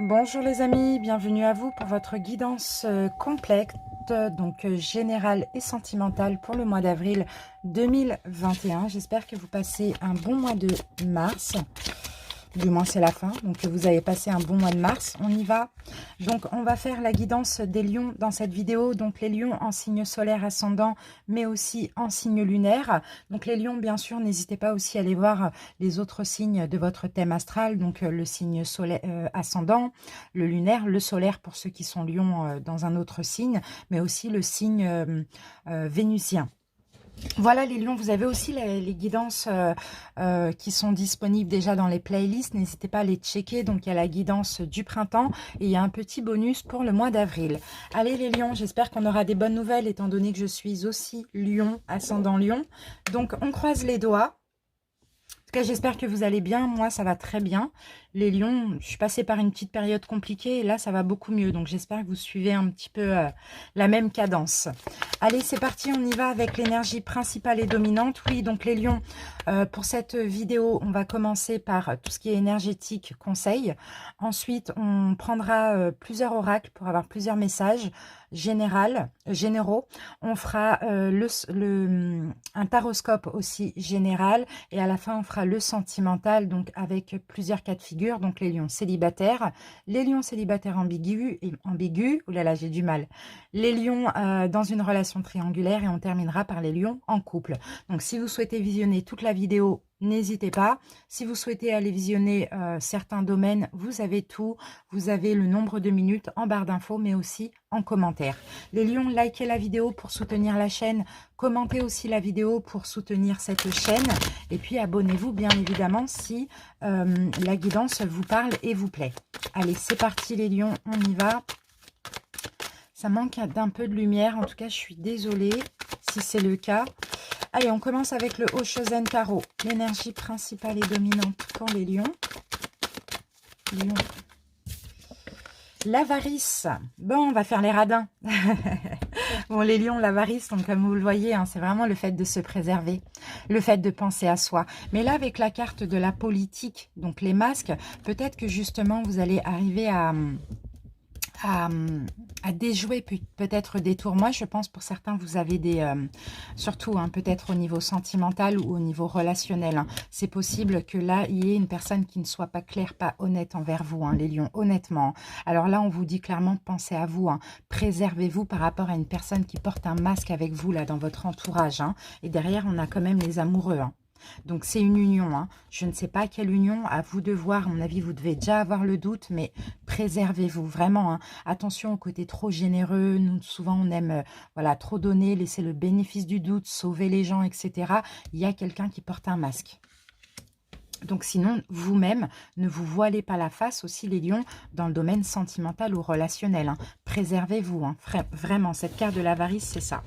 Bonjour les amis, bienvenue à vous pour votre guidance complète, donc générale et sentimentale pour le mois d'avril 2021. J'espère que vous passez un bon mois de mars. Du moins c'est la fin, donc vous avez passé un bon mois de mars. On y va. Donc on va faire la guidance des lions dans cette vidéo. Donc les lions en signe solaire ascendant, mais aussi en signe lunaire. Donc les lions, bien sûr, n'hésitez pas aussi à aller voir les autres signes de votre thème astral. Donc le signe solaire ascendant, le lunaire, le solaire pour ceux qui sont lions dans un autre signe, mais aussi le signe vénusien. Voilà les lions, vous avez aussi les guidances qui sont disponibles déjà dans les playlists. N'hésitez pas à les checker. Donc il y a la guidance du printemps et il y a un petit bonus pour le mois d'avril. Allez les lions, j'espère qu'on aura des bonnes nouvelles étant donné que je suis aussi lion, ascendant lion. Donc on croise les doigts. En tout cas, j'espère que vous allez bien. Moi, ça va très bien. Les lions, je suis passée par une petite période compliquée et là, ça va beaucoup mieux. Donc, j'espère que vous suivez un petit peu la même cadence. Allez, c'est parti. On y va avec l'énergie principale et dominante. Oui, donc les lions, pour cette vidéo, on va commencer par tout ce qui est énergétique, conseil. Ensuite, on prendra plusieurs oracles pour avoir plusieurs messages généraux. On fera un taroscope aussi général. Et à la fin, on fera le sentimental, donc avec plusieurs cas de figure. Donc les lions célibataires ambigus, oh là là, j'ai du mal. Les lions dans une relation triangulaire et on terminera par les lions en couple. Donc si vous souhaitez visionner toute la vidéo, n'hésitez pas. Si vous souhaitez aller visionner certains domaines, vous avez tout. Vous avez le nombre de minutes en barre d'infos, mais aussi en commentaire. Les lions, likez la vidéo pour soutenir la chaîne. Commentez aussi la vidéo pour soutenir cette chaîne. Et puis abonnez-vous bien évidemment si la guidance vous parle et vous plaît. Allez, c'est parti les lions, on y va. Ça manque d'un peu de lumière. En tout cas, je suis désolée si c'est le cas. Allez, on commence avec le Oshozen Tarot. L'énergie principale et dominante pour les lions. Lions. L'avarice. Bon, on va faire les radins. Bon, les lions, l'avarice, donc comme vous le voyez, hein, c'est vraiment le fait de se préserver, le fait de penser à soi. Mais là, avec la carte de la politique, donc les masques, peut-être que justement, vous allez arriver à déjouer peut-être des tours. Moi, je pense pour certains, vous avez des... surtout, hein, peut-être au niveau sentimental ou au niveau relationnel. Hein, c'est possible que là, il y ait une personne qui ne soit pas claire, pas honnête envers vous, hein, les lions, honnêtement. Alors là, on vous dit clairement, pensez à vous. Hein, préservez-vous par rapport à une personne qui porte un masque avec vous, là, dans votre entourage. Hein, et derrière, on a quand même les amoureux. Hein. Donc, c'est une union. Hein. Je ne sais pas quelle union, à vous de voir. À mon avis, vous devez déjà avoir le doute, mais préservez-vous vraiment. Hein. Attention au côté trop généreux. Nous, souvent, on aime voilà, trop donner, laisser le bénéfice du doute, sauver les gens, etc. Il y a quelqu'un qui porte un masque. Donc sinon, vous-même, ne vous voilez pas la face aussi, les lions, dans le domaine sentimental ou relationnel. Hein. Préservez-vous. Hein. Vraiment, cette carte de l'avarice, c'est ça.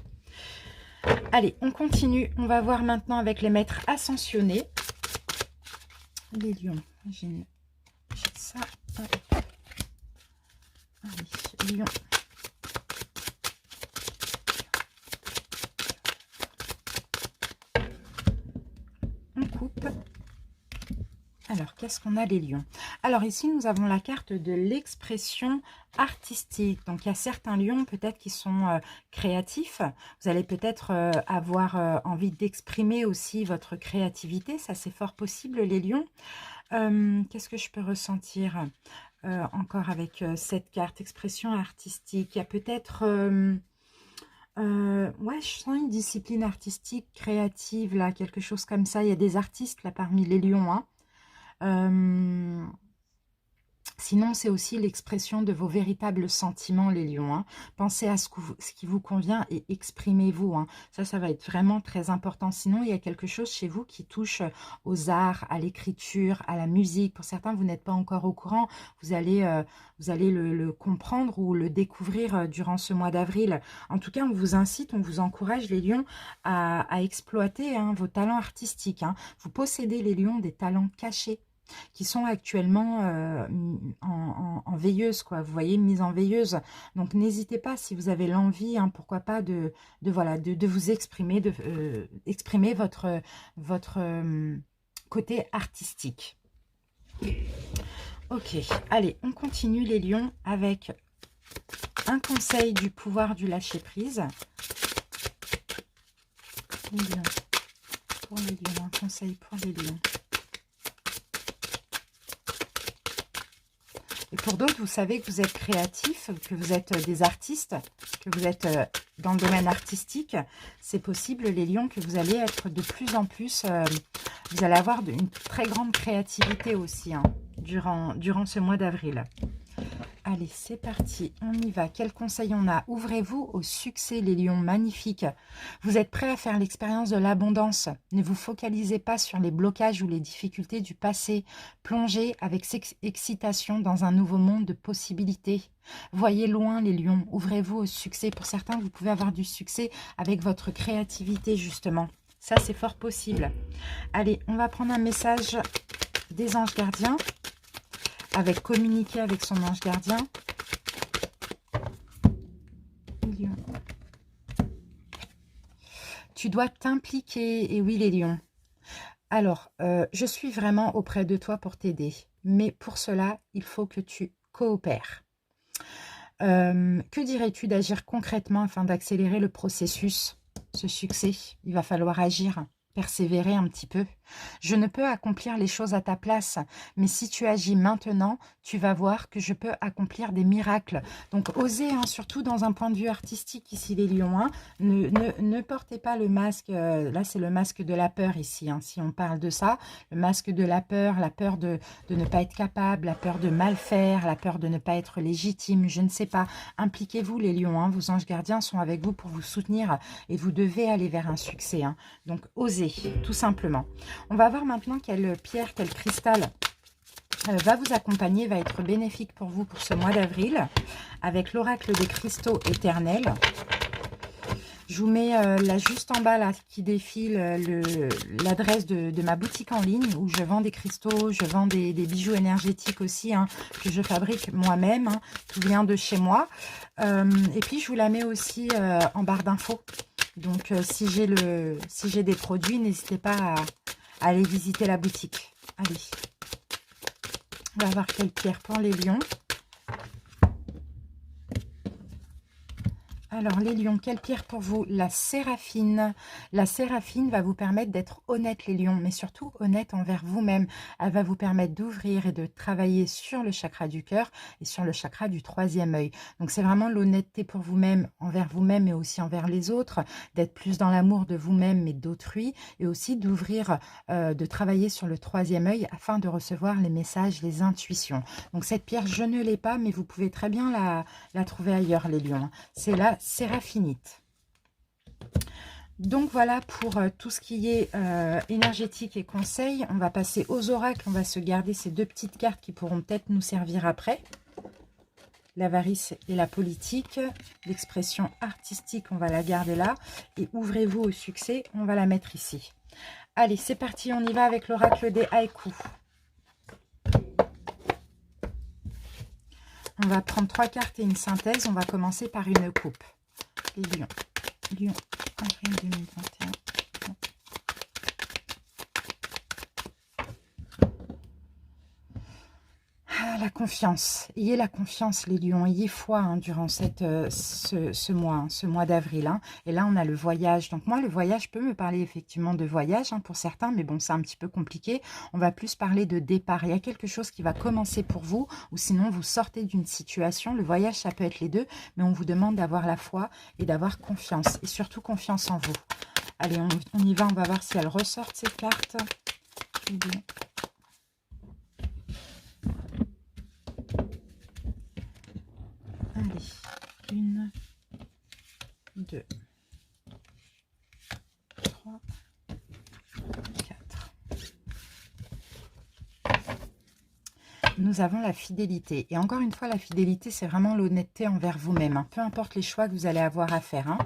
Allez, on continue. On va voir maintenant avec les maîtres ascensionnés. Les lions. J'ai ça. Allez, lion. On coupe. Alors, qu'est-ce qu'on a les lions? Alors ici, nous avons la carte de l'expression artistique. Donc, il y a certains lions peut-être qui sont créatifs. Vous allez peut-être avoir envie d'exprimer aussi votre créativité. Ça, c'est fort possible, les lions. Qu'est-ce que je peux ressentir encore avec cette carte expression artistique? Il y a peut-être... ouais, je sens une discipline artistique, créative, là, quelque chose comme ça. Il y a des artistes, là, parmi les lions, hein. Sinon, c'est aussi l'expression de vos véritables sentiments, les lions. Hein. Pensez à ce qui vous convient et exprimez-vous. Hein. Ça va être vraiment très important. Sinon, il y a quelque chose chez vous qui touche aux arts, à l'écriture, à la musique. Pour certains, vous n'êtes pas encore au courant. Vous allez le comprendre ou le découvrir durant ce mois d'avril. En tout cas, on vous incite, on vous encourage, les lions, à exploiter hein, vos talents artistiques. Hein. Vous possédez, les lions, des talents cachés qui sont actuellement en veilleuse, quoi. Vous voyez, mise en veilleuse. Donc, n'hésitez pas, si vous avez l'envie, hein, pourquoi pas, de vous exprimer, exprimer votre côté artistique. Ok, allez, on continue les lions avec un conseil du pouvoir du lâcher-prise. Les lions, pour les lions, un conseil pour les lions. Et pour d'autres, vous savez que vous êtes créatifs, que vous êtes des artistes, que vous êtes dans le domaine artistique. C'est possible, les lions, que vous allez être de plus en plus... vous allez avoir une très grande créativité aussi hein, durant ce mois d'avril. Allez, c'est parti, on y va. Quel conseil on a? Ouvrez-vous au succès, les lions magnifiques. Vous êtes prêts à faire l'expérience de l'abondance. Ne vous focalisez pas sur les blocages ou les difficultés du passé. Plongez avec excitation dans un nouveau monde de possibilités. Voyez loin, les lions. Ouvrez-vous au succès. Pour certains, vous pouvez avoir du succès avec votre créativité, justement. Ça, c'est fort possible. Allez, on va prendre un message des anges gardiens. Avec communiquer avec son ange gardien. Lion. Tu dois t'impliquer. Et oui, les lions. Alors, je suis vraiment auprès de toi pour t'aider. Mais pour cela, il faut que tu coopères. Que dirais-tu d'agir concrètement afin d'accélérer le processus, ce succès? Il va falloir agir. Persévérer un petit peu. Je ne peux accomplir les choses à ta place, mais si tu agis maintenant, tu vas voir que je peux accomplir des miracles. Donc, osez, hein, surtout dans un point de vue artistique, ici, les lions. Hein, ne portez pas le masque, là, c'est le masque de la peur, ici, hein, si on parle de ça. Le masque de la peur de ne pas être capable, la peur de mal faire, la peur de ne pas être légitime, je ne sais pas. Impliquez-vous, les lions, hein, vos anges gardiens sont avec vous pour vous soutenir et vous devez aller vers un succès. Hein. Donc, osez, tout simplement. On va voir maintenant quelle pierre, quel cristal va vous accompagner, va être bénéfique pour vous pour ce mois d'avril, avec l'oracle des cristaux éternels. Je vous mets là juste en bas là, qui défile l'adresse de ma boutique en ligne où je vends des cristaux, je vends des bijoux énergétiques aussi, hein, que je fabrique moi-même, hein, tout vient de chez moi. Et puis je vous la mets aussi en barre d'infos. Donc si j'ai des produits, n'hésitez pas à aller visiter la boutique. Allez, on va voir quelle pierre pour les lions. Alors, les lions, quelle pierre pour vous? La séraphine. La séraphine va vous permettre d'être honnête, les lions, mais surtout honnête envers vous-même. Elle va vous permettre d'ouvrir et de travailler sur le chakra du cœur et sur le chakra du troisième œil. Donc, c'est vraiment l'honnêteté pour vous-même, envers vous-même et aussi envers les autres, d'être plus dans l'amour de vous-même mais d'autrui, et aussi d'ouvrir, de travailler sur le troisième œil afin de recevoir les messages, les intuitions. Donc, cette pierre, je ne l'ai pas, mais vous pouvez très bien la trouver ailleurs, les lions. C'est la séraphinite. Donc voilà pour tout ce qui est énergétique et conseil. On va passer aux oracles. On va se garder ces deux petites cartes qui pourront peut-être nous servir après. L'avarice et la politique. L'expression artistique, on va la garder là. Et ouvrez-vous au succès, on va la mettre ici. Allez, c'est parti, on y va avec l'oracle des haïkus. On va prendre 3 cartes et une synthèse. On va commencer par une coupe. Les lions. Lion, avril 2021. Ah, la confiance. Ayez la confiance, les lions. Ayez foi hein, durant ce mois d'avril. Hein. Et là, on a le voyage. Donc moi, le voyage peut me parler effectivement de voyage hein, pour certains. Mais bon, c'est un petit peu compliqué. On va plus parler de départ. Il y a quelque chose qui va commencer pour vous. Ou sinon, vous sortez d'une situation. Le voyage, ça peut être les deux. Mais on vous demande d'avoir la foi et d'avoir confiance. Et surtout, confiance en vous. Allez, on y va. On va voir si elles ressortent, ces cartes. Allez, 1, 2, 3, 4. Nous avons la fidélité. Et encore une fois, la fidélité, c'est vraiment l'honnêteté envers vous-même. Hein. Peu importe les choix que vous allez avoir à faire. Hein.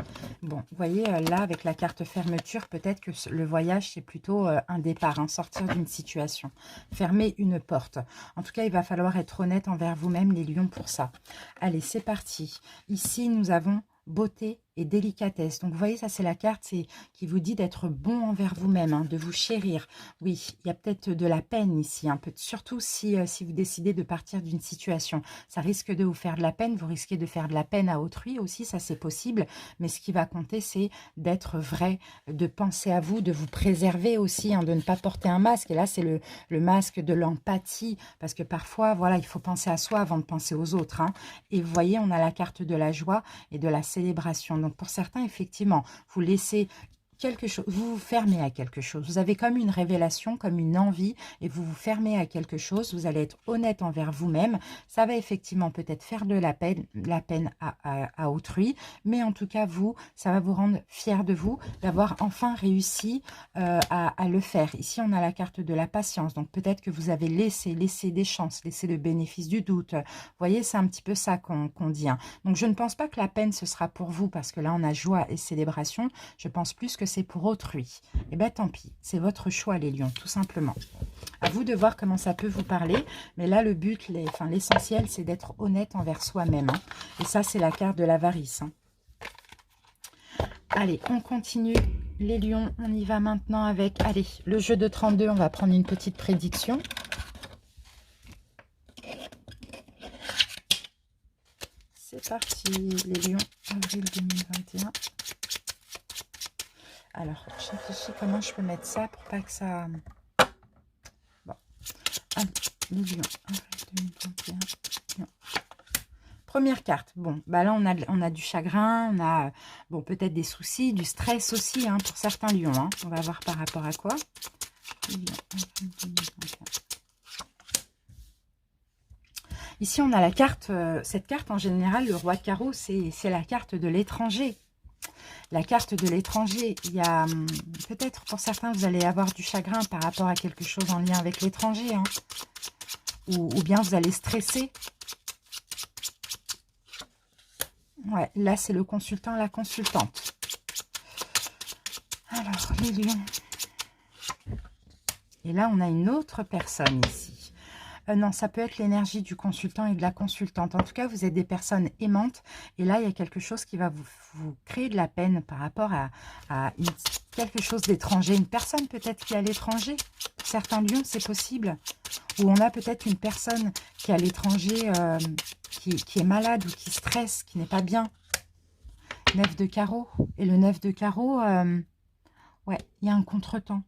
Bon, vous voyez, là, avec la carte fermeture, peut-être que le voyage, c'est plutôt un départ, hein, sortir d'une situation, fermer une porte. En tout cas, il va falloir être honnête envers vous-même, les lions, pour ça. Allez, c'est parti. Ici, nous avons beauté et délicatesse. Donc, vous voyez, ça, c'est la carte qui vous dit d'être bon envers vous-même, hein, de vous chérir. Oui, il y a peut-être de la peine ici, un peu, surtout si vous décidez de partir d'une situation. Ça risque de vous faire de la peine, vous risquez de faire de la peine à autrui aussi, ça, c'est possible. Mais ce qui va compter, c'est d'être vrai, de penser à vous, de vous préserver aussi, hein, de ne pas porter un masque. Et là, c'est le masque de l'empathie, parce que parfois, voilà, il faut penser à soi avant de penser aux autres, hein. Et vous voyez, on a la carte de la joie et de la célébration. Donc, pour certains, effectivement, vous laissez quelque chose, vous vous fermez à quelque chose. Vous avez comme une révélation, comme une envie, et vous vous fermez à quelque chose. Vous allez être honnête envers vous-même. Ça va effectivement peut-être faire de la peine à autrui, mais en tout cas, vous, ça va vous rendre fier de vous, d'avoir enfin réussi à le faire. Ici, on a la carte de la patience. Donc, peut-être que vous avez laissé des chances, laissé le bénéfice du doute. Vous voyez, c'est un petit peu ça qu'on dit, hein. Donc, je ne pense pas que la peine, ce sera pour vous, parce que là, on a joie et célébration. Je pense plus que c'est pour autrui. Et bien, tant pis. C'est votre choix, les lions, tout simplement. À vous de voir comment ça peut vous parler. Mais là, le but, l'essentiel, c'est d'être honnête envers soi-même, hein. Et ça, c'est la carte de l'avarice, hein. Allez, on continue. Les lions, on y va maintenant avec... Allez, le jeu de 32, on va prendre une petite prédiction. C'est parti, les lions, avril 2021. Alors, je réfléchis comment je peux mettre ça pour pas que ça... Bon, allez, les lions, avril 2021. Non. Première carte. Bon, bah là, on a du chagrin, on a, bon, peut-être des soucis, du stress aussi, hein, pour certains lions, hein. On va voir par rapport à quoi. Les lions, avril 2021. Ici, on a la carte, cette carte en général, le roi de carreau, c'est la carte de l'étranger. La carte de l'étranger, il y a peut-être pour certains, vous allez avoir du chagrin par rapport à quelque chose en lien avec l'étranger, hein, ou bien vous allez stresser. Ouais, là, c'est le consultant, la consultante. Alors, les lions. Et là, on a une autre personne ici. Non, ça peut être l'énergie du consultant et de la consultante. En tout cas, vous êtes des personnes aimantes. Et là, il y a quelque chose qui va vous créer de la peine par rapport à quelque chose d'étranger. Une personne peut-être qui est à l'étranger. Pour certains lions, c'est possible. Ou on a peut-être une personne qui est à l'étranger, qui est malade ou qui stresse, qui n'est pas bien. 9 de carreau. Et le 9 de carreau, ouais, il y a un contretemps.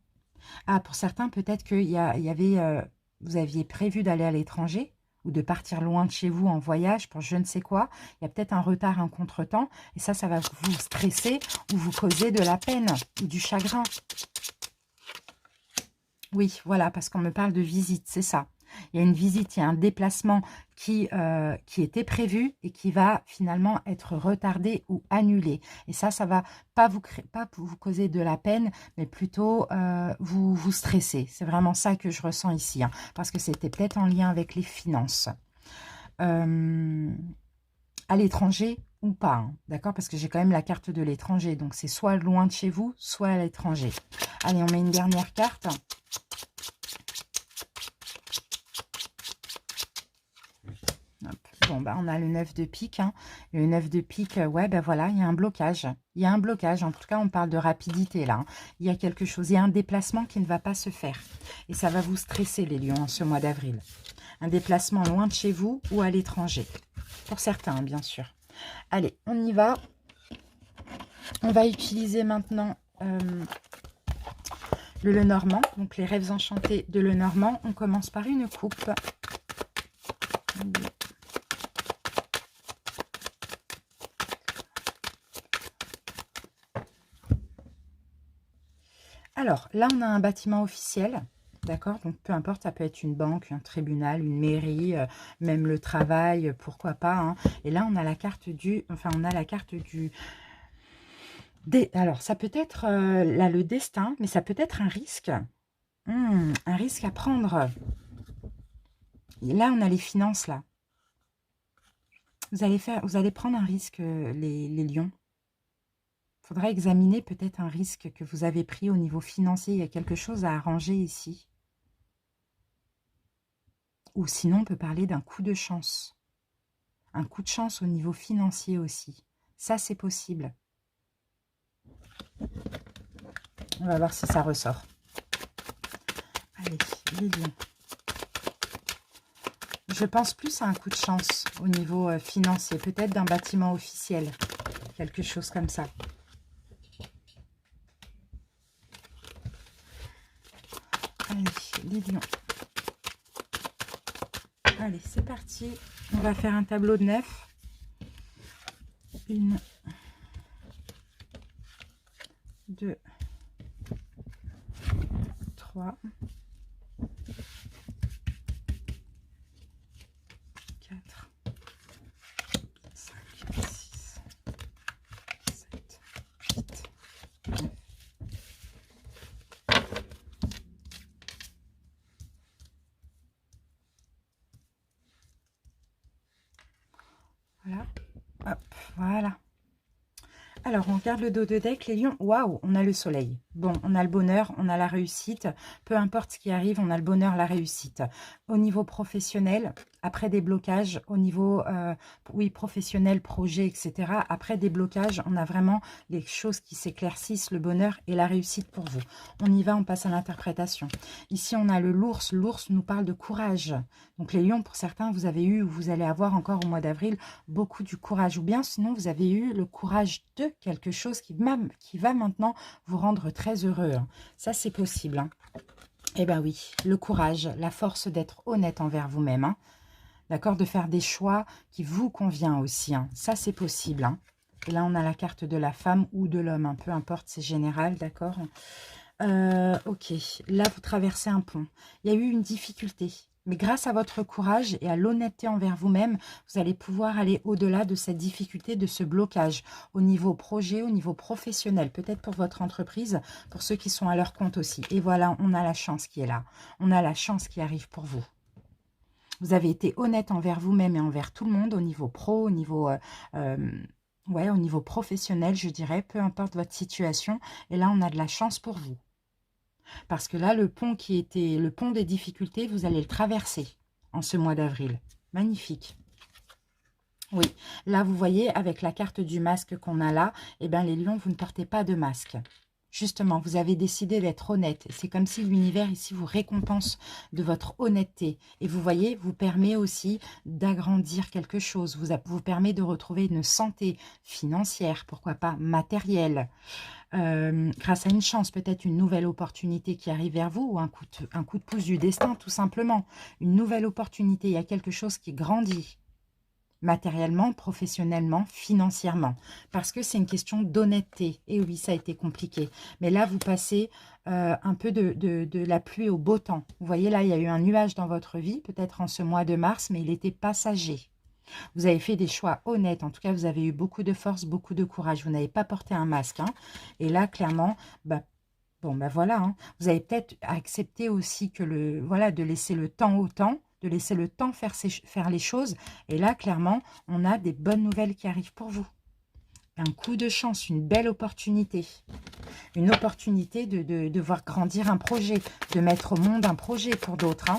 Ah, pour certains, peut-être qu'il y avait... vous aviez prévu d'aller à l'étranger ou de partir loin de chez vous en voyage pour je ne sais quoi. Il y a peut-être un retard, un contretemps. Et ça va vous stresser ou vous causer de la peine ou du chagrin. Oui, voilà, parce qu'on me parle de visite, c'est ça. Il y a une visite, il y a un déplacement qui était prévu et qui va finalement être retardé ou annulé. Et ça va pas vous causer de la peine, mais plutôt vous stresser. C'est vraiment ça que je ressens ici, hein, parce que c'était peut-être en lien avec les finances. À l'étranger ou pas, hein, d'accord? Parce que j'ai quand même la carte de l'étranger. Donc, c'est soit loin de chez vous, soit à l'étranger. Allez, on met une dernière carte. Bon, bah, on a le 9 de pique, hein. Le 9 de pique, ouais, ben voilà, il y a un blocage. Il y a un blocage. En tout cas, on parle de rapidité, là, hein. Il y a quelque chose. Il y a un déplacement qui ne va pas se faire. Et ça va vous stresser, les lions, en ce mois d'avril. Un déplacement loin de chez vous ou à l'étranger. Pour certains, hein, bien sûr. Allez, on y va. On va utiliser maintenant le Lenormand. Donc, les rêves enchantés de Lenormand. On commence par une coupe. Alors, là, on a un bâtiment officiel, d'accord? Donc, peu importe, ça peut être une banque, un tribunal, une mairie, même le travail, pourquoi pas, hein. Et là, on a la carte du... Enfin, on a la carte du... Alors, ça peut être, là, le destin, mais ça peut être un risque. Un risque à prendre. Et là, on a les finances, là. Vous allez prendre un risque, les lions. Il faudra examiner peut-être un risque que vous avez pris au niveau financier. Il y a quelque chose à arranger ici. Ou sinon, on peut parler d'un coup de chance. Un coup de chance au niveau financier aussi. Ça, c'est possible. On va voir si ça ressort. Allez, les lions. Je pense plus à un coup de chance au niveau financier, peut-être d'un bâtiment officiel, quelque chose comme ça. Allez, les lions. Allez, c'est parti. On va faire un tableau de 9. 1, 2, 3, 4, 5, 6, 7, 8, 9. Voilà. Hop, voilà. Alors, on regarde le dos de deck, les lions. Waouh, on a le soleil. Bon, on a le bonheur, on a la réussite. Peu importe ce qui arrive, on a le bonheur, la réussite. Au niveau professionnel, après des blocages, au niveau, oui, professionnel, projet, etc. Après des blocages, on a vraiment les choses qui s'éclaircissent, le bonheur et la réussite pour vous. On y va, on passe à l'interprétation. Ici, on a le l'ours. L'ours nous parle de courage. Donc, les lions, pour certains, vous avez eu ou vous allez avoir encore au mois d'avril beaucoup du courage. Ou bien, sinon, vous avez eu le courage de quelque chose qui va maintenant vous rendre très heureux. Ça, c'est possible. Hein. Eh bien oui, le courage, la force d'être honnête envers vous-même. Hein. D'accord, de faire des choix qui vous conviennent aussi. Hein. Ça, c'est possible. Hein. Et là, on a la carte de la femme ou de l'homme. Hein. Peu importe, c'est général, d'accord. Ok, là, vous traversez un pont. Il y a eu une difficulté. Mais grâce à votre courage et à l'honnêteté envers vous-même, vous allez pouvoir aller au-delà de cette difficulté, de ce blocage au niveau projet, au niveau professionnel, peut-être pour votre entreprise, pour ceux qui sont à leur compte aussi. Et voilà, on a la chance qui est là. On a la chance qui arrive pour vous. Vous avez été honnête envers vous-même et envers tout le monde au niveau pro, au niveau... ouais, au niveau professionnel, je dirais, peu importe votre situation. Et là, on a de la chance pour vous. Parce que là, le pont qui était le pont des difficultés, vous allez le traverser en ce mois d'avril. Magnifique. Oui, là, vous voyez, avec la carte du masque qu'on a là, eh bien, les lions, vous ne portez pas de masque. Justement, vous avez décidé d'être honnête. C'est comme si l'univers ici vous récompense de votre honnêteté. Et vous voyez, vous permet aussi d'agrandir quelque chose. Vous permet de retrouver une santé financière, pourquoi pas matérielle. Grâce à une chance, peut-être une nouvelle opportunité qui arrive vers vous ou un coup de pouce du destin, tout simplement. Une nouvelle opportunité, il y a quelque chose qui grandit matériellement, professionnellement, financièrement. Parce que c'est une question d'honnêteté. Et oui, ça a été compliqué. Mais là, vous passez un peu de la pluie au beau temps. Vous voyez, là, il y a eu un nuage dans votre vie, peut-être en ce mois de mars, mais il était passager. Vous avez fait des choix honnêtes. En tout cas, vous avez eu beaucoup de force, beaucoup de courage. Vous n'avez pas porté un masque. Hein. Et là, clairement, bah, bon, ben voilà. Hein. Vous avez peut-être accepté aussi que voilà, de laisser le temps au temps, de laisser le temps faire les choses. Et là, clairement, on a des bonnes nouvelles qui arrivent pour vous. Un coup de chance, une belle opportunité. Une opportunité de voir grandir un projet, de mettre au monde un projet pour d'autres. Hein.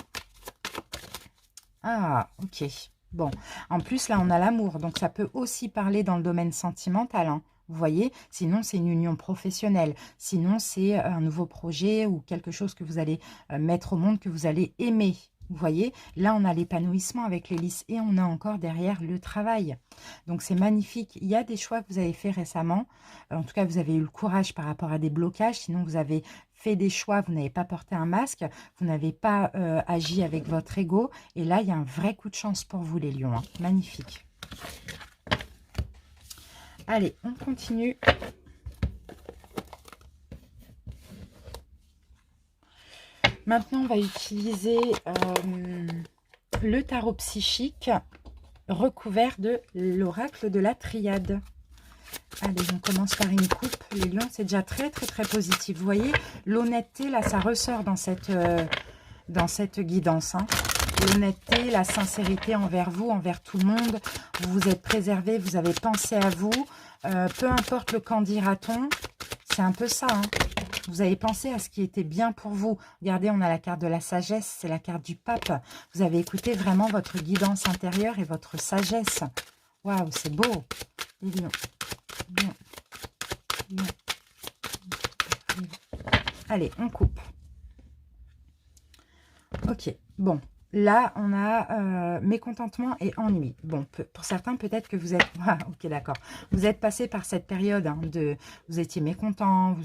Ah, ok. Bon, en plus, là, on a l'amour. Donc, ça peut aussi parler dans le domaine sentimental. Hein. Vous voyez, sinon, c'est une union professionnelle. Sinon, c'est un nouveau projet ou quelque chose que vous allez mettre au monde, que vous allez aimer. Vous voyez, là, on a l'épanouissement avec l'hélice et on a encore derrière le travail. Donc, c'est magnifique. Il y a des choix que vous avez fait récemment. En tout cas, vous avez eu le courage par rapport à des blocages. Sinon, vous avez fait des choix, vous n'avez pas porté un masque, vous n'avez pas agi avec votre ego. Et là, il y a un vrai coup de chance pour vous, les lions. Hein. Magnifique. Allez, on continue. Maintenant, on va utiliser le tarot psychique recouvert de l'oracle de la triade. Allez, on commence par une coupe. Les lions, c'est déjà très, très, très positif. Vous voyez, l'honnêteté, là, ça ressort dans cette guidance. Hein. L'honnêteté, la sincérité envers vous, envers tout le monde. Vous vous êtes préservé, vous avez pensé à vous. Peu importe le qu'en dira-t-on, c'est un peu ça. Hein. Vous avez pensé à ce qui était bien pour vous. Regardez, on a la carte de la sagesse, c'est la carte du pape. Vous avez écouté vraiment votre guidance intérieure et votre sagesse. Waouh, c'est beau. Les lions. Lions. Lions. Allez, on coupe. Ok, bon. Là, on a mécontentement et ennui. Bon, pour certains, peut-être que vous êtes... Ah, ok, d'accord. Vous êtes passé par cette période de... Vous étiez mécontent,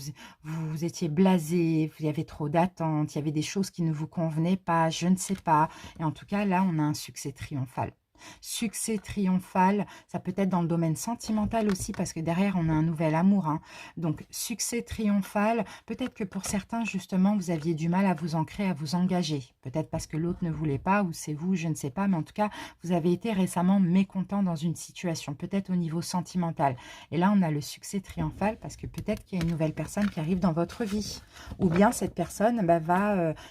vous étiez blasé, il y avait trop d'attentes, il y avait des choses qui ne vous convenaient pas, je ne sais pas. Et en tout cas, là, on a un succès triomphal. Succès triomphal, ça peut être dans le domaine sentimental aussi, parce que derrière, on a un nouvel amour. Hein. Donc, succès triomphal, peut-être que pour certains, justement, vous aviez du mal à vous ancrer, à vous engager. Peut-être parce que l'autre ne voulait pas, ou c'est vous, je ne sais pas, mais en tout cas, vous avez été récemment mécontent dans une situation, peut-être au niveau sentimental. Et là, on a le succès triomphal, parce que peut-être qu'il y a une nouvelle personne qui arrive dans votre vie. Ou bien, cette personne, bah,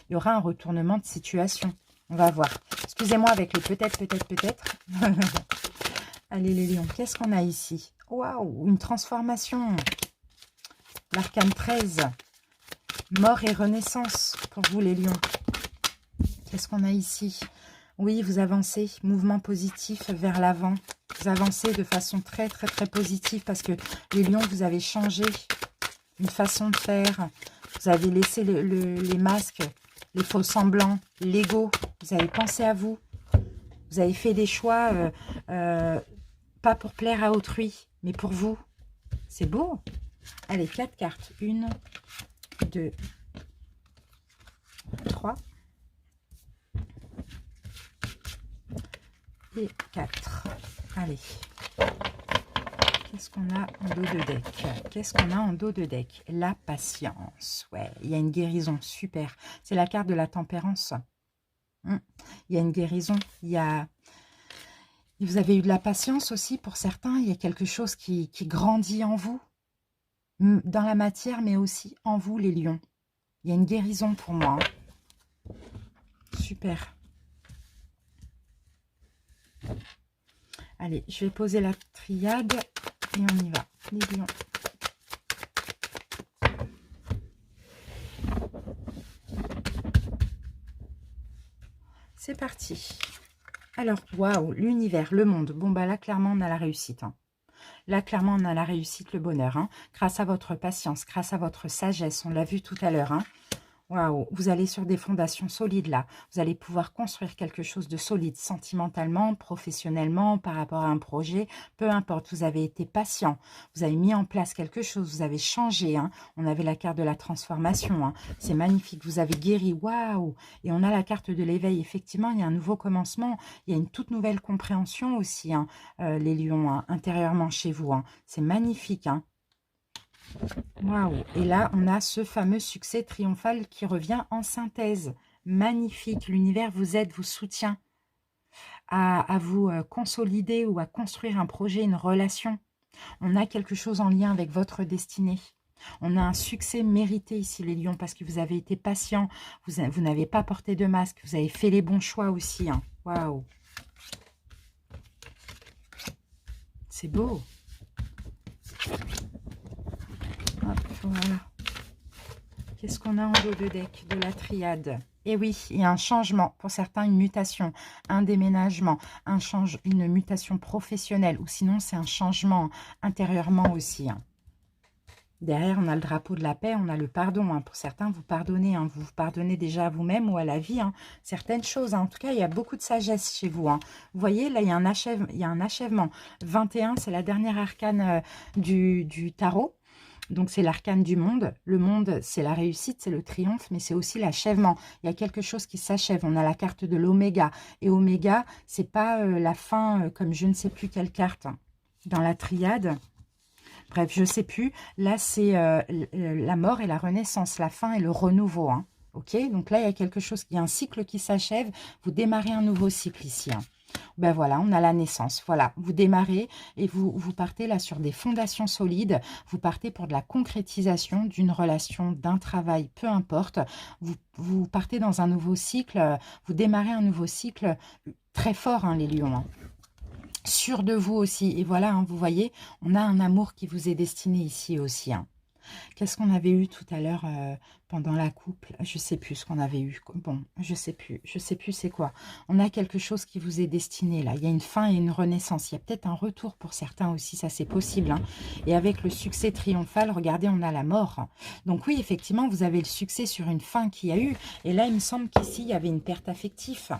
il y aura un retournement de situation. On va voir. Excusez-moi avec le peut-être, peut-être, peut-être. Allez les lions, qu'est-ce qu'on a ici? Waouh, une transformation. L'arcane 13. Mort et renaissance pour vous les lions. Qu'est-ce qu'on a ici? Oui, vous avancez, mouvement positif vers l'avant. Vous avancez de façon très, très, très positive parce que les lions, vous avez changé une façon de faire. Vous avez laissé les masques, les faux semblants, l'ego. Vous avez pensé à vous. Vous avez fait des choix, pas pour plaire à autrui, mais pour vous. C'est beau. Allez, 4 cartes. 1, 2, 3 et 4. Allez. Qu'est-ce qu'on a en dos de deck? Qu'est-ce qu'on a en dos de deck? La patience. Ouais, il y a une guérison. Super. C'est la carte de la tempérance. Il y a une guérison. Vous avez eu de la patience aussi pour certains. Il y a quelque chose qui grandit en vous. Dans la matière, mais aussi en vous, les lions. Il y a une guérison pour moi. Hein. Super. Allez, je vais poser la triade et on y va. Les lions. C'est parti. Alors, waouh, l'univers, le monde. Bon, bah là, clairement, on a la réussite. Hein. Là, clairement, on a la réussite, le bonheur. Hein. Grâce à votre patience, grâce à votre sagesse. On l'a vu tout à l'heure. Hein. Waouh, vous allez sur des fondations solides là. Vous allez pouvoir construire quelque chose de solide, sentimentalement, professionnellement, par rapport à un projet. Peu importe, vous avez été patient. Vous avez mis en place quelque chose. Vous avez changé. Hein. On avait la carte de la transformation. Hein. C'est magnifique. Vous avez guéri. Waouh. Et on a la carte de l'éveil. Effectivement, il y a un nouveau commencement. Il y a une toute nouvelle compréhension aussi, hein, les lions, hein, intérieurement chez vous. Hein. C'est magnifique. Hein. Waouh! Et là, on a ce fameux succès triomphal qui revient en synthèse. Magnifique! L'univers vous aide, vous soutient à vous consolider ou à construire un projet, une relation. On a quelque chose en lien avec votre destinée. On a un succès mérité ici, les lions, parce que vous avez été patient. Vous n'avez pas porté de masque. Vous avez fait les bons choix aussi. Hein. Waouh! C'est beau! Hop, voilà. Qu'est-ce qu'on a en dos de deck? De la triade. Et oui, il y a un changement. Pour certains, une mutation, un déménagement, une mutation professionnelle. Ou sinon, c'est un changement intérieurement aussi. Hein. Derrière, on a le drapeau de la paix, on a le pardon. Hein. Pour certains, vous pardonnez. Hein. Vous vous pardonnez déjà à vous-même ou à la vie. Hein. Certaines choses. Hein. En tout cas, il y a beaucoup de sagesse chez vous. Hein. Vous voyez, là, il y a un achèvement. 21, c'est la dernière arcane du tarot. Donc, c'est l'arcane du monde. Le monde, c'est la réussite, c'est le triomphe, mais c'est aussi l'achèvement. Il y a quelque chose qui s'achève. On a la carte de l'oméga. Et oméga, c'est pas la fin, comme je ne sais plus quelle carte dans la triade. Bref, je ne sais plus. Là, c'est la mort et la renaissance, la fin et le renouveau. Hein. Ok, donc là, il y a quelque chose, il y a un cycle qui s'achève. Vous démarrez un nouveau cycle ici. Hein. Ben voilà, on a la naissance. Voilà, vous démarrez et vous partez là sur des fondations solides. Vous partez pour de la concrétisation d'une relation, d'un travail, peu importe. Vous partez dans un nouveau cycle. Vous démarrez un nouveau cycle très fort, hein, les lions. Hein. Sûr de vous aussi. Et voilà, hein, vous voyez, on a un amour qui vous est destiné ici aussi. Hein. Qu'est-ce qu'on avait eu tout à l'heure pendant la couple? Je sais plus ce qu'on avait eu. Bon, je sais plus c'est quoi. On a quelque chose qui vous est destiné là. Il y a une fin et une renaissance. Il y a peut-être un retour pour certains aussi, ça c'est possible. Hein. Et avec le succès triomphal, regardez, on a la mort. Donc oui, effectivement, vous avez le succès sur une fin qu'il y a eu. Et là, il me semble qu'ici, il y avait une perte affective,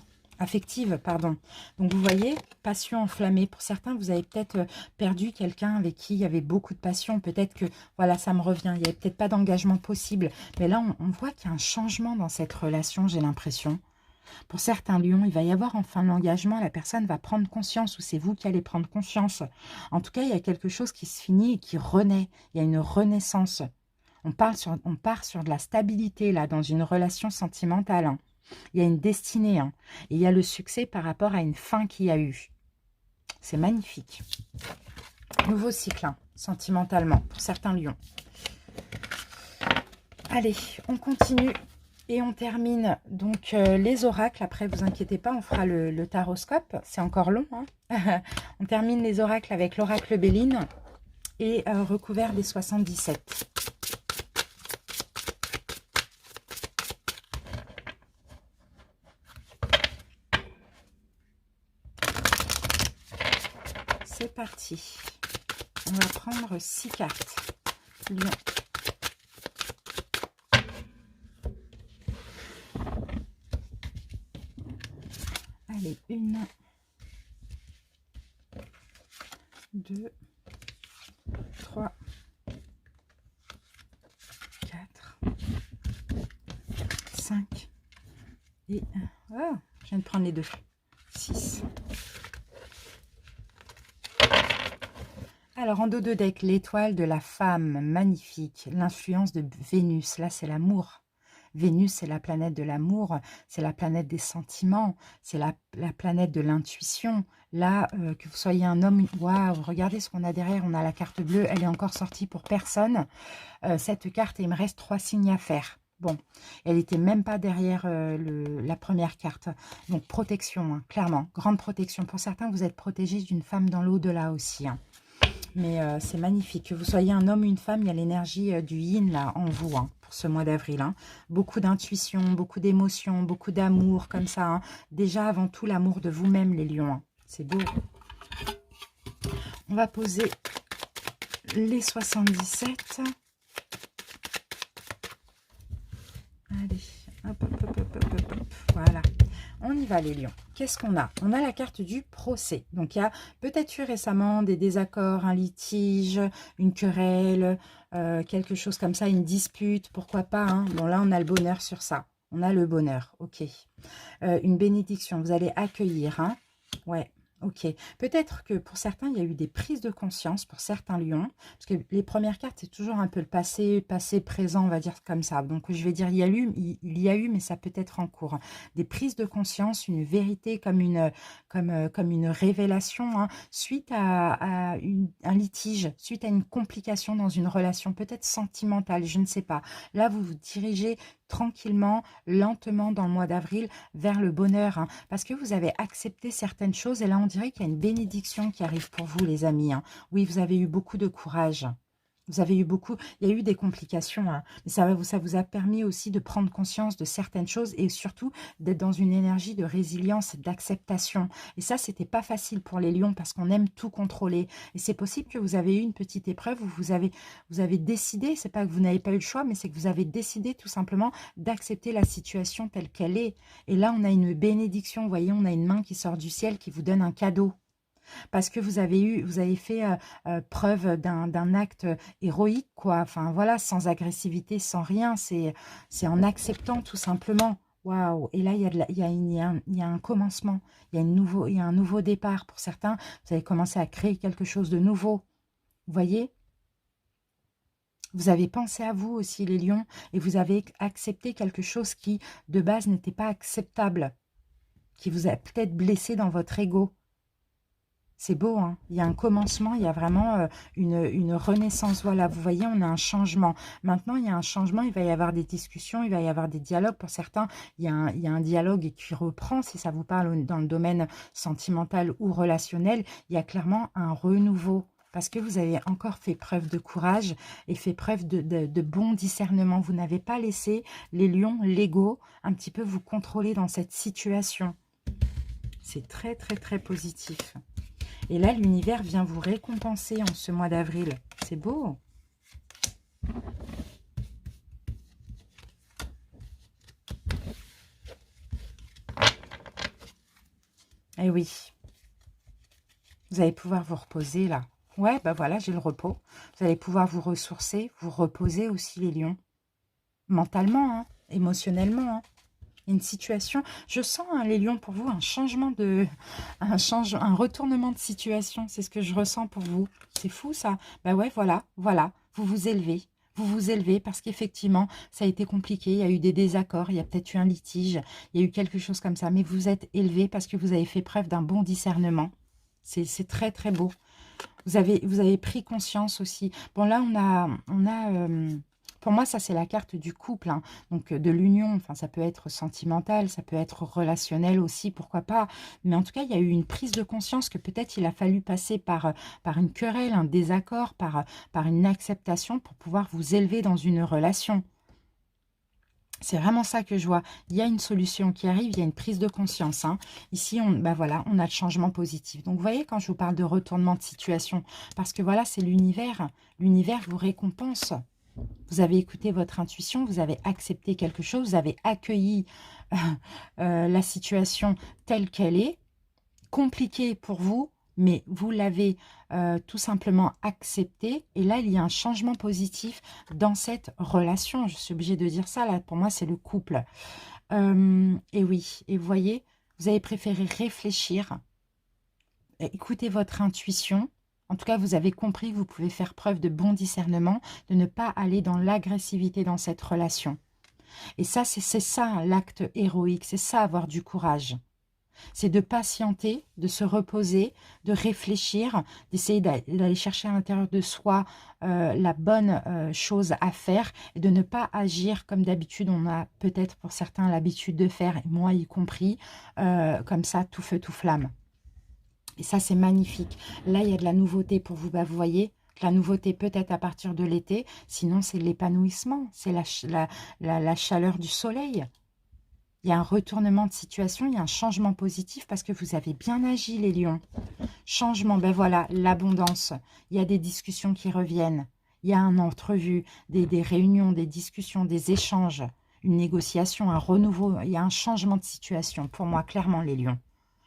pardon. Donc vous voyez, passion enflammée. Pour certains, vous avez peut-être perdu quelqu'un avec qui il y avait beaucoup de passion. Peut-être que, voilà, ça me revient. Il n'y avait peut-être pas d'engagement possible. Mais là, on voit qu'il y a un changement dans cette relation, j'ai l'impression. Pour certains lions, il va y avoir enfin l'engagement. La personne va prendre conscience ou c'est vous qui allez prendre conscience. En tout cas, il y a quelque chose qui se finit et qui renaît. Il y a une renaissance. On part sur de la stabilité, là, dans une relation sentimentale. Hein. Il y a une destinée, hein, et il y a le succès par rapport à une fin qu'il y a eu. C'est magnifique. Nouveau cycle, hein, sentimentalement, pour certains lions. Allez, on continue et on termine donc les oracles. Après, vous inquiétez pas, on fera le taroscope. C'est encore long. Hein. On termine les oracles avec l'oracle Béline et recouvert des 77. C'est parti. On va prendre 6 cartes. Lion. Allez, 1, 2, 3, 4, 5 et... Oh, je viens de prendre les 2. 6. Alors, en dos de deck, l'étoile de la femme, magnifique. L'influence de Vénus, là, c'est l'amour. Vénus, c'est la planète de l'amour, c'est la planète des sentiments, c'est la planète de l'intuition. Là, que vous soyez un homme... Waouh, regardez ce qu'on a derrière. On a la carte bleue, elle est encore sortie pour personne. Cette carte, il me reste 3 signes à faire. Bon, elle n'était même pas derrière la première carte. Donc, protection, hein, clairement. Grande protection. Pour certains, vous êtes protégé d'une femme dans l'au-delà aussi, hein. Mais c'est magnifique. Que vous soyez un homme ou une femme, il y a l'énergie du yin là en vous hein, pour ce mois d'avril. Hein. Beaucoup d'intuition, beaucoup d'émotions, beaucoup d'amour comme ça. Hein. Déjà avant tout l'amour de vous-même les lions. Hein. C'est beau. On va poser les 77. Allez, hop, hop, hop, hop, hop, hop. Voilà. On y va les lions. Qu'est-ce qu'on a? On a la carte du procès. Donc il y a peut-être eu récemment des désaccords, un litige, une querelle, quelque chose comme ça, une dispute, pourquoi pas. Hein. Bon là on a le bonheur sur ça. On a le bonheur, ok. Une bénédiction, vous allez accueillir. Hein. Ouais. Ok, peut-être que pour certains, il y a eu des prises de conscience pour certains lions, parce que les premières cartes, c'est toujours un peu le passé, présent, on va dire comme ça. Donc, je vais dire, il y a eu, mais ça peut être en cours. Des prises de conscience, une vérité comme une révélation, hein, suite à un litige, suite à une complication dans une relation, peut-être sentimentale, je ne sais pas. Là, vous vous dirigez tranquillement, lentement dans le mois d'avril vers le bonheur, hein, parce que vous avez accepté certaines choses et là on dirait qu'il y a une bénédiction qui arrive pour vous les amis. Hein. Oui, vous avez eu beaucoup de courage. Vous avez eu beaucoup, il y a eu des complications, hein, mais ça vous a permis aussi de prendre conscience de certaines choses et surtout d'être dans une énergie de résilience, d'acceptation. Et ça, c'était pas facile pour les lions parce qu'on aime tout contrôler. Et c'est possible que vous avez eu une petite épreuve où vous avez décidé, c'est pas que vous n'avez pas eu le choix, mais c'est que vous avez décidé tout simplement d'accepter la situation telle qu'elle est. Et là, on a une bénédiction, vous voyez, on a une main qui sort du ciel qui vous donne un cadeau. Parce que vous avez fait preuve d'un acte héroïque, quoi. Enfin, voilà, sans agressivité, sans rien. C'est en acceptant tout simplement. Waouh! Et là, il y a un commencement. Il y a un nouveau départ. Pour certains, vous avez commencé à créer quelque chose de nouveau. Vous voyez? Vous avez pensé à vous aussi, les lions, et vous avez accepté quelque chose qui, de base, n'était pas acceptable, qui vous a peut-être blessé dans votre ego. C'est beau, hein. Il y a un commencement, il y a vraiment une renaissance. Voilà, vous voyez, on a un changement. Maintenant, il y a un changement, il va y avoir des discussions, il va y avoir des dialogues. Pour certains, il y a un dialogue qui reprend, si ça vous parle dans le domaine sentimental ou relationnel. Il y a clairement un renouveau. parce que vous avez encore fait preuve de courage et fait preuve de bon discernement. Vous n'avez pas laissé les lions, l'ego, un petit peu vous contrôler dans cette situation. C'est très, très, très positif. Et là, l'univers vient vous récompenser en ce mois d'avril. C'est beau. Eh oui. Vous allez pouvoir vous reposer là. Ouais, bah voilà, j'ai le repos. Vous allez pouvoir vous ressourcer, vous reposer aussi les lions. Mentalement, hein, émotionnellement. Hein. Une situation, je sens hein, les lions pour vous, un changement de... un retournement de situation. C'est ce que je ressens pour vous. C'est fou ça. Bah ouais, voilà, voilà. Vous vous élevez. Vous vous élevez parce qu'effectivement, ça a été compliqué. Il y a eu des désaccords, il y a peut-être eu un litige, il y a eu quelque chose comme ça. Mais vous êtes élevé parce que vous avez fait preuve d'un bon discernement. C'est très, très beau. Vous avez pris conscience aussi. Bon, là, pour moi, ça, c'est la carte du couple, hein. Donc, de l'union. Enfin, ça peut être sentimental, ça peut être relationnel aussi, pourquoi pas. Mais en tout cas, il y a eu une prise de conscience que peut-être il a fallu passer par une querelle, un désaccord, par une acceptation pour pouvoir vous élever dans une relation. C'est vraiment ça que je vois. Il y a une solution qui arrive, il y a une prise de conscience. Hein. Ici, bah voilà, on a le changement positif. Donc, vous voyez, quand je vous parle de retournement de situation, parce que voilà, c'est l'univers. L'univers vous récompense. Vous avez écouté votre intuition, vous avez accepté quelque chose, vous avez accueilli la situation telle qu'elle est, compliquée pour vous, mais vous l'avez tout simplement accepté. Et là, il y a un changement positif dans cette relation. Je suis obligée de dire ça, là, pour moi, c'est le couple. Et oui, et vous voyez, vous avez préféré réfléchir, écouter votre intuition. En tout cas, vous avez compris que vous pouvez faire preuve de bon discernement, de ne pas aller dans l'agressivité dans cette relation. Et ça, c'est ça l'acte héroïque, c'est ça avoir du courage. C'est de patienter, de se reposer, de réfléchir, d'essayer d'aller chercher à l'intérieur de soi la bonne chose à faire et de ne pas agir comme d'habitude on a peut-être pour certains l'habitude de faire, et moi y compris, comme ça, tout feu, tout flamme. Et ça, c'est magnifique. Là, il y a de la nouveauté pour vous. Bah, vous voyez, la nouveauté peut-être à partir de l'été, sinon c'est l'épanouissement, c'est la chaleur du soleil. Il y a un retournement de situation, il y a un changement positif parce que vous avez bien agi, les lions. Changement, ben voilà, l'abondance. Il y a des discussions qui reviennent. Il y a un entrevue, des réunions, des discussions, des échanges, une négociation, un renouveau. Il y a un changement de situation pour moi, clairement, les lions.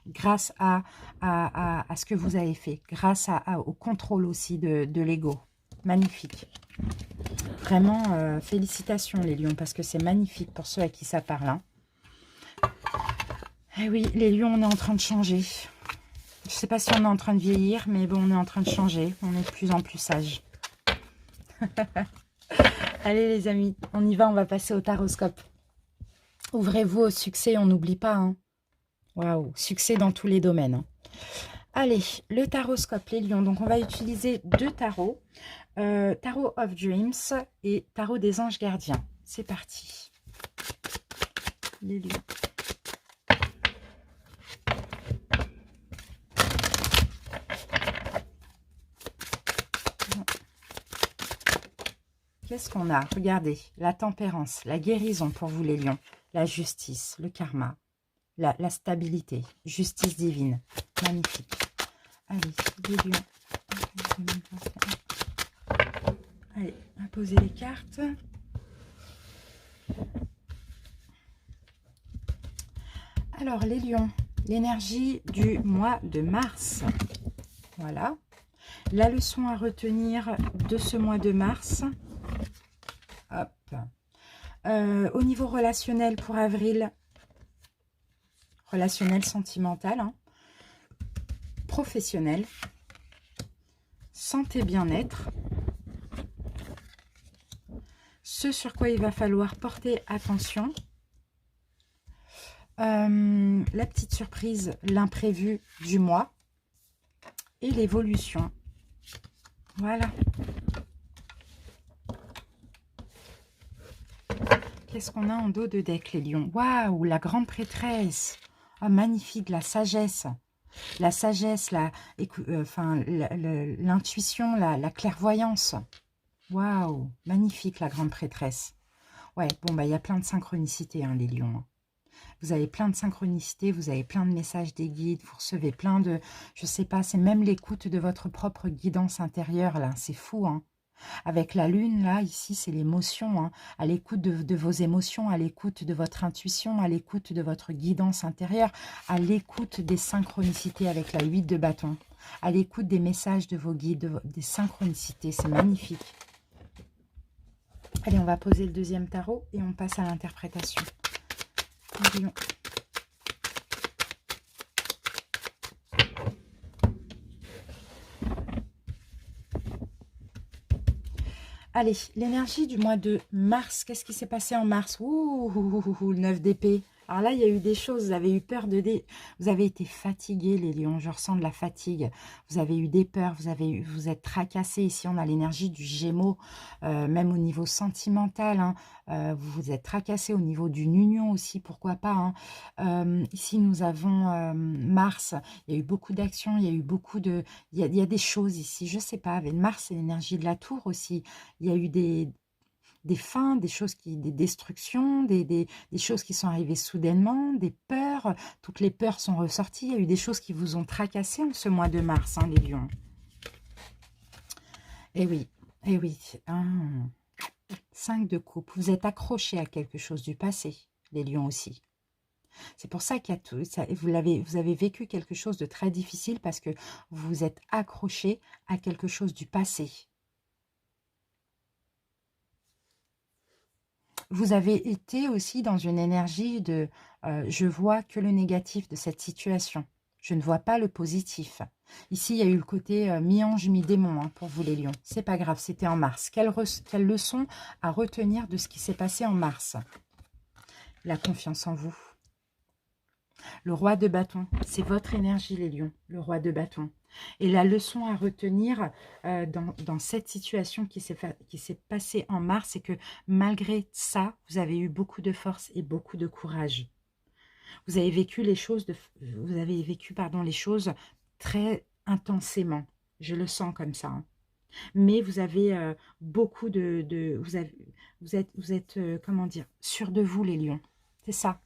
Grâce à ce que vous avez fait, grâce au contrôle aussi de l'ego. Magnifique. Vraiment, félicitations, les lions, parce que c'est magnifique pour ceux à qui ça parle, hein. Eh oui, les lions, on est en train de changer. Je ne sais pas si on est en train de vieillir, mais bon, on est en train de changer. On est de plus en plus sage. Allez, les amis, on y va, on va passer au taroscope. Ouvrez-vous au succès, on n'oublie pas. Hein. Waouh, succès dans tous les domaines. Hein. Allez, le taroscope, les lions. Donc, on va utiliser deux tarots. Tarot of Dreams et tarot des anges gardiens. C'est parti. Les lions. Qu'est-ce qu'on a? Regardez, la tempérance, la guérison pour vous les lions, la justice, le karma, la stabilité, justice divine. Magnifique. Allez, les lions. Allez, on va poser les cartes. Alors, les lions, l'énergie du mois de mars. Voilà. La leçon à retenir de ce mois de mars. Hop. Au niveau relationnel pour avril, relationnel sentimental, hein, professionnel, santé bien-être, ce sur quoi il va falloir porter attention, la petite surprise, l'imprévu du mois et l'évolution. Voilà. Qu'est-ce qu'on a en dos de deck, les lions? Waouh, la grande prêtresse. Ah, magnifique, la sagesse. La sagesse, l'intuition, la clairvoyance. Waouh, magnifique la grande prêtresse. Ouais, bon, bah il y a plein de synchronicités, hein, les lions. Hein. Vous avez plein de synchronicités, vous avez plein de messages des guides, vous recevez plein de... Je sais pas, c'est même l'écoute de votre propre guidance intérieure, là. C'est fou, hein. Avec la lune, là, ici, c'est l'émotion, hein. À l'écoute de vos émotions, à l'écoute de votre intuition, à l'écoute de votre guidance intérieure, à l'écoute des synchronicités avec la 8 de bâton, à l'écoute des messages de vos guides, des synchronicités. C'est magnifique. Allez, on va poser le deuxième tarot et on passe à l'interprétation. Allez, l'énergie du mois de mars. Qu'est-ce qui s'est passé en mars? Ouh, le 9 d'épée. Alors là, il y a eu des choses. Vous avez eu peur de... Vous avez été fatigués, les lions. Je ressens de la fatigue. Vous avez eu des peurs. Vous êtes tracassés. Ici, on a l'énergie du Gémeaux. Même au niveau sentimental. Hein. Vous vous êtes tracassés au niveau d'une union aussi. Pourquoi pas. Hein. Ici, nous avons Mars. Il y a eu beaucoup d'actions. Il y a eu beaucoup de... Il y a des choses ici. Je ne sais pas. Avec Mars, c'est l'énergie de la tour aussi. Il y a eu des fins, des destructions, des choses qui sont arrivées soudainement, des peurs. Toutes les peurs sont ressorties. Il y a eu des choses qui vous ont tracassé en ce mois de mars, hein, les lions. Eh oui, eh oui. 5 de coupe. Vous êtes accrochés à quelque chose du passé, les lions aussi. C'est pour ça qu'il y a tout, vous avez vécu quelque chose de très difficile parce que vous vous êtes accrochés à quelque chose du passé. Vous avez été aussi dans une énergie de je vois que le négatif de cette situation. Je ne vois pas le positif. Ici, il y a eu le côté mi-ange, mi-démon hein, pour vous les lions. C'est pas grave, c'était en mars. Quelle leçon à retenir de ce qui s'est passé en mars? La confiance en vous. Le roi de bâton, c'est votre énergie les lions, le roi de bâton. Et la leçon à retenir dans cette situation qui s'est passée en mars, c'est que malgré ça, vous avez eu beaucoup de force et beaucoup de courage. Vous avez vécu les choses, les choses très intensément. Je le sens comme ça. Hein. Mais vous avez beaucoup vous êtes comment dire, sûr de vous les lions. C'est ça.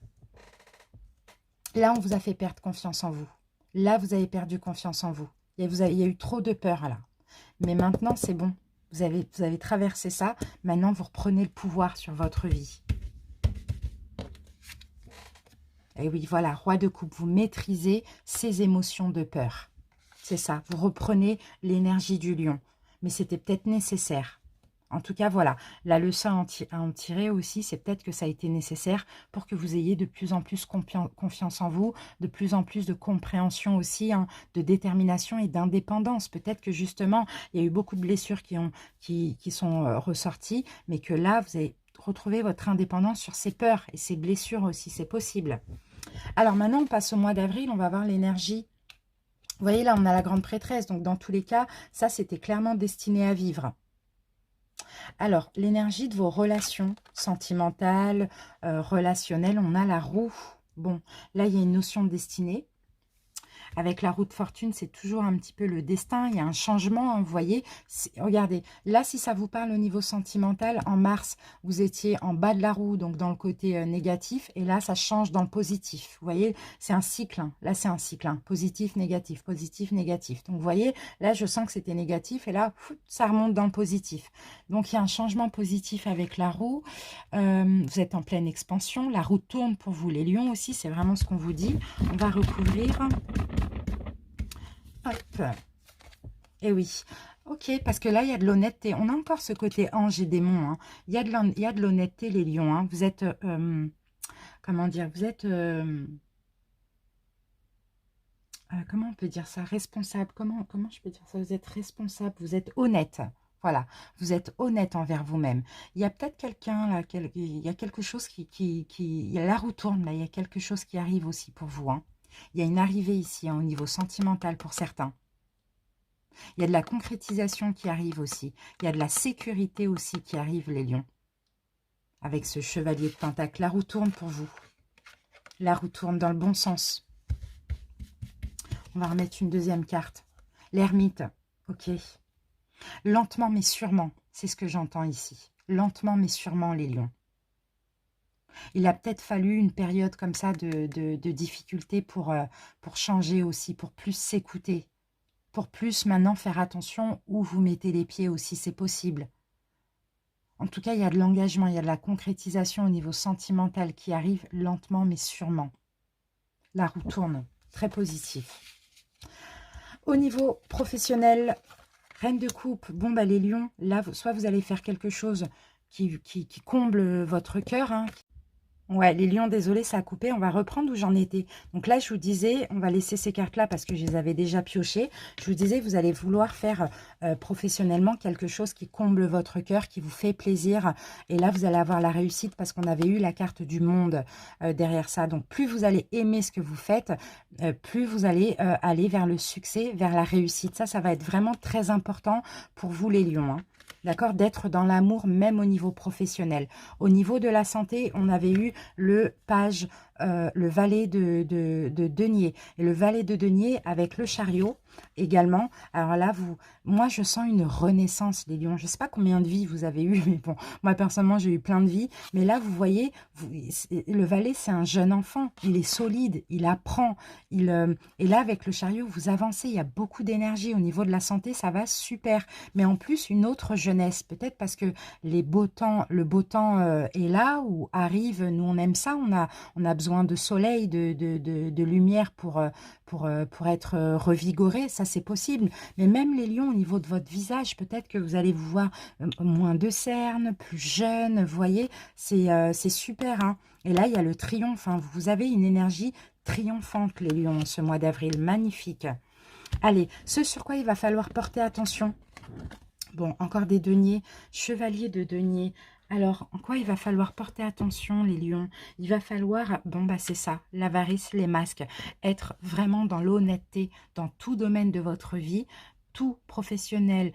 Là, on vous a fait perdre confiance en vous. Là, vous avez perdu confiance en vous. Il y a eu trop de peur, là. Mais maintenant, c'est bon. Vous avez traversé ça. Maintenant, vous reprenez le pouvoir sur votre vie. Et oui, voilà, roi de coupe. Vous maîtrisez ces émotions de peur. C'est ça. Vous reprenez l'énergie du lion. Mais c'était peut-être nécessaire. En tout cas, voilà, la leçon à en tirer aussi, c'est peut-être que ça a été nécessaire pour que vous ayez de plus en plus confiance en vous, de plus en plus de compréhension aussi, hein, de détermination et d'indépendance. Peut-être que justement, il y a eu beaucoup de blessures qui sont ressorties, mais que là, vous avez retrouvé votre indépendance sur ces peurs et ces blessures aussi, c'est possible. Alors maintenant, on passe au mois d'avril, on va voir l'énergie. Vous voyez, là, on a la grande prêtresse, donc dans tous les cas, ça, c'était clairement destiné à vivre. Alors, l'énergie de vos relations sentimentales, relationnelles, on a la roue. Bon, là, il y a une notion de destinée. Avec la roue de fortune, c'est toujours un petit peu le destin. Il y a un changement, hein, vous voyez. Regardez, là, si ça vous parle au niveau sentimental, en mars, vous étiez en bas de la roue, donc dans le côté négatif. Et là, ça change dans le positif. Vous voyez, c'est un cycle. Hein. Là, c'est un cycle. Hein. Positif, négatif, positif, négatif. Donc, vous voyez, là, je sens que c'était négatif. Et là, ça remonte dans le positif. Donc, il y a un changement positif avec la roue. Vous êtes en pleine expansion. La roue tourne pour vous. Les lions aussi, c'est vraiment ce qu'on vous dit. On va recouvrir... Hop. Et oui. Ok, parce que là, il y a de l'honnêteté. On a encore ce côté ange et démon. Hein. Il y a de l'honnêteté, les lions. Hein. Vous êtes, comment dire, vous êtes, comment on peut dire ça? Responsable. Comment je peux dire ça? Vous êtes responsable, vous êtes honnête. Voilà, vous êtes honnête envers vous-même. Il y a peut-être quelqu'un, là, il y a quelque chose il y a la roue tourne, là, il y a quelque chose qui arrive aussi pour vous. Hein. Il y a une arrivée ici, hein, au niveau sentimental pour certains. Il y a de la concrétisation qui arrive aussi. Il y a de la sécurité aussi qui arrive, les lions. Avec ce chevalier de pentacle, la roue tourne pour vous. La roue tourne dans le bon sens. On va remettre une deuxième carte. L'ermite, ok. Lentement mais sûrement, c'est ce que j'entends ici. Lentement mais sûrement, les lions. Il a peut-être fallu une période comme ça de difficulté pour changer aussi, pour plus s'écouter, pour plus maintenant faire attention où vous mettez les pieds aussi, c'est possible. En tout cas, il y a de l'engagement, il y a de la concrétisation au niveau sentimental qui arrive lentement mais sûrement. La roue tourne, très positif. Au niveau professionnel, Reine de coupe, bon bah les lions, là, soit vous allez faire quelque chose qui comble votre cœur, hein. Ouais, les lions, désolé, ça a coupé. On va reprendre où j'en étais. Donc là, je vous disais, on va laisser ces cartes-là parce que je les avais déjà piochées. Je vous disais, vous allez vouloir faire professionnellement quelque chose qui comble votre cœur, qui vous fait plaisir. Et là, vous allez avoir la réussite parce qu'on avait eu la carte du monde derrière ça. Donc, plus vous allez aimer ce que vous faites, plus vous allez aller vers le succès, vers la réussite. Ça va être vraiment très important pour vous, les lions, hein. D'accord, d'être dans l'amour même au niveau professionnel. Au niveau de la santé, on avait eu le page, le valet de denier. Et le valet de denier avec le chariot également. Alors là, moi, je sens une renaissance, les lions. Je ne sais pas combien de vies vous avez eu, mais bon, moi, personnellement, j'ai eu plein de vies. Mais là, vous voyez, le valet, c'est un jeune enfant. Il est solide, il apprend. Et là, avec le chariot, vous avancez. Il y a beaucoup d'énergie. Au niveau de la santé, ça va super. Mais en plus, une autre jeunesse. Peut-être parce que le beau temps est là, ou arrive. Nous, on aime ça. On a besoin de soleil, de lumière pour être revigoré, ça c'est possible. Mais même les lions, au niveau de votre visage, peut-être que vous allez vous voir moins de cernes, plus jeune, vous voyez, c'est super, hein. Et là, il y a le triomphe, hein. Vous avez une énergie triomphante, les lions, ce mois d'avril, magnifique. Allez, ce sur quoi il va falloir porter attention. Bon, encore des deniers, chevalier de denier. Alors, en quoi il va falloir porter attention, les lions? Il va falloir, bon, bah c'est ça, l'avarice, les masques. Être vraiment dans l'honnêteté, dans tout domaine de votre vie, tout professionnel,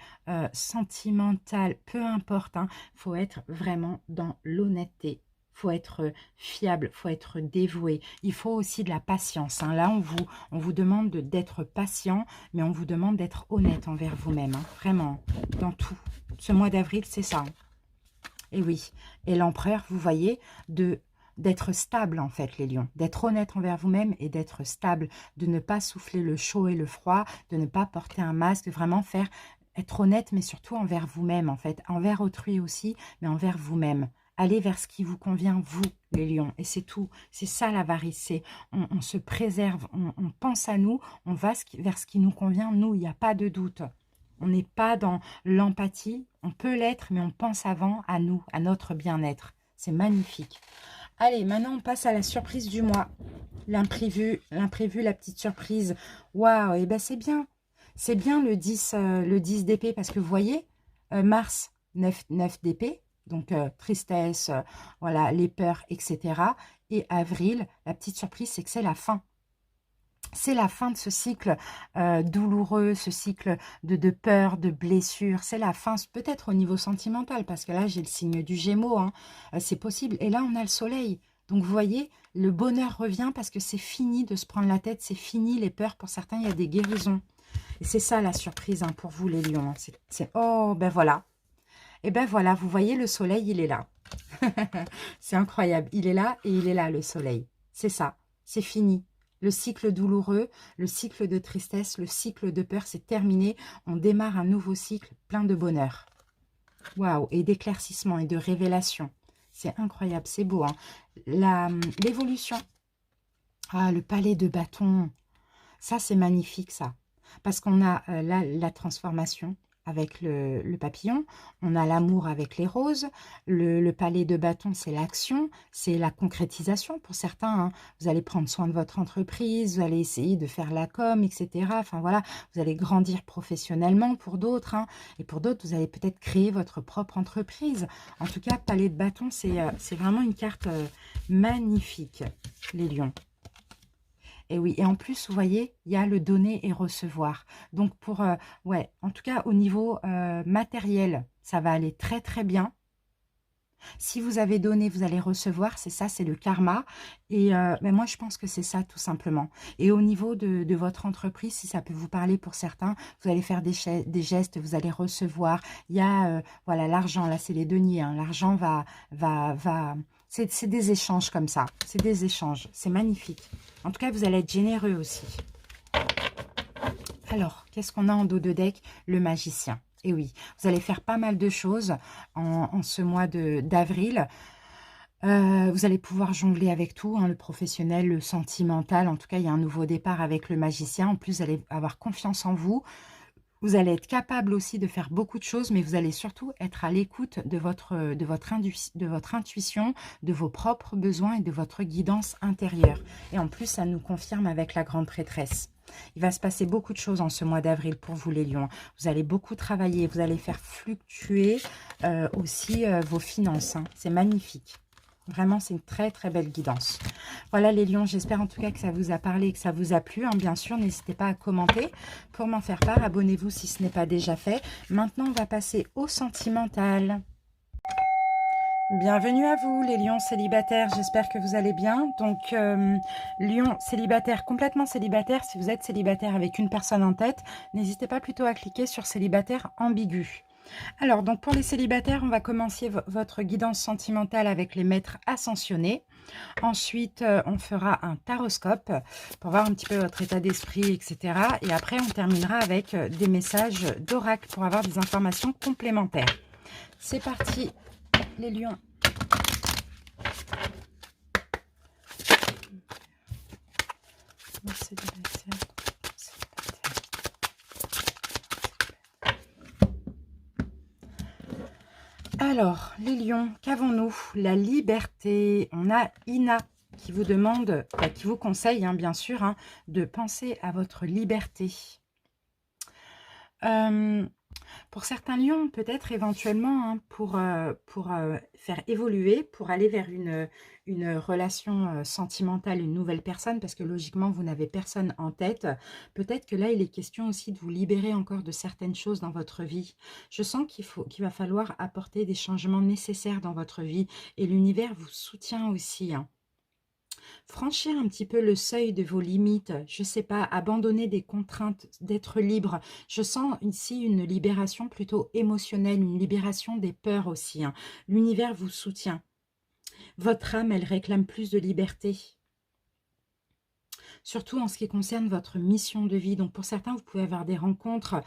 sentimental, peu importe, hein, faut être vraiment dans l'honnêteté. Faut être fiable, faut être dévoué. Il faut aussi de la patience, hein. Là, on vous demande d'être patient, mais on vous demande d'être honnête envers vous-même, hein, vraiment, dans tout. Ce mois d'avril, c'est ça, hein. Et oui, et l'empereur, vous voyez, d'être stable en fait, les lions, d'être honnête envers vous-même et d'être stable, de ne pas souffler le chaud et le froid, de ne pas porter un masque, vraiment être honnête, mais surtout envers vous-même en fait, envers autrui aussi, mais envers vous-même. Allez vers ce qui vous convient, vous, les lions, et c'est tout. C'est ça l'avarice, c'est on se préserve, on pense à nous, on va vers ce qui nous convient, nous, il n'y a pas de doute. On n'est pas dans l'empathie, on peut l'être, mais on pense avant à nous, à notre bien-être. C'est magnifique. Allez, maintenant on passe à la surprise du mois. L'imprévu, la petite surprise. Waouh, et ben c'est bien. C'est bien le 10 d'épée, parce que vous voyez, Mars, 9 d'épée, donc tristesse, voilà, les peurs, etc. Et avril, la petite surprise, c'est que c'est la fin. C'est la fin de ce cycle douloureux, ce cycle de peur, de blessure. C'est la fin, peut-être au niveau sentimental, parce que là, j'ai le signe du Gémeaux, hein. C'est possible. Et là, on a le soleil. Donc, vous voyez, le bonheur revient parce que c'est fini de se prendre la tête. C'est fini les peurs. Pour certains, il y a des guérisons. Et c'est ça la surprise, hein, pour vous, les lions. Oh, ben voilà. Et ben voilà, vous voyez, le soleil, il est là. C'est incroyable. Il est là et il est là, le soleil. C'est ça. C'est fini. Le cycle douloureux, le cycle de tristesse, le cycle de peur, c'est terminé. On démarre un nouveau cycle plein de bonheur. Waouh, et d'éclaircissement et de révélation. C'est incroyable, c'est beau, hein. L'évolution. Ah, le palais de bâton. Ça, c'est magnifique, ça. Parce qu'on a la transformation avec le papillon, on a l'amour avec les roses, le palais de bâton, c'est l'action, c'est la concrétisation pour certains, hein. Vous allez prendre soin de votre entreprise, vous allez essayer de faire la com, etc. Enfin voilà, vous allez grandir professionnellement pour d'autres, hein. Et pour d'autres, vous allez peut-être créer votre propre entreprise. En tout cas, palais de bâton, c'est vraiment une carte magnifique, les lions. Et oui, et en plus, vous voyez, il y a le donner et recevoir. Donc, ouais, en tout cas, au niveau matériel, ça va aller très, très bien. Si vous avez donné, vous allez recevoir, c'est ça, c'est le karma. Et ben moi, je pense que c'est ça, tout simplement. Et au niveau de votre entreprise, si ça peut vous parler pour certains, vous allez faire des gestes, vous allez recevoir. Il y a, voilà, l'argent, là, c'est les deniers. Hein. L'argent va. C'est des échanges comme ça. C'est des échanges. C'est magnifique. En tout cas, vous allez être généreux aussi. Alors, qu'est-ce qu'on a en dos de deck? Le magicien. Et oui, vous allez faire pas mal de choses en ce mois d'avril. Vous allez pouvoir jongler avec tout, hein, le professionnel, le sentimental. En tout cas, il y a un nouveau départ avec le magicien. En plus, vous allez avoir confiance en vous. Vous allez être capable aussi de faire beaucoup de choses, mais vous allez surtout être à l'écoute de votre intuition, de vos propres besoins et de votre guidance intérieure. Et en plus, ça nous confirme avec la grande prêtresse. Il va se passer beaucoup de choses en ce mois d'avril pour vous les lions. Vous allez beaucoup travailler, vous allez faire fluctuer aussi vos finances. Hein. C'est magnifique. Vraiment, c'est une très très belle guidance. Voilà les lions, j'espère en tout cas que ça vous a parlé et que ça vous a plu. Hein. Bien sûr, n'hésitez pas à commenter pour m'en faire part. Abonnez-vous si ce n'est pas déjà fait. Maintenant, on va passer au sentimental. Bienvenue à vous les lions célibataires, j'espère que vous allez bien. Donc, lion célibataire, complètement célibataire, si vous êtes célibataire avec une personne en tête, n'hésitez pas plutôt à cliquer sur célibataire ambigu. Alors, donc pour les célibataires, on va commencer votre guidance sentimentale avec les maîtres ascensionnés. Ensuite, on fera un taroscope pour voir un petit peu votre état d'esprit, etc. Et après, on terminera avec des messages d'oracle pour avoir des informations complémentaires. C'est parti, les lions. Alors, les lions, qu'avons-nous? La liberté. On a Ina qui vous demande, qui vous conseille, hein, bien sûr, hein, de penser à votre liberté. Pour certains lions, peut-être éventuellement, hein, pour faire évoluer, pour aller vers une relation sentimentale, une nouvelle personne, parce que logiquement, vous n'avez personne en tête. Peut-être que là, il est question aussi de vous libérer encore de certaines choses dans votre vie. Je sens qu'il va falloir apporter des changements nécessaires dans votre vie, et l'univers vous soutient aussi, hein. Franchir un petit peu le seuil de vos limites, je ne sais pas, abandonner des contraintes, d'être libre. Je sens ici une libération plutôt émotionnelle, une libération des peurs aussi, hein. L'univers vous soutient. Votre âme, elle réclame plus de liberté. Surtout en ce qui concerne votre mission de vie. Donc pour certains, vous pouvez avoir des rencontres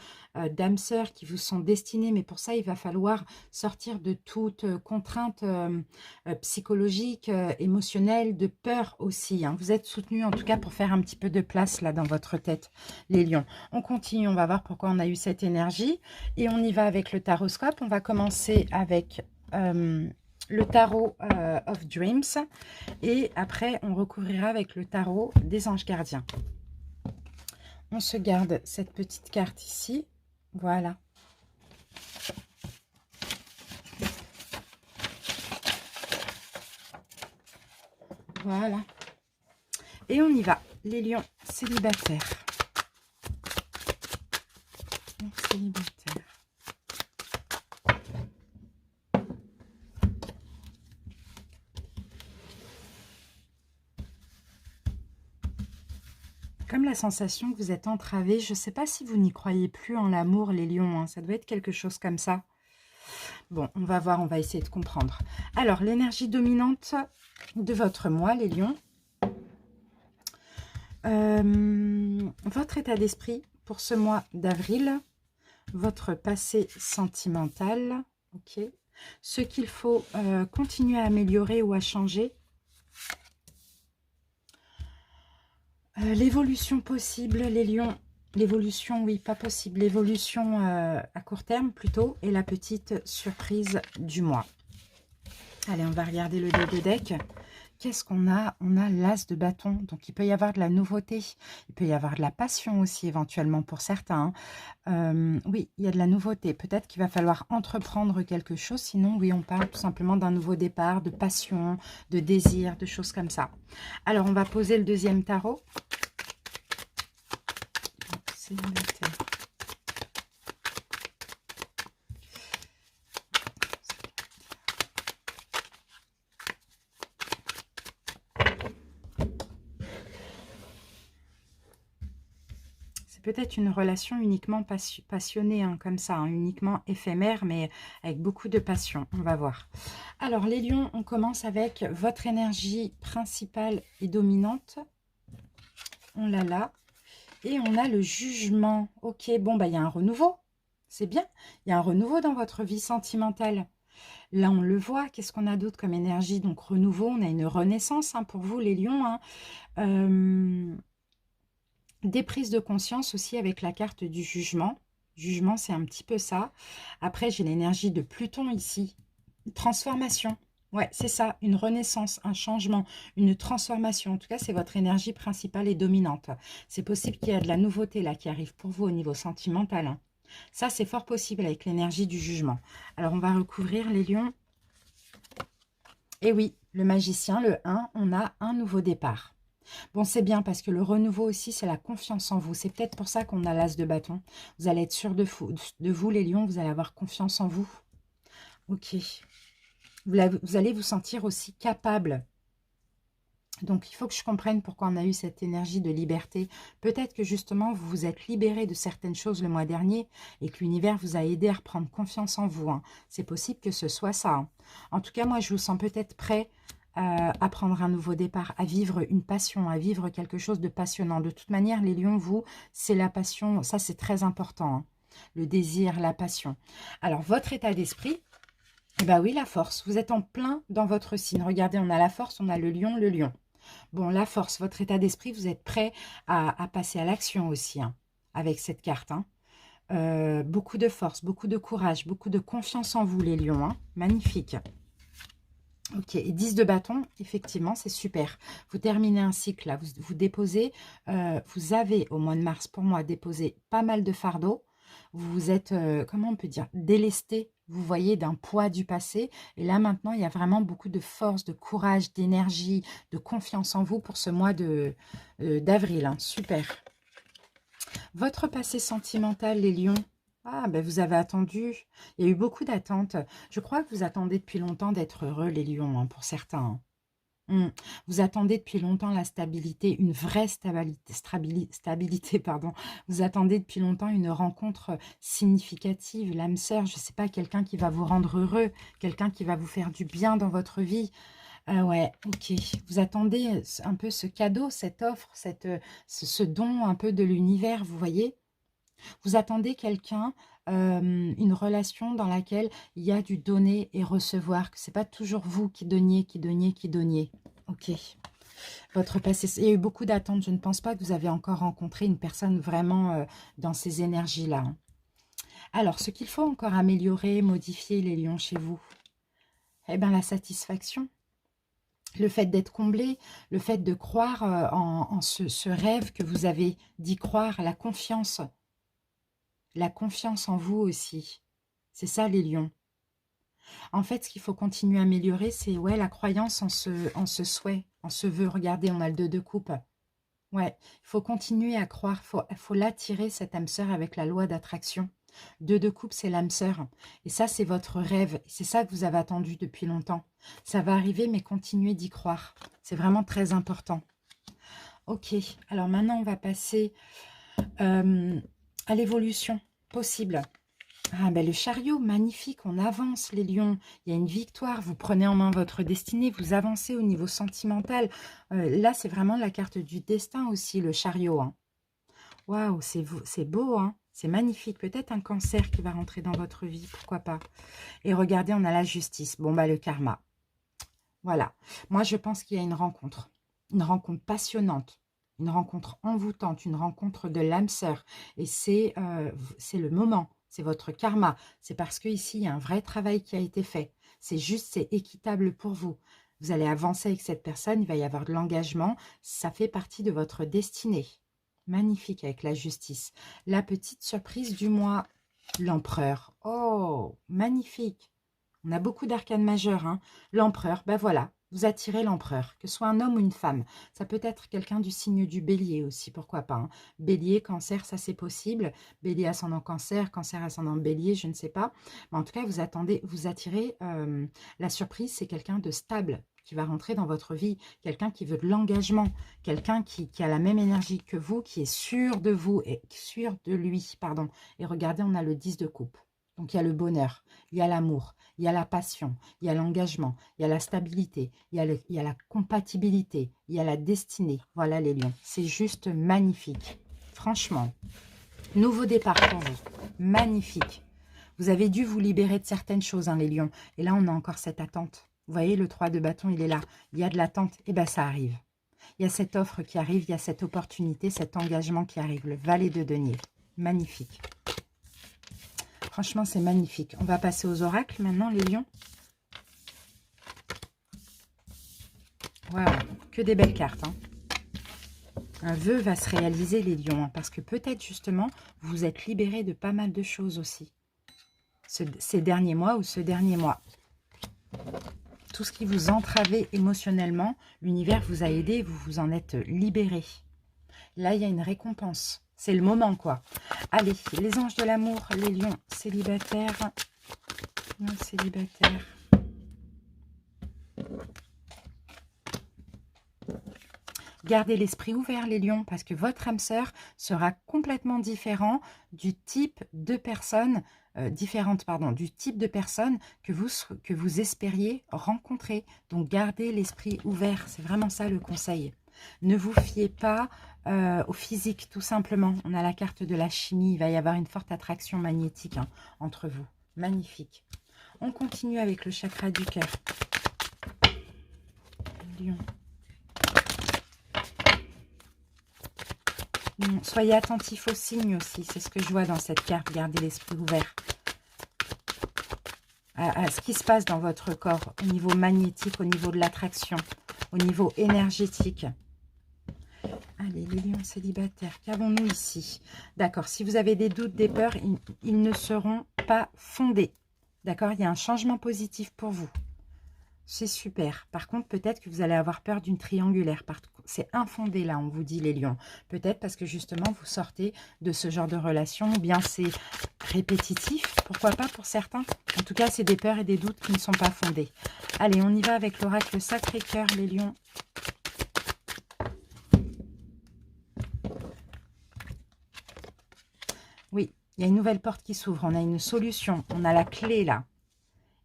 d'âmes sœurs qui vous sont destinées, mais pour ça, il va falloir sortir de toute contrainte psychologique, émotionnelle, de peur aussi, hein. Vous êtes soutenus en tout cas pour faire un petit peu de place là dans votre tête, les lions. On continue, on va voir pourquoi on a eu cette énergie. Et on y va avec le taroscope. On va commencer avec le tarot of Dreams et après on recouvrira avec le tarot des anges gardiens. On se garde cette petite carte ici, voilà. Voilà. Et on y va, les lions célibataires. Célibataires. Comme la sensation que vous êtes entravé, je ne sais pas si vous n'y croyez plus en l'amour, les lions, hein, ça doit être quelque chose comme ça. Bon, on va voir, on va essayer de comprendre. Alors, l'énergie dominante de votre mois, les lions. Votre état d'esprit pour ce mois d'avril. Votre passé sentimental. Ok. Ce qu'il faut continuer à améliorer ou à changer. L'évolution possible, les lions. L'évolution, oui, pas possible. L'évolution à court terme plutôt. Et la petite surprise du mois. Allez, on va regarder le dos de deck. Qu'est-ce qu'on a? On a l'as de bâton. Donc, il peut y avoir de la nouveauté. Il peut y avoir de la passion aussi, éventuellement, pour certains. Oui, il y a de la nouveauté. Peut-être qu'il va falloir entreprendre quelque chose. Sinon, oui, on parle tout simplement d'un nouveau départ, de passion, de désir, de choses comme ça. Alors, on va poser le deuxième tarot. C'est peut-être une relation uniquement passionnée, hein, comme ça, hein, uniquement éphémère, mais avec beaucoup de passion. On va voir. Alors, les lions, on commence avec votre énergie principale et dominante. On l'a là. Et on a le jugement. Ok, bon, bah, il y a un renouveau. C'est bien. Il y a un renouveau dans votre vie sentimentale. Là, on le voit. Qu'est-ce qu'on a d'autre comme énergie? Donc, renouveau, on a une renaissance, hein, pour vous, les lions, hein. Des prises de conscience aussi avec la carte du jugement. Jugement, c'est un petit peu ça. Après, j'ai l'énergie de Pluton ici. Transformation. Ouais, c'est ça, une renaissance, un changement, une transformation. En tout cas, c'est votre énergie principale et dominante. C'est possible qu'il y ait de la nouveauté là qui arrive pour vous au niveau sentimental, hein. Ça, c'est fort possible avec l'énergie du jugement. Alors, on va recouvrir les lions. Et oui, le magicien, le 1, on a un nouveau départ. Bon, c'est bien parce que le renouveau aussi, c'est la confiance en vous. C'est peut-être pour ça qu'on a l'as de bâton. Vous allez être sûr de vous, les lions. Vous allez avoir confiance en vous. Ok. Vous allez vous sentir aussi capable. Donc, il faut que je comprenne pourquoi on a eu cette énergie de liberté. Peut-être que justement, vous vous êtes libéré de certaines choses le mois dernier et que l'univers vous a aidé à reprendre confiance en vous, hein. C'est possible que ce soit ça, hein. En tout cas, moi, je vous sens peut-être prêt à prendre un nouveau départ, à vivre une passion, à vivre quelque chose de passionnant. De toute manière, les lions, vous, c'est la passion. Ça, c'est très important, hein. Le désir, la passion. Alors, votre état d'esprit, eh bien oui, la force. Vous êtes en plein dans votre signe. Regardez, on a la force, on a le lion, le lion. Bon, la force, votre état d'esprit, vous êtes prêt à passer à l'action aussi, hein, avec cette carte, hein. Beaucoup de force, beaucoup de courage, beaucoup de confiance en vous, les lions, hein. Magnifique. Ok, et 10 de bâton, effectivement, c'est super. Vous terminez un cycle, là, vous déposez, vous avez, au mois de mars, pour moi, déposé pas mal de fardeaux. Vous êtes, comment on peut dire, délesté, vous voyez, d'un poids du passé. Et là, maintenant, il y a vraiment beaucoup de force, de courage, d'énergie, de confiance en vous pour ce mois d'avril, hein. Super. Votre passé sentimental, les lions. Ah, ben vous avez attendu. Il y a eu beaucoup d'attentes. Je crois que vous attendez depuis longtemps d'être heureux, les lions, hein, pour certains, hein. Vous attendez depuis longtemps la stabilité, une vraie stabilité, pardon. Vous attendez depuis longtemps une rencontre significative, l'âme sœur, je ne sais pas, quelqu'un qui va vous rendre heureux, quelqu'un qui va vous faire du bien dans votre vie. Ah ouais, ok. Vous attendez un peu ce cadeau, cette offre, ce don un peu de l'univers, vous voyez? Vous attendez quelqu'un, une relation dans laquelle il y a du donner et recevoir, que ce n'est pas toujours vous qui donniez, qui donniez, qui donniez. Ok. Votre passé, il y a eu beaucoup d'attentes. Je ne pense pas que vous avez encore rencontré une personne vraiment dans ces énergies-là, hein. Alors, ce qu'il faut encore améliorer, modifier, les lions, chez vous, eh bien, la satisfaction. Le fait d'être comblé, le fait de croire en ce rêve que vous avez d'y croire, la confiance en vous aussi. C'est ça, les lions. En fait, ce qu'il faut continuer à améliorer, c'est ouais, la croyance en ce souhait, en ce vœu. Regardez, on a le 2 de coupe. Ouais, il faut continuer à croire, il faut l'attirer, cette âme sœur, avec la loi d'attraction. 2 de coupe, c'est l'âme sœur. Et ça, c'est votre rêve. C'est ça que vous avez attendu depuis longtemps. Ça va arriver, mais continuez d'y croire. C'est vraiment très important. Ok, alors maintenant, on va passer à l'évolution possible. Ah ben le chariot, magnifique, on avance les lions, il y a une victoire, vous prenez en main votre destinée, vous avancez au niveau sentimental. Là, c'est vraiment la carte du destin aussi, le chariot, hein. Waouh, c'est beau, hein, c'est magnifique. Peut-être un cancer qui va rentrer dans votre vie, pourquoi pas. Et regardez, on a la justice, bon bah le karma. Voilà, moi je pense qu'il y a une rencontre passionnante. Une rencontre envoûtante, une rencontre de l'âme sœur. Et c'est le moment, c'est votre karma. C'est parce qu'ici, il y a un vrai travail qui a été fait. C'est juste, c'est équitable pour vous. Vous allez avancer avec cette personne, il va y avoir de l'engagement. Ça fait partie de votre destinée. Magnifique avec la justice. La petite surprise du mois, l'empereur. Oh, magnifique. On a beaucoup d'arcanes majeures, hein. L'empereur, ben voilà. Vous attirez l'empereur, que ce soit un homme ou une femme. Ça peut être quelqu'un du signe du bélier aussi, pourquoi pas, hein. Bélier, cancer, ça c'est possible. Bélier ascendant cancer, cancer ascendant bélier, je ne sais pas. Mais en tout cas, vous attirez, la surprise, c'est quelqu'un de stable, qui va rentrer dans votre vie, quelqu'un qui veut de l'engagement, quelqu'un qui a la même énergie que vous, qui est sûr de vous et sûr de lui, pardon. Et regardez, on a le 10 de coupe. Donc il y a le bonheur, il y a l'amour, il y a la passion, il y a l'engagement, il y a la stabilité, il y a la compatibilité, il y a la destinée. Voilà les lions, c'est juste magnifique. Franchement, nouveau départ pour vous, magnifique. Vous avez dû vous libérer de certaines choses, hein, les lions. Et là, on a encore cette attente. Vous voyez, le 3 de bâton, il est là. Il y a de l'attente. Et bien, ça arrive. Il y a cette offre qui arrive, il y a cette opportunité, cet engagement qui arrive. Le valet de denier. Magnifique. Franchement, c'est magnifique. On va passer aux oracles maintenant, les lions. Waouh, que des belles cartes. Hein. Un vœu va se réaliser, les lions. Hein, parce que peut-être, justement, vous vous êtes libérés de pas mal de choses aussi. Ces derniers mois ou ce dernier mois. Tout ce qui vous entravait émotionnellement, l'univers vous a aidé, vous vous en êtes libéré. Là, il y a une récompense. C'est le moment, quoi. Allez, les anges de l'amour, les lions célibataires. Non, célibataires. Gardez l'esprit ouvert, les lions, parce que votre âme sœur sera complètement différent du type de personne, du type de personne que vous espériez rencontrer. Donc, gardez l'esprit ouvert. C'est vraiment ça le conseil. Ne vous fiez pas au physique, tout simplement. On a la carte de la chimie. Il va y avoir une forte attraction magnétique hein, entre vous. Magnifique. On continue avec le chakra du cœur. Lion. Soyez attentifs aux signes aussi. C'est ce que je vois dans cette carte. Gardez l'esprit ouvert. À ce qui se passe dans votre corps au niveau magnétique, au niveau de l'attraction, au niveau énergétique. Allez, les lions célibataires, qu'avons-nous ici? D'accord, si vous avez des doutes, des peurs, ils ne seront pas fondés. D'accord, il y a un changement positif pour vous. C'est super. Par contre, peut-être que vous allez avoir peur d'une triangulaire. C'est infondé là, on vous dit les lions. Peut-être parce que justement, vous sortez de ce genre de relation ou bien c'est répétitif. Pourquoi pas pour certains? En tout cas, c'est des peurs et des doutes qui ne sont pas fondés. Allez, on y va avec l'oracle Sacré-Cœur, les lions. Oui, il y a une nouvelle porte qui s'ouvre. On a une solution. On a la clé là.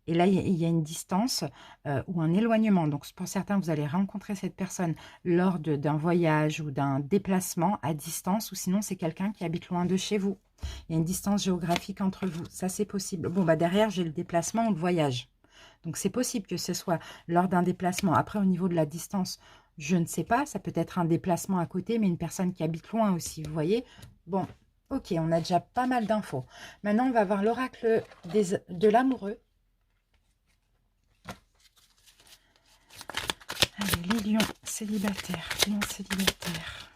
Et là, il y a une distance ou un éloignement. Donc, pour certains, vous allez rencontrer cette personne lors d'un voyage ou d'un déplacement à distance. Ou sinon, c'est quelqu'un qui habite loin de chez vous. Il y a une distance géographique entre vous. Ça, c'est possible. Bon, bah derrière, j'ai le déplacement ou le voyage. Donc, c'est possible que ce soit lors d'un déplacement. Après, au niveau de la distance, je ne sais pas. Ça peut être un déplacement à côté, mais une personne qui habite loin aussi. Vous voyez? Bon, ok, on a déjà pas mal d'infos. Maintenant, on va voir l'oracle de l'amoureux. Allez, les lions célibataires, lions célibataires.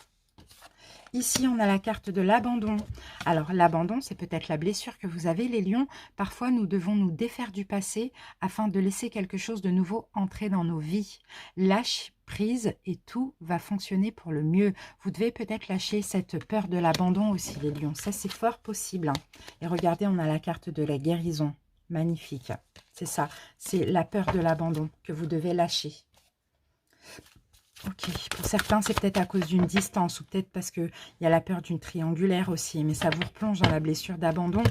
Ici, on a la carte de l'abandon. Alors, l'abandon, c'est peut-être la blessure que vous avez, les lions. Parfois, nous devons nous défaire du passé afin de laisser quelque chose de nouveau entrer dans nos vies. Lâche prise et tout va fonctionner pour le mieux. Vous devez peut-être lâcher cette peur de l'abandon aussi, les lions. Ça, c'est fort possible. Hein. Et regardez, on a la carte de la guérison. Magnifique. C'est ça. C'est la peur de l'abandon que vous devez lâcher. Ok, pour certains, c'est peut-être à cause d'une distance ou peut-être parce qu'il y a la peur d'une triangulaire aussi. Mais ça vous replonge dans la blessure d'abandon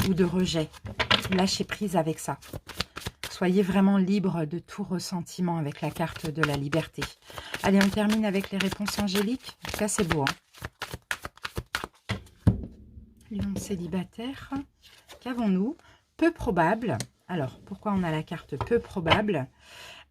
ou de rejet. Lâchez prise avec ça. Soyez vraiment libre de tout ressentiment avec la carte de la liberté. Allez, on termine avec les réponses angéliques. En tout cas, c'est beau. Hein, lion célibataire. Qu'avons-nous? Peu probable. Alors, pourquoi on a la carte peu probable?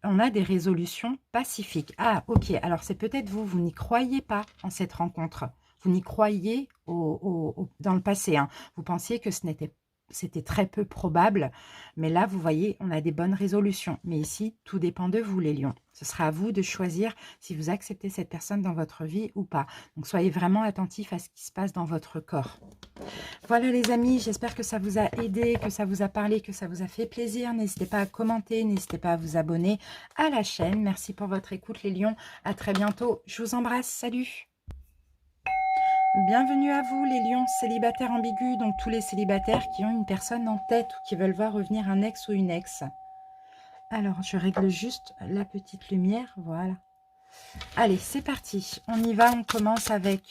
On a des résolutions pacifiques. Ah, ok. Alors, c'est peut-être vous, vous n'y croyez pas en cette rencontre. Vous n'y croyez dans le passé. Hein. Vous pensiez que c'était très peu probable. Mais là, vous voyez, on a des bonnes résolutions. Mais ici, tout dépend de vous, les lions. Ce sera à vous de choisir si vous acceptez cette personne dans votre vie ou pas. Donc, soyez vraiment attentifs à ce qui se passe dans votre corps. Voilà les amis, j'espère que ça vous a aidé, que ça vous a parlé, que ça vous a fait plaisir. N'hésitez pas à commenter, n'hésitez pas à vous abonner à la chaîne. Merci pour votre écoute les lions. À très bientôt. Je vous embrasse. Salut. Bienvenue à vous les lions célibataires ambigus, donc tous les célibataires qui ont une personne en tête ou qui veulent voir revenir un ex ou une ex. Alors, je règle juste la petite lumière, voilà. Allez, c'est parti. On y va, on commence avec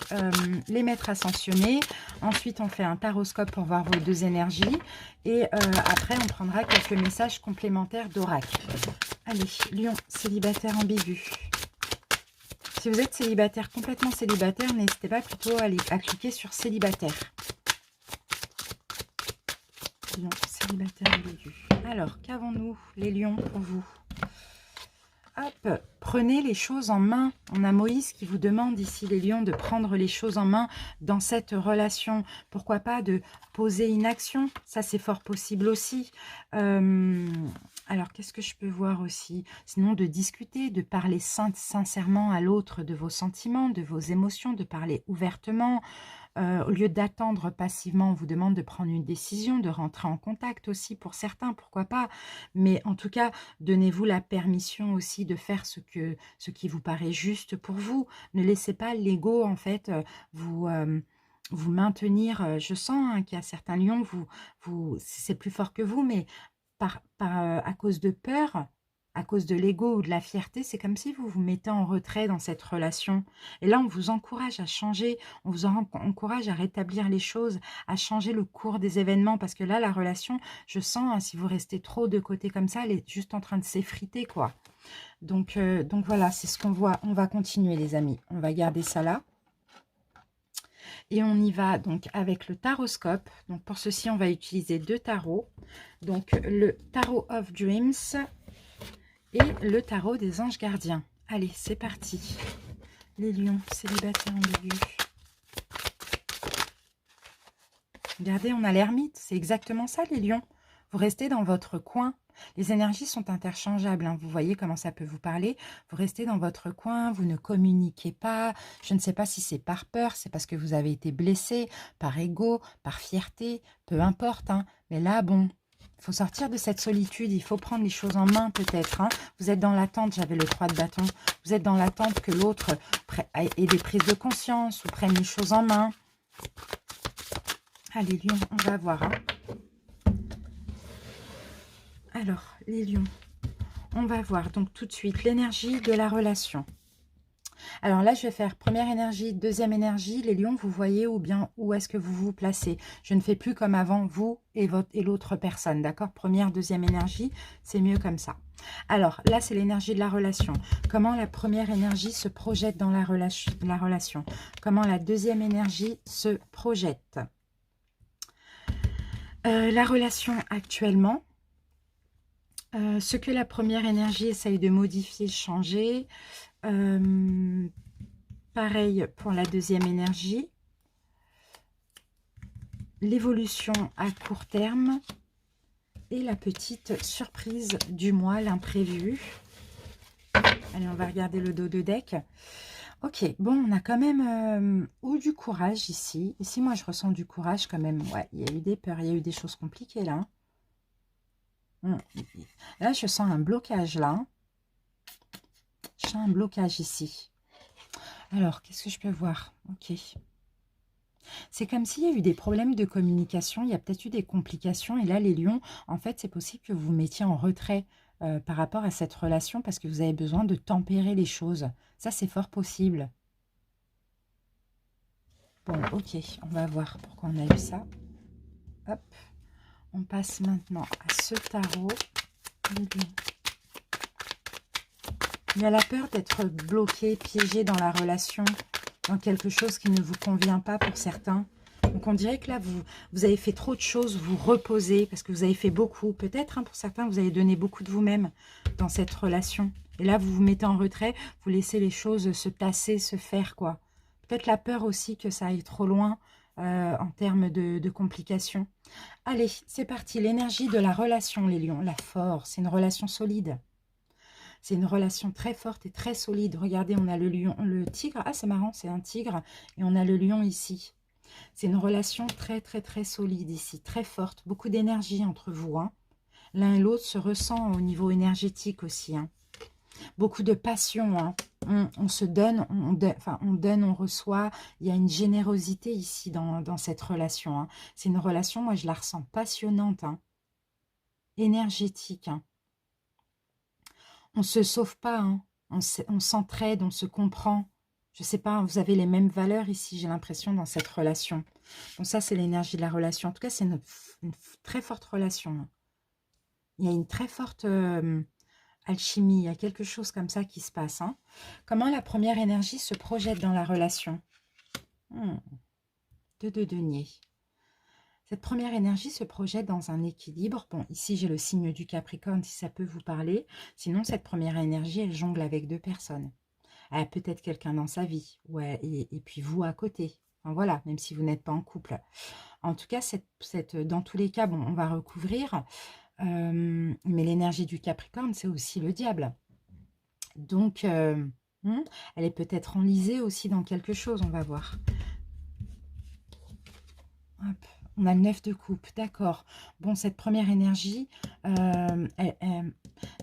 les maîtres ascensionnés. Ensuite, on fait un taroscope pour voir vos deux énergies. Et après, on prendra quelques messages complémentaires d'oracle. Allez, Lion, célibataire ambigu. Si vous êtes célibataire, complètement célibataire, n'hésitez pas plutôt à cliquer sur célibataire. Lion, célibataire ambigu. Alors, qu'avons-nous, les lions, pour vous? Hop, prenez les choses en main. On a Moïse qui vous demande ici, les lions, de prendre les choses en main dans cette relation. Pourquoi pas de poser une action? Ça, c'est fort possible aussi. Alors, qu'est-ce que je peux voir aussi? Sinon, de discuter, de parler sincèrement à l'autre de vos sentiments, de vos émotions, de parler ouvertement. Au lieu d'attendre passivement, on vous demande de prendre une décision, de rentrer en contact aussi pour certains, pourquoi pas. Mais en tout cas, donnez-vous la permission aussi de faire ce qui vous paraît juste pour vous. Ne laissez pas l'ego, en fait, vous maintenir. Je sens hein, qu'il y a certains lions, c'est plus fort que vous, mais à cause de peur, à cause de l'ego ou de la fierté, c'est comme si vous vous mettez en retrait dans cette relation. Et là, on vous encourage à changer, on vous encourage à rétablir les choses, à changer le cours des événements, parce que là, la relation, je sens, hein, si vous restez trop de côté comme ça, elle est juste en train de s'effriter, quoi. Donc voilà, c'est ce qu'on voit. On va continuer, les amis. On va garder ça là. Et on y va donc avec le taroscope. Donc pour ceci, on va utiliser 2 tarots. Donc le tarot of Dreams et le tarot des anges gardiens. Allez, c'est parti. Les lions, célibataires ambigus. Regardez, on a l'ermite. C'est exactement ça, les lions. Vous restez dans votre coin. Les énergies sont interchangeables. Hein. Vous voyez comment ça peut vous parler. Vous restez dans votre coin, vous ne communiquez pas. Je ne sais pas si c'est par peur, c'est parce que vous avez été blessé, par ego, par fierté, peu importe. Hein. Mais là, bon, il faut sortir de cette solitude. Il faut prendre les choses en main peut-être. Hein. Vous êtes dans l'attente, j'avais le 3 de bâton. Vous êtes dans l'attente que l'autre ait des prises de conscience ou prenne les choses en main. Allez, lions, on va voir. Hein. Alors, les lions, on va voir donc tout de suite l'énergie de la relation. Alors là, je vais faire première énergie, deuxième énergie. Les lions, vous voyez où est-ce que vous vous placez. Je ne fais plus comme avant, vous et l'autre personne, d'accord? Première, deuxième énergie, c'est mieux comme ça. Alors là, c'est l'énergie de la relation. Comment la première énergie se projette dans la relation? Comment la deuxième énergie se projette? La relation actuellement. Ce que la première énergie essaye de modifier, changer. Pareil pour la deuxième énergie. L'évolution à court terme. Et la petite surprise du mois, l'imprévu. Allez, on va regarder le dos de deck. Ok, bon, on a quand même ou du courage ici. Ici, moi, je ressens du courage quand même. Ouais, il y a eu des peurs, il y a eu des choses compliquées là. Là, je sens un blocage là. Je sens un blocage ici. Alors, qu'est-ce que je peux voir? Ok. C'est comme s'il y a eu des problèmes de communication. Il y a peut-être eu des complications. Et là, les lions, en fait, c'est possible que vous vous mettiez en retrait par rapport à cette relation parce que vous avez besoin de tempérer les choses. Ça, c'est fort possible. Bon, ok. On va voir pourquoi on a eu ça. Hop. On passe maintenant à ce tarot. Il y a la peur d'être bloqué, piégé dans la relation, dans quelque chose qui ne vous convient pas pour certains. Donc on dirait que là, vous avez fait trop de choses, vous reposez, parce que vous avez fait beaucoup. Peut-être, hein, pour certains, vous avez donné beaucoup de vous-même dans cette relation. Et là, vous vous mettez en retrait, vous laissez les choses se tasser, se faire, quoi. Peut-être la peur aussi que ça aille trop loin en termes de complications. Allez, c'est parti. L'énergie de la relation, les lions. La force, c'est une relation solide. C'est une relation très forte et très solide. Regardez, on a le lion, le tigre. Ah, c'est marrant, c'est un tigre. Et on a le lion ici. C'est une relation très, très, très solide ici. Très forte. Beaucoup d'énergie entre vous. Hein. L'un et l'autre se ressent au niveau énergétique aussi. Hein. Beaucoup de passion. Hein. On se donne, on donne, on reçoit. Il y a une générosité ici dans cette relation. Hein. C'est une relation, moi, je la ressens passionnante. Hein. Énergétique. Hein. On se sauve pas, hein. On s'entraide, on se comprend. Je sais pas, vous avez les mêmes valeurs ici, j'ai l'impression, dans cette relation. Bon, ça, c'est l'énergie de la relation. En tout cas, c'est une très forte relation, hein. Il y a une très forte alchimie, il y a quelque chose comme ça qui se passe, hein. Comment la première énergie se projette dans la relation? Deux de denier. Cette première énergie se projette dans un équilibre. Bon, ici, j'ai le signe du Capricorne, si ça peut vous parler. Sinon, cette première énergie, elle jongle avec deux personnes. Elle a peut-être quelqu'un dans sa vie. Ouais, et puis vous à côté. Enfin, voilà, même si vous n'êtes pas en couple. En tout cas, dans tous les cas, bon, on va recouvrir. Mais l'énergie du Capricorne, c'est aussi le diable. Donc, elle est peut-être enlisée aussi dans quelque chose, on va voir. Hop, on a le 9 de coupe, d'accord. Bon, cette première énergie,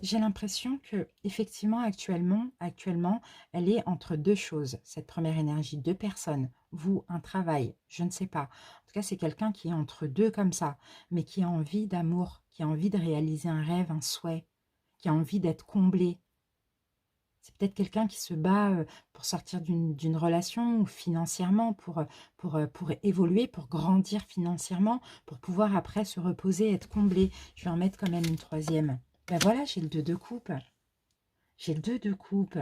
j'ai l'impression que effectivement actuellement, elle est entre deux choses. Cette première énergie, deux personnes, vous, un travail, je ne sais pas. En tout cas, c'est quelqu'un qui est entre deux comme ça, mais qui a envie d'amour, qui a envie de réaliser un rêve, un souhait, qui a envie d'être comblé. C'est peut-être quelqu'un qui se bat pour sortir d'une relation ou financièrement, pour évoluer, pour grandir financièrement, pour pouvoir après se reposer, être comblé. Je vais en mettre quand même une troisième. Ben voilà, j'ai le 2 de coupe. J'ai le 2 de coupe.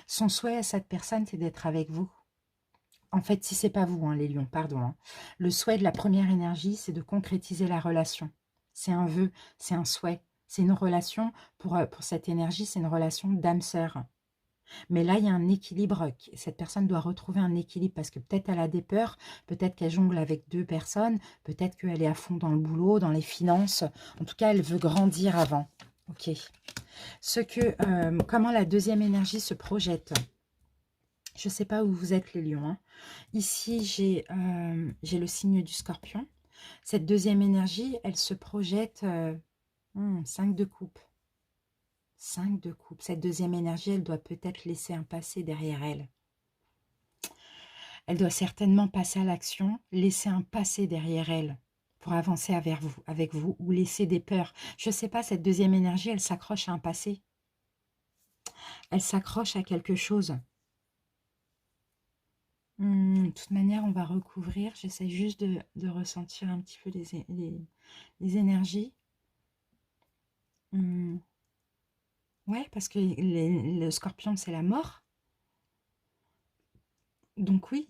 Son souhait à cette personne, c'est d'être avec vous. En fait, si c'est pas vous, hein, les lions, pardon. Hein. Le souhait de la première énergie, c'est de concrétiser la relation. C'est un vœu, c'est un souhait. C'est une relation, pour cette énergie, c'est une relation d'âme-sœur. Mais là, il y a un équilibre. Cette personne doit retrouver un équilibre parce que peut-être elle a des peurs, peut-être qu'elle jongle avec deux personnes, peut-être qu'elle est à fond dans le boulot, dans les finances. En tout cas, elle veut grandir avant. Ok. Comment la deuxième énergie se projette? Je ne sais pas où vous êtes, les lions. Hein. Ici, j'ai le signe du scorpion. Cette deuxième énergie, elle se projette 5 de coupe. 5 de coupe. Cette deuxième énergie, elle doit peut-être laisser un passé derrière elle. Elle doit certainement passer à l'action, laisser un passé derrière elle pour avancer avec vous ou laisser des peurs. Je ne sais pas, cette deuxième énergie, elle s'accroche à un passé. Elle s'accroche à quelque chose. De toute manière, on va recouvrir. J'essaie juste de ressentir un petit peu les énergies. Ouais, parce que le scorpion, c'est la mort. Donc oui,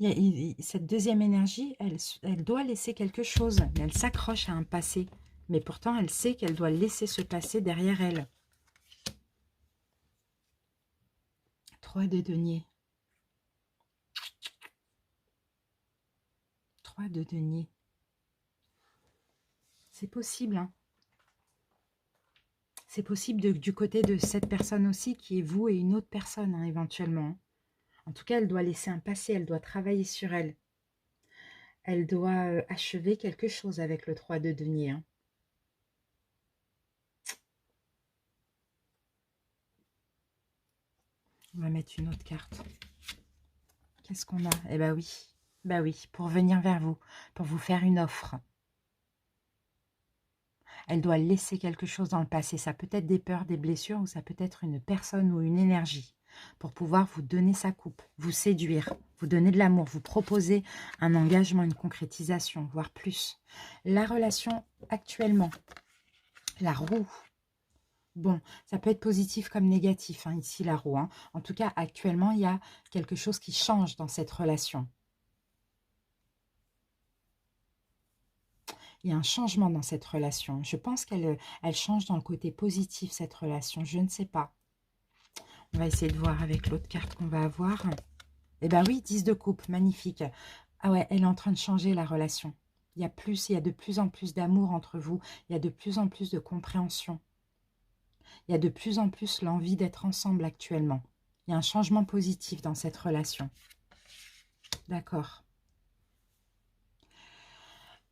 cette deuxième énergie, elle doit laisser quelque chose. Elle s'accroche à un passé. Mais pourtant, elle sait qu'elle doit laisser ce passé derrière elle. 3 de denier. 3 de denier. C'est possible, hein. C'est possible du côté de cette personne aussi, qui est vous et une autre personne, hein, éventuellement. En tout cas, elle doit laisser un passé, elle doit travailler sur elle. Elle doit achever quelque chose avec le 3 de denier. Hein. On va mettre une autre carte. Qu'est-ce qu'on a? Eh bien oui, bah oui, pour venir vers vous, pour vous faire une offre. Elle doit laisser quelque chose dans le passé. Ça peut être des peurs, des blessures, ou ça peut être une personne ou une énergie pour pouvoir vous donner sa coupe, vous séduire, vous donner de l'amour, vous proposer un engagement, une concrétisation, voire plus. La relation actuellement, la roue. Bon, ça peut être positif comme négatif, hein, ici la roue. Hein. En tout cas, actuellement, il y a quelque chose qui change dans cette relation. Il y a un changement dans cette relation. Je pense qu'elle change dans le côté positif, cette relation. Je ne sais pas. On va essayer de voir avec l'autre carte qu'on va avoir. Eh bien oui, 10 de coupe, magnifique. Ah ouais, elle est en train de changer la relation. Il y a de plus en plus d'amour entre vous. Il y a de plus en plus de compréhension. Il y a de plus en plus l'envie d'être ensemble actuellement. Il y a un changement positif dans cette relation. D'accord.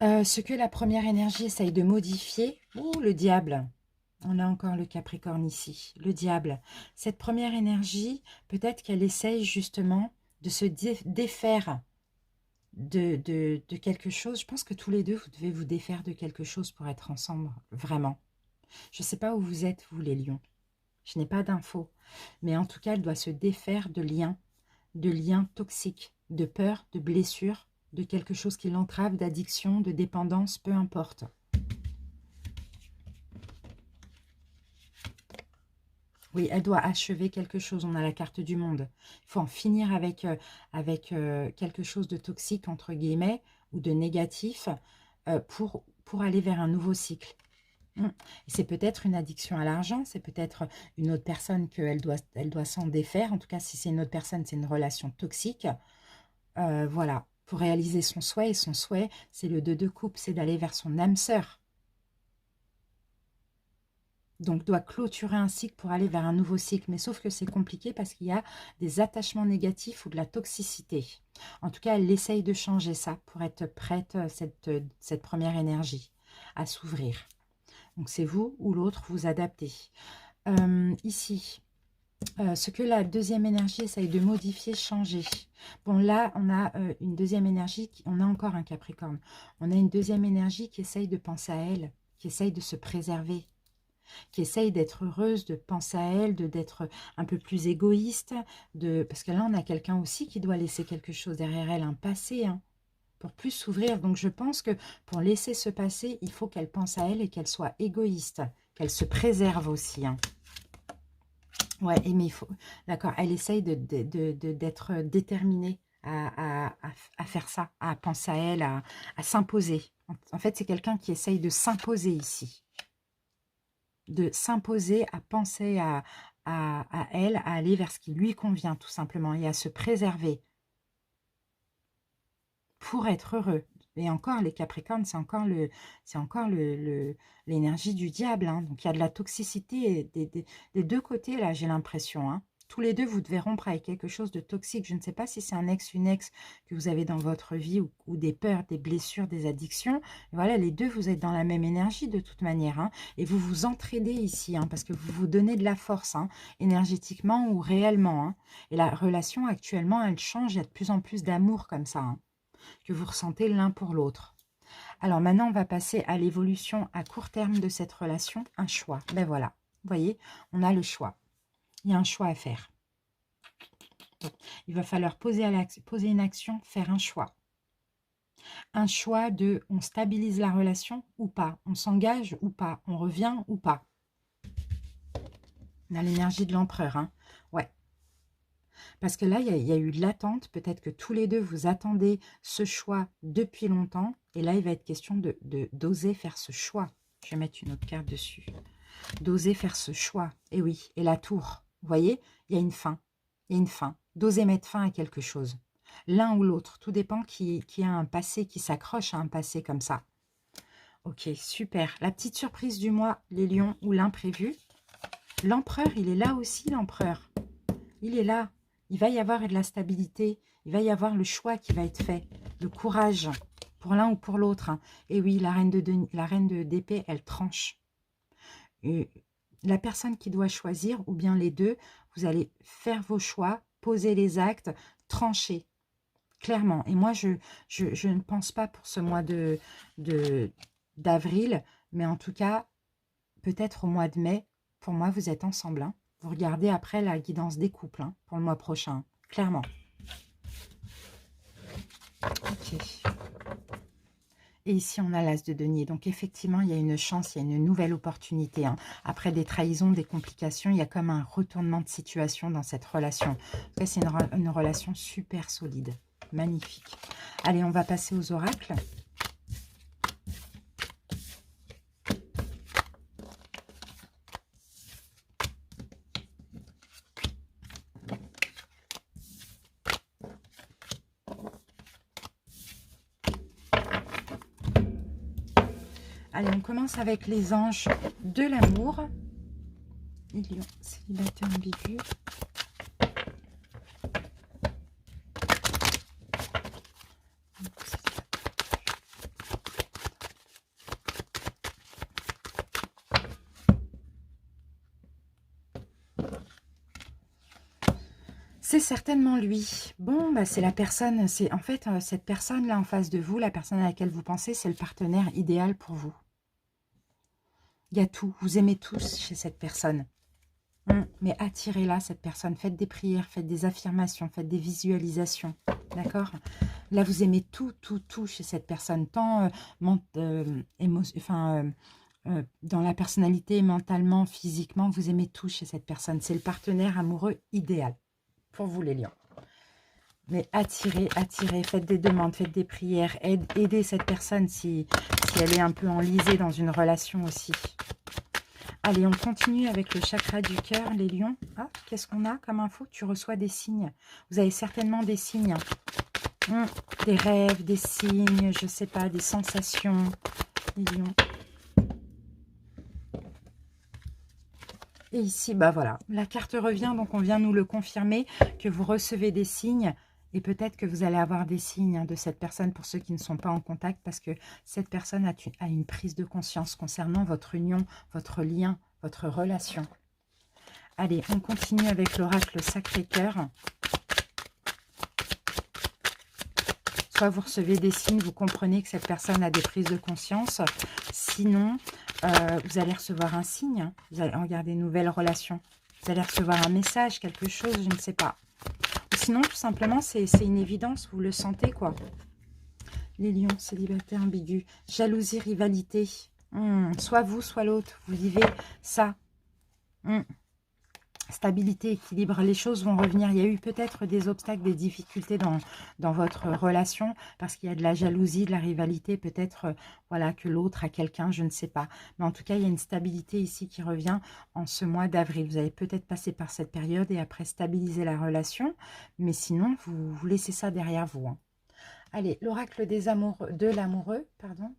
Ce que la première énergie essaye de modifier. Oh, le diable. On a encore le Capricorne ici. Le diable. Cette première énergie, peut-être qu'elle essaye justement de se défaire de quelque chose. Je pense que tous les deux, vous devez vous défaire de quelque chose pour être ensemble. Vraiment. Je ne sais pas où vous êtes, vous, les lions. Je n'ai pas d'infos. Mais en tout cas, elle doit se défaire de liens toxiques, de peur, de blessures, de quelque chose qui l'entrave, d'addiction, de dépendance, peu importe. Oui, elle doit achever quelque chose. On a la carte du monde. Il faut en finir avec, quelque chose de toxique, entre guillemets, ou de négatif, pour aller vers un nouveau cycle. C'est peut-être une addiction à l'argent, c'est peut-être une autre personne elle doit s'en défaire. En tout cas, si c'est une autre personne, c'est une relation toxique. Voilà, pour réaliser son souhait. Et son souhait, c'est le 2 de coupe, c'est d'aller vers son âme sœur. Donc, doit clôturer un cycle pour aller vers un nouveau cycle. Mais sauf que c'est compliqué parce qu'il y a des attachements négatifs ou de la toxicité. En tout cas, elle essaye de changer ça pour être prête, cette première énergie, à s'ouvrir. Donc, c'est vous ou l'autre, vous adaptez. Ici, ce que la deuxième énergie essaye de modifier, changer. Bon, là, on a une deuxième énergie, on a encore un Capricorne. On a une deuxième énergie qui essaye de penser à elle, qui essaye de se préserver, qui essaye d'être heureuse, de penser à elle, d'être un peu plus égoïste. Parce que là, on a quelqu'un aussi qui doit laisser quelque chose derrière elle, un passé, hein, pour plus s'ouvrir. Donc, je pense que pour laisser ce passé, il faut qu'elle pense à elle et qu'elle soit égoïste, qu'elle se préserve aussi, hein. Ouais, mais il faut... D'accord, elle essaye d'être déterminée à faire ça, à penser à elle, à s'imposer. En fait, c'est quelqu'un qui essaye de s'imposer ici. De s'imposer, à penser à elle, à aller vers ce qui lui convient, tout simplement, et à se préserver pour être heureux. Et encore, les Capricornes, c'est encore l'énergie du diable, hein. Donc, il y a de la toxicité des deux côtés, là, j'ai l'impression, hein. Tous les deux, vous devez rompre avec quelque chose de toxique. Je ne sais pas si c'est un ex, une ex que vous avez dans votre vie ou des peurs, des blessures, des addictions. Voilà, les deux, vous êtes dans la même énergie de toute manière, hein. Et vous vous entraidez ici, hein, parce que vous vous donnez de la force, hein, énergétiquement ou réellement, hein. Et la relation, actuellement, elle change. Il y a de plus en plus d'amour comme ça, hein, que vous ressentez l'un pour l'autre. Alors maintenant, on va passer à l'évolution à court terme de cette relation, un choix. Ben voilà, vous voyez, on a le choix. Il y a un choix à faire. Donc, il va falloir poser une action, faire un choix. Un choix de, on stabilise la relation ou pas, on s'engage ou pas, on revient ou pas. On a l'énergie de l'empereur, hein. Ouais. Parce que là, il y a eu de l'attente. Peut-être que tous les deux, vous attendez ce choix depuis longtemps. Et là, il va être question d'oser faire ce choix. Je vais mettre une autre carte dessus. D'oser faire ce choix. Et oui, et la tour. Vous voyez, il y a une fin. Il y a une fin. D'oser mettre fin à quelque chose. L'un ou l'autre. Tout dépend qui a un passé, qui s'accroche à un passé comme ça. Ok, super. La petite surprise du mois, les lions ou l'imprévu. L'empereur, il est là aussi, l'empereur. Il est là. Il va y avoir de la stabilité. Il va y avoir le choix qui va être fait. Le courage pour l'un ou pour l'autre, hein. Et oui, la reine d'épée, elle tranche. La personne qui doit choisir, ou bien les deux, vous allez faire vos choix, poser les actes, trancher. Clairement. Et moi, je ne pense pas pour ce mois d'avril, mais en tout cas, peut-être au mois de mai, pour moi, vous êtes ensemble, hein. Vous regardez après la guidance des couples, hein, pour le mois prochain, clairement. Ok. Et ici, on a l'as de denier. Donc, effectivement, il y a une chance, il y a une nouvelle opportunité, hein. Après des trahisons, des complications, il y a comme un retournement de situation dans cette relation. En tout cas, c'est une relation super solide. Magnifique. Allez, on va passer aux oracles. Allez, on commence avec les anges de l'amour. Lion, célibataire ambigu. C'est certainement lui. Bon, bah, c'est la personne, c'est en fait cette personne-là en face de vous, la personne à laquelle vous pensez, c'est le partenaire idéal pour vous. Il y a tout, vous aimez tous chez cette personne. Mais attirez-la, cette personne. Faites des prières, faites des affirmations, faites des visualisations. D'accord? Là, vous aimez tout, tout, tout chez cette personne. Tant dans la personnalité, mentalement, physiquement, vous aimez tout chez cette personne. C'est le partenaire amoureux idéal pour vous, les lions. Mais attirez, attirez, faites des demandes, faites des prières. Aidez cette personne si elle est un peu enlisée dans une relation aussi. Allez, on continue avec le chakra du cœur, les lions. Ah, qu'est-ce qu'on a comme info? Tu reçois des signes. Vous avez certainement des signes. Des rêves, des signes, je sais pas, des sensations, les lions. Et ici, bah voilà, la carte revient, donc on vient nous le confirmer, que vous recevez des signes. Et peut-être que vous allez avoir des signes de cette personne pour ceux qui ne sont pas en contact, parce que cette personne a une prise de conscience concernant votre union, votre lien, votre relation. Allez, on continue avec l'oracle Sacré-Cœur. Soit vous recevez des signes, vous comprenez que cette personne a des prises de conscience. Sinon, vous allez recevoir un signe. Vous allez regarder une nouvelle relation. Vous allez recevoir un message, quelque chose, je ne sais pas. Sinon, tout simplement, c'est une évidence, vous le sentez, quoi. Les lions, célibataires, ambigus, jalousie, rivalité. Soit vous, soit l'autre, vous vivez ça. Stabilité, équilibre, les choses vont revenir. Il y a eu peut-être des obstacles, des difficultés dans votre relation, parce qu'il y a de la jalousie, de la rivalité, peut-être voilà, que l'autre a quelqu'un, je ne sais pas. Mais en tout cas, il y a une stabilité ici qui revient en ce mois d'avril. Vous allez peut-être passer par cette période et après stabiliser la relation, mais sinon, vous laissez ça derrière vous. Hein. Allez, l'oracle des amoureux, de l'amoureux, pardon.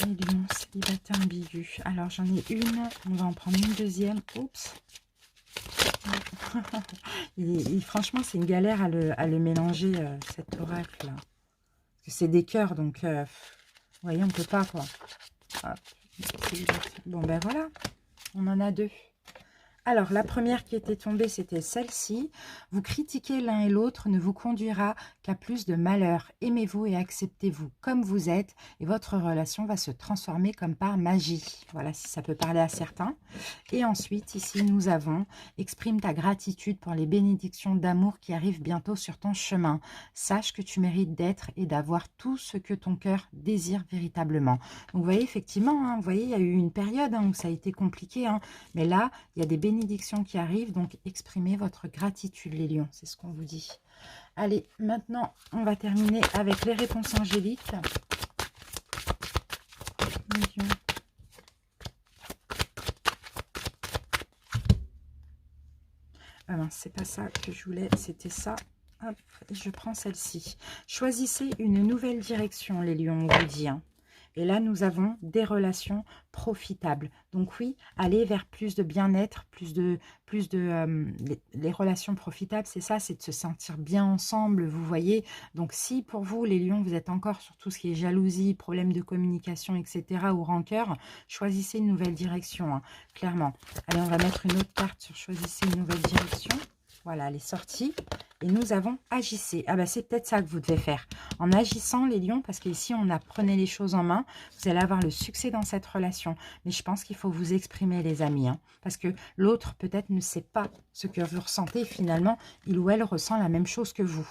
Les lions, célibataire ambigu. Alors, j'en ai une. On va en prendre une deuxième. Oups. Franchement, c'est une galère à le mélanger, cet oracle-là. Parce que c'est des cœurs, donc... vous voyez, on ne peut pas, quoi. Hop. Bon, ben voilà. On en a deux. Alors, la première qui était tombée, c'était celle-ci. Vous critiquer l'un et l'autre ne vous conduira qu'à plus de malheur. Aimez-vous et acceptez-vous comme vous êtes et votre relation va se transformer comme par magie. Voilà, si ça peut parler à certains. Et ensuite, ici, nous avons « Exprime ta gratitude pour les bénédictions d'amour qui arrivent bientôt sur ton chemin. Sache que tu mérites d'être et d'avoir tout ce que ton cœur désire véritablement. » Donc, vous voyez, effectivement, hein, vous voyez, il y a eu une période où ça a été compliqué. Hein, mais là, il y a des bénédictions qui arrivent, donc exprimez votre gratitude, les lions, c'est ce qu'on vous dit. Allez, maintenant, on va terminer avec les réponses angéliques. Les lions. Ah non, c'est pas ça que je voulais, c'était ça. Hop, je prends celle-ci. Choisissez une nouvelle direction, les lions, on vous dit. Hein. Et là, nous avons des relations profitables. Donc oui, aller vers plus de bien-être, les relations profitables, c'est ça, c'est de se sentir bien ensemble, vous voyez. Donc si pour vous, les lions, vous êtes encore sur tout ce qui est jalousie, problème de communication, etc. ou rancœur, choisissez une nouvelle direction, hein, clairement. Allez, on va mettre une autre carte sur choisissez une nouvelle direction. Voilà, elle est sortie. Et nous avons agissez. Ah bah c'est peut-être ça que vous devez faire. En agissant les lions, parce qu'ici on a prenez les choses en main, vous allez avoir le succès dans cette relation. Mais je pense qu'il faut vous exprimer les amis. Hein, parce que l'autre peut-être ne sait pas ce que vous ressentez. Finalement, il ou elle ressent la même chose que vous.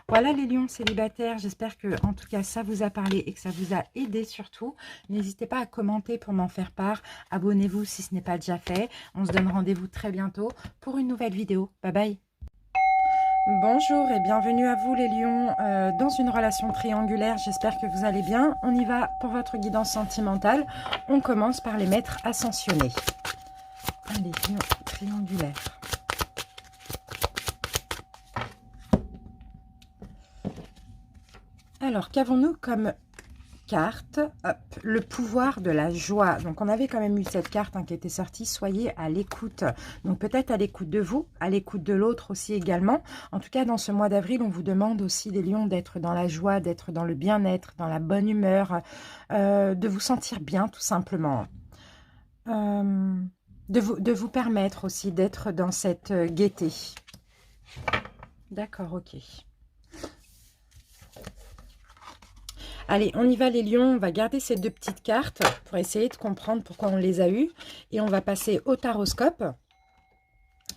Voilà les lions célibataires, j'espère que en tout cas ça vous a parlé et que ça vous a aidé surtout. N'hésitez pas à commenter pour m'en faire part. Abonnez-vous si ce n'est pas déjà fait. On se donne rendez-vous très bientôt pour une nouvelle vidéo. Bye bye. Bonjour et bienvenue à vous les lions dans une relation triangulaire. J'espère que vous allez bien. On y va pour votre guidance sentimentale. On commence par les maîtres ascensionnés. Allez, lions triangulaires. Alors, qu'avons-nous comme carte? Hop, le pouvoir de la joie. Donc, on avait quand même eu cette carte qui était sortie. Soyez à l'écoute. Donc, peut-être à l'écoute de vous, à l'écoute de l'autre aussi également. En tout cas, dans ce mois d'avril, on vous demande aussi, les lions, d'être dans la joie, d'être dans le bien-être, dans la bonne humeur, de vous sentir bien, tout simplement. De vous permettre aussi d'être dans cette gaieté. D'accord, ok. Allez, on y va les lions. On va garder ces deux petites cartes pour essayer de comprendre pourquoi on les a eues. Et on va passer au taroscope.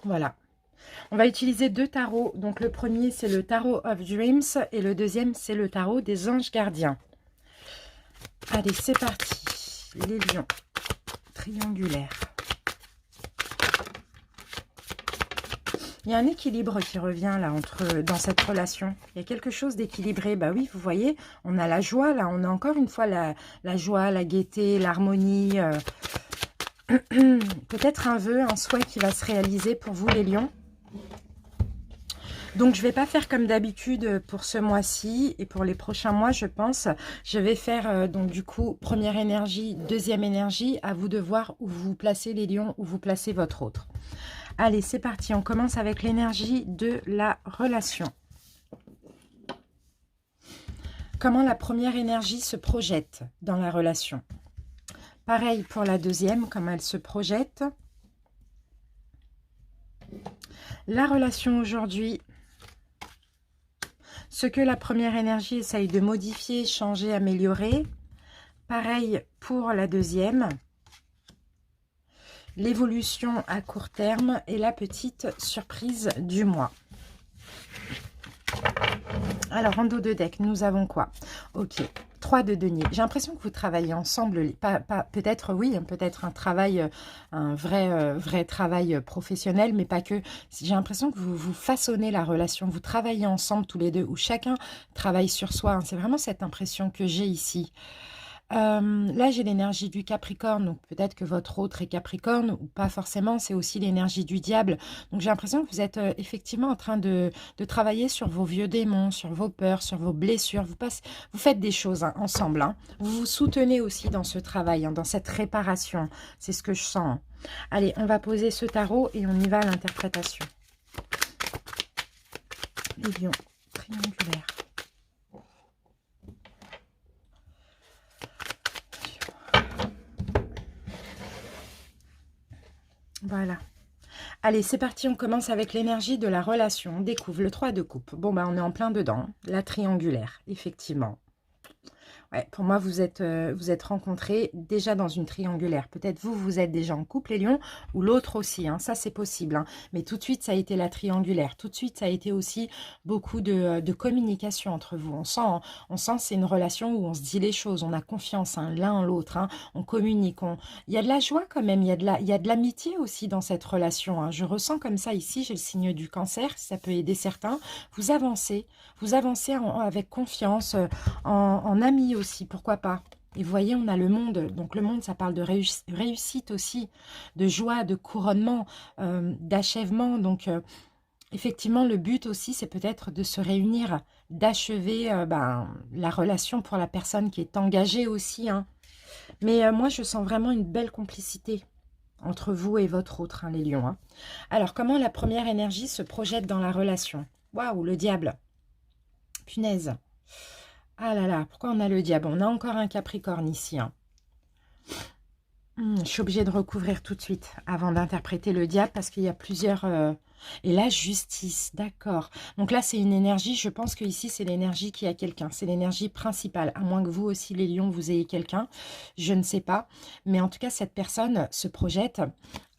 Voilà. On va utiliser deux tarots. Donc le premier, c'est le tarot of Dreams. Et le deuxième, c'est le tarot des anges gardiens. Allez, c'est parti. Les lions. Triangulaire. Il y a un équilibre qui revient là dans cette relation. Il y a quelque chose d'équilibré. Bah oui, vous voyez, on a la joie là. On a encore une fois la joie, la gaieté, l'harmonie. Peut-être un vœu, un souhait qui va se réaliser pour vous les lions. Donc, je ne vais pas faire comme d'habitude pour ce mois-ci et pour les prochains mois, je pense. Je vais faire, donc, du coup, première énergie, deuxième énergie. À vous de voir où vous placez les lions, où vous placez votre autre. Allez, c'est parti. On commence avec l'énergie de la relation. Comment la première énergie se projette dans la relation? Pareil pour la deuxième, comment elle se projette. La relation aujourd'hui. Ce que la première énergie essaye de modifier, changer, améliorer. Pareil pour la deuxième. L'évolution à court terme et la petite surprise du mois. Alors, en dos de deck, nous avons quoi? Ok, 3 de denier. J'ai l'impression que vous travaillez ensemble, peut-être, oui, peut-être un travail, un vrai travail professionnel, mais pas que. J'ai l'impression que vous façonnez la relation, vous travaillez ensemble tous les deux, ou chacun travaille sur soi. C'est vraiment cette impression que j'ai ici. Là, j'ai l'énergie du Capricorne, donc peut-être que votre autre est Capricorne, ou pas forcément, c'est aussi l'énergie du diable. Donc, j'ai l'impression que vous êtes effectivement en train de travailler sur vos vieux démons, sur vos peurs, sur vos blessures. Vous faites des choses ensemble. Vous vous soutenez aussi dans ce travail, dans cette réparation. C'est ce que je sens. Allez, on va poser ce tarot et on y va à l'interprétation. Les lions triangulaires. Voilà. Allez, c'est parti, on commence avec l'énergie de la relation. On découvre le 3 de coupe. Bon, bah, on est en plein dedans. La triangulaire, effectivement. Ouais, pour moi, vous êtes rencontrés déjà dans une triangulaire. Peut-être vous êtes déjà en couple, les lions, ou l'autre aussi. Ça, c'est possible. Mais tout de suite, ça a été la triangulaire. Tout de suite, ça a été aussi beaucoup de communication entre vous. On sent c'est une relation où on se dit les choses. On a confiance l'un en l'autre. On communique. Il y a de la joie quand même. Il y a de l'amitié aussi dans cette relation. Je ressens comme ça ici. J'ai le signe du cancer. Ça peut aider certains. Vous avancez. Vous avancez avec confiance, en amis aussi, pourquoi pas. Et vous voyez, on a le monde. Donc le monde, ça parle de réussite aussi, de joie, de couronnement, d'achèvement. Donc effectivement, le but aussi, c'est peut-être de se réunir, d'achever la relation pour la personne qui est engagée aussi. Mais moi, je sens vraiment une belle complicité entre vous et votre autre, les lions. Alors, comment la première énergie se projette dans la relation? Waouh, le diable. Punaise. Ah là là, pourquoi on a le diable? On a encore un Capricorne ici. Je suis obligée de recouvrir tout de suite avant d'interpréter le diable parce qu'il y a plusieurs... Et la justice, d'accord. Donc là, c'est une énergie, je pense que ici c'est l'énergie qui a quelqu'un. C'est l'énergie principale, à moins que vous aussi, les lions, vous ayez quelqu'un. Je ne sais pas. Mais en tout cas, cette personne se projette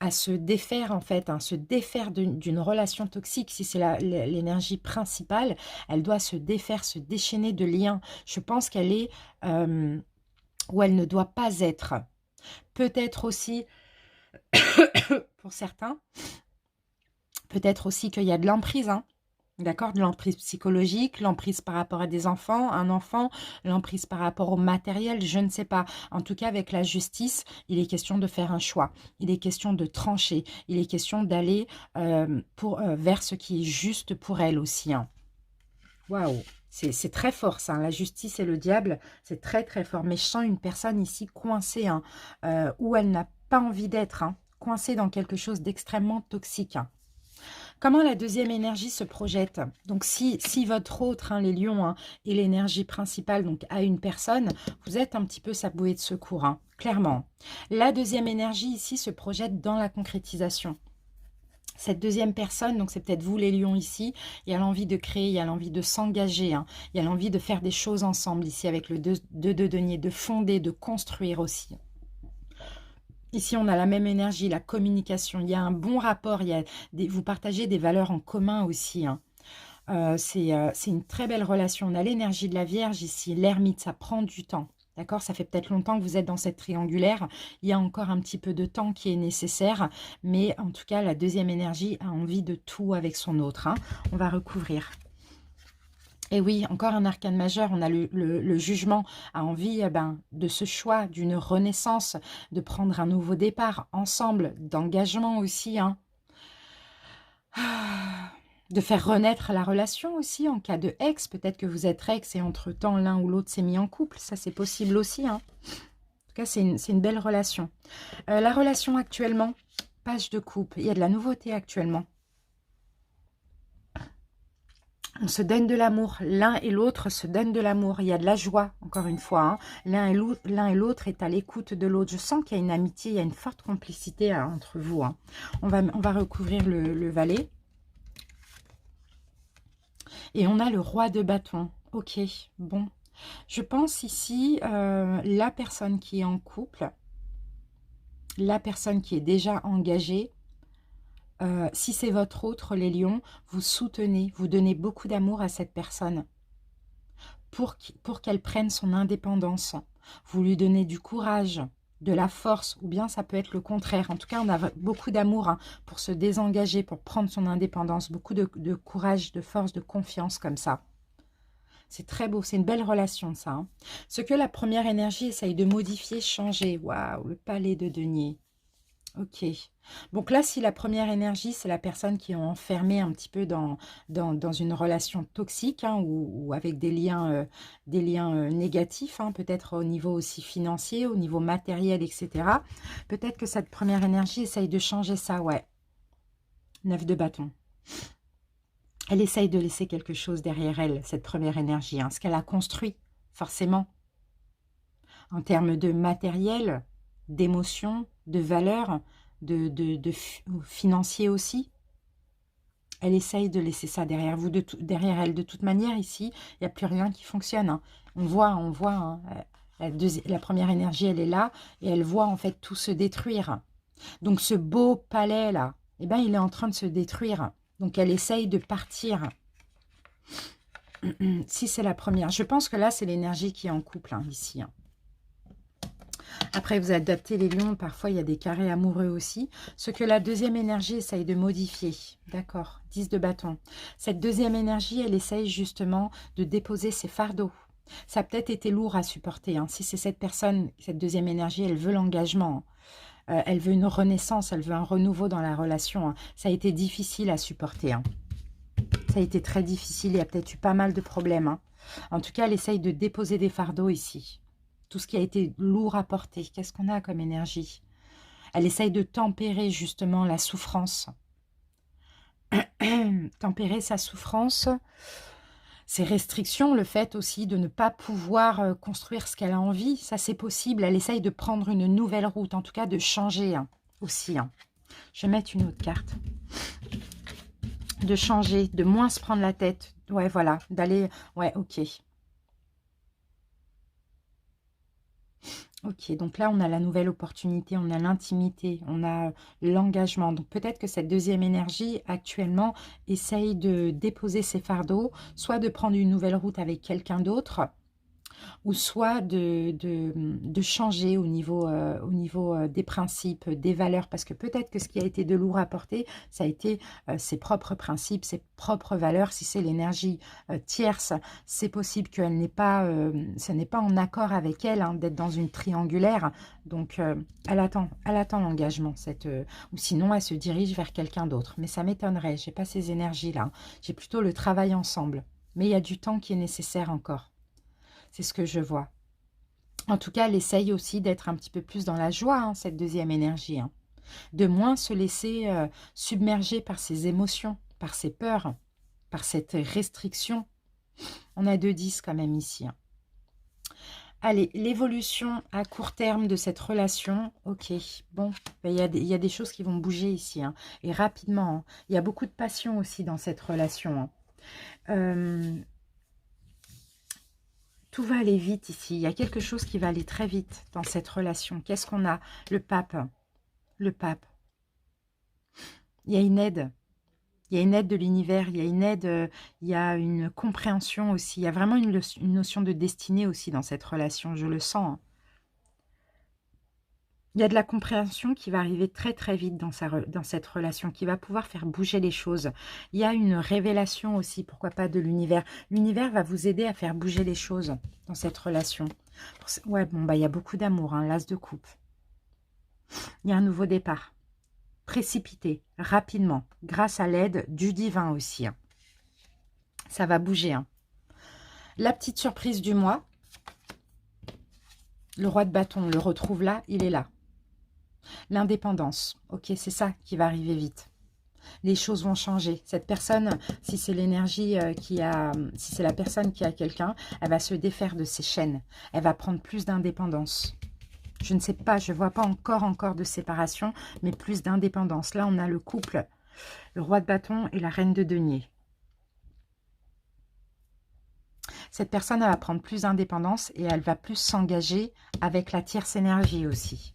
à se défaire, en fait, se défaire d'une relation toxique. Si c'est l'énergie principale, elle doit se défaire, se déchaîner de liens. Je pense qu'elle est où elle ne doit pas être. Peut-être aussi, pour certains, peut-être aussi qu'il y a de l'emprise, d'accord, de l'emprise psychologique, l'emprise par rapport à des enfants, un enfant, l'emprise par rapport au matériel, je ne sais pas. En tout cas, avec la justice, il est question de faire un choix. Il est question de trancher. Il est question d'aller vers ce qui est juste pour elle aussi. Waouh, c'est très fort ça, la justice et le diable, c'est très très fort. Mais je sens une personne ici coincée, où elle n'a pas envie d'être, coincée dans quelque chose d'extrêmement toxique. Comment la deuxième énergie se projette? Donc, si votre autre, les lions, est l'énergie principale, donc à une personne, vous êtes un petit peu sa bouée de secours, clairement. La deuxième énergie ici se projette dans la concrétisation. Cette deuxième personne, donc c'est peut-être vous les lions ici, il y a l'envie de créer, il y a l'envie de s'engager, hein, il y a l'envie de faire des choses ensemble ici avec le 2 de denier, de fonder, de construire aussi. Ici, on a la même énergie, la communication, il y a un bon rapport, vous partagez des valeurs en commun aussi, hein. C'est une très belle relation. On a l'énergie de la Vierge ici, l'ermite, ça prend du temps. D'accord? Ça fait peut-être longtemps que vous êtes dans cette triangulaire. Il y a encore un petit peu de temps qui est nécessaire. Mais en tout cas, la deuxième énergie a envie de tout avec son autre, hein. On va recouvrir. Et oui, encore un arcane majeur. On a le jugement, a envie de ce choix, d'une renaissance, de prendre un nouveau départ ensemble, d'engagement aussi, hein. De faire renaître la relation aussi en cas de ex. Peut-être que vous êtes ex et entre-temps, l'un ou l'autre s'est mis en couple. Ça, c'est possible aussi, hein. En tout cas, c'est une belle relation. La relation actuellement, page de coupe. Il y a de la nouveauté actuellement. On se donne de l'amour. L'un et l'autre se donnent de l'amour. Il y a de la joie, encore une fois, hein. L'un et l'autre est à l'écoute de l'autre. Je sens qu'il y a une amitié, il y a une forte complicité entre vous, hein. On va recouvrir le valet. Et on a le roi de bâton. Ok, bon. Je pense ici, la personne qui est en couple, la personne qui est déjà engagée, si c'est votre autre, les lions, vous soutenez, vous donnez beaucoup d'amour à cette personne pour qu'elle prenne son indépendance. Vous lui donnez du courage, de la force, ou bien ça peut être le contraire. En tout cas, on a beaucoup d'amour, hein, pour se désengager, pour prendre son indépendance, beaucoup de courage, de force, de confiance comme ça. C'est très beau, c'est une belle relation ça, hein. Ce que la première énergie essaye de modifier, changer. Waouh, le palais de denier. Ok. Donc là, si la première énergie, c'est la personne qui est enfermée un petit peu dans une relation toxique, hein, ou avec des liens négatifs, hein, peut-être au niveau aussi financier, au niveau matériel, etc. Peut-être que cette première énergie essaye de changer ça, ouais. 9 de bâton. Elle essaye de laisser quelque chose derrière elle, cette première énergie, hein, ce qu'elle a construit, forcément. En termes de matériel, d'émotion, de valeur, de financier aussi. Elle essaye de laisser ça derrière vous, derrière elle. De toute manière, ici, il n'y a plus rien qui fonctionne, hein. On voit, hein, la première énergie, elle est là, et elle voit en fait tout se détruire. Donc ce beau palais-là, eh ben, il est en train de se détruire. Donc, elle essaye de partir. Si c'est la première. Je pense que là, c'est l'énergie qui est en couple, hein, ici, hein. Après, vous adaptez les lions. Parfois, il y a des carrés amoureux aussi. Ce que la deuxième énergie essaye de modifier. D'accord. 10 de bâton. Cette deuxième énergie, elle essaye justement de déposer ses fardeaux. Ça a peut-être été lourd à supporter, hein. Si c'est cette personne, cette deuxième énergie, elle veut l'engagement. Elle veut une renaissance, elle veut un renouveau dans la relation, hein. Ça a été difficile à supporter, hein. Ça a été très difficile, il y a peut-être eu pas mal de problèmes, hein. En tout cas, elle essaye de déposer des fardeaux ici. Tout ce qui a été lourd à porter. Qu'est-ce qu'on a comme énergie? Elle essaye de tempérer justement la souffrance. Tempérer sa souffrance, ses restrictions, le fait aussi de ne pas pouvoir construire ce qu'elle a envie, ça c'est possible. Elle essaye de prendre une nouvelle route, en tout cas de changer, hein, aussi, hein. Je vais mettre une autre carte. De changer, de moins se prendre la tête. Ouais, voilà, d'aller... Ouais, ok. Ok, donc là, on a la nouvelle opportunité, on a l'intimité, on a l'engagement. Donc peut-être que cette deuxième énergie, actuellement, essaye de déposer ses fardeaux, soit de prendre une nouvelle route avec quelqu'un d'autre, ou soit de changer au niveau des principes, des valeurs, parce que peut-être que ce qui a été de lourd à porter, ça a été ses propres principes, ses propres valeurs. Si c'est l'énergie tierce, c'est possible qu'elle n'est pas, ce n'est pas en accord avec elle, hein, d'être dans une triangulaire. Donc, elle attend l'engagement, ou sinon elle se dirige vers quelqu'un d'autre. Mais ça m'étonnerait, j'ai pas ces énergies-là, hein. J'ai plutôt le travail ensemble. Mais il y a du temps qui est nécessaire encore. C'est ce que je vois. En tout cas, elle essaye aussi d'être un petit peu plus dans la joie, hein, cette deuxième énergie, hein. De moins se laisser submerger par ses émotions, par ses peurs, par cette restriction. On a 2 10 quand même ici, hein. Allez, l'évolution à court terme de cette relation, ok, bon, ben, il y a des choses qui vont bouger ici, hein, et rapidement, hein. Il y a beaucoup de passion aussi dans cette relation, hein. Tout va aller vite ici, il y a quelque chose qui va aller très vite dans cette relation. Qu'est-ce qu'on a? Le pape, le pape. Il y a une aide. Il y a une aide de l'univers, il y a une aide, il y a une compréhension aussi. Il y a vraiment une notion de destinée aussi dans cette relation, je le sens, hein. Il y a de la compréhension qui va arriver très très vite dans cette relation, qui va pouvoir faire bouger les choses. Il y a une révélation aussi, pourquoi pas, de l'univers. L'univers va vous aider à faire bouger les choses dans cette relation. Ouais, bon, bah il y a beaucoup d'amour, hein, l'as de coupe. Il y a un nouveau départ. Précipité, rapidement, grâce à l'aide du divin aussi, hein. Ça va bouger, hein. La petite surprise du mois, le roi de bâton, on le retrouve là, il est là. L'indépendance, ok, c'est ça qui va arriver vite. Les choses vont changer. Cette personne, si c'est l'énergie si c'est la personne qui a quelqu'un, elle va se défaire de ses chaînes. Elle va prendre plus d'indépendance. Je ne sais pas, je ne vois pas encore de séparation, mais plus d'indépendance. Là, on a le couple, le roi de bâton et la reine de denier. Cette personne, elle va prendre plus d'indépendance et elle va plus s'engager avec la tierce énergie aussi.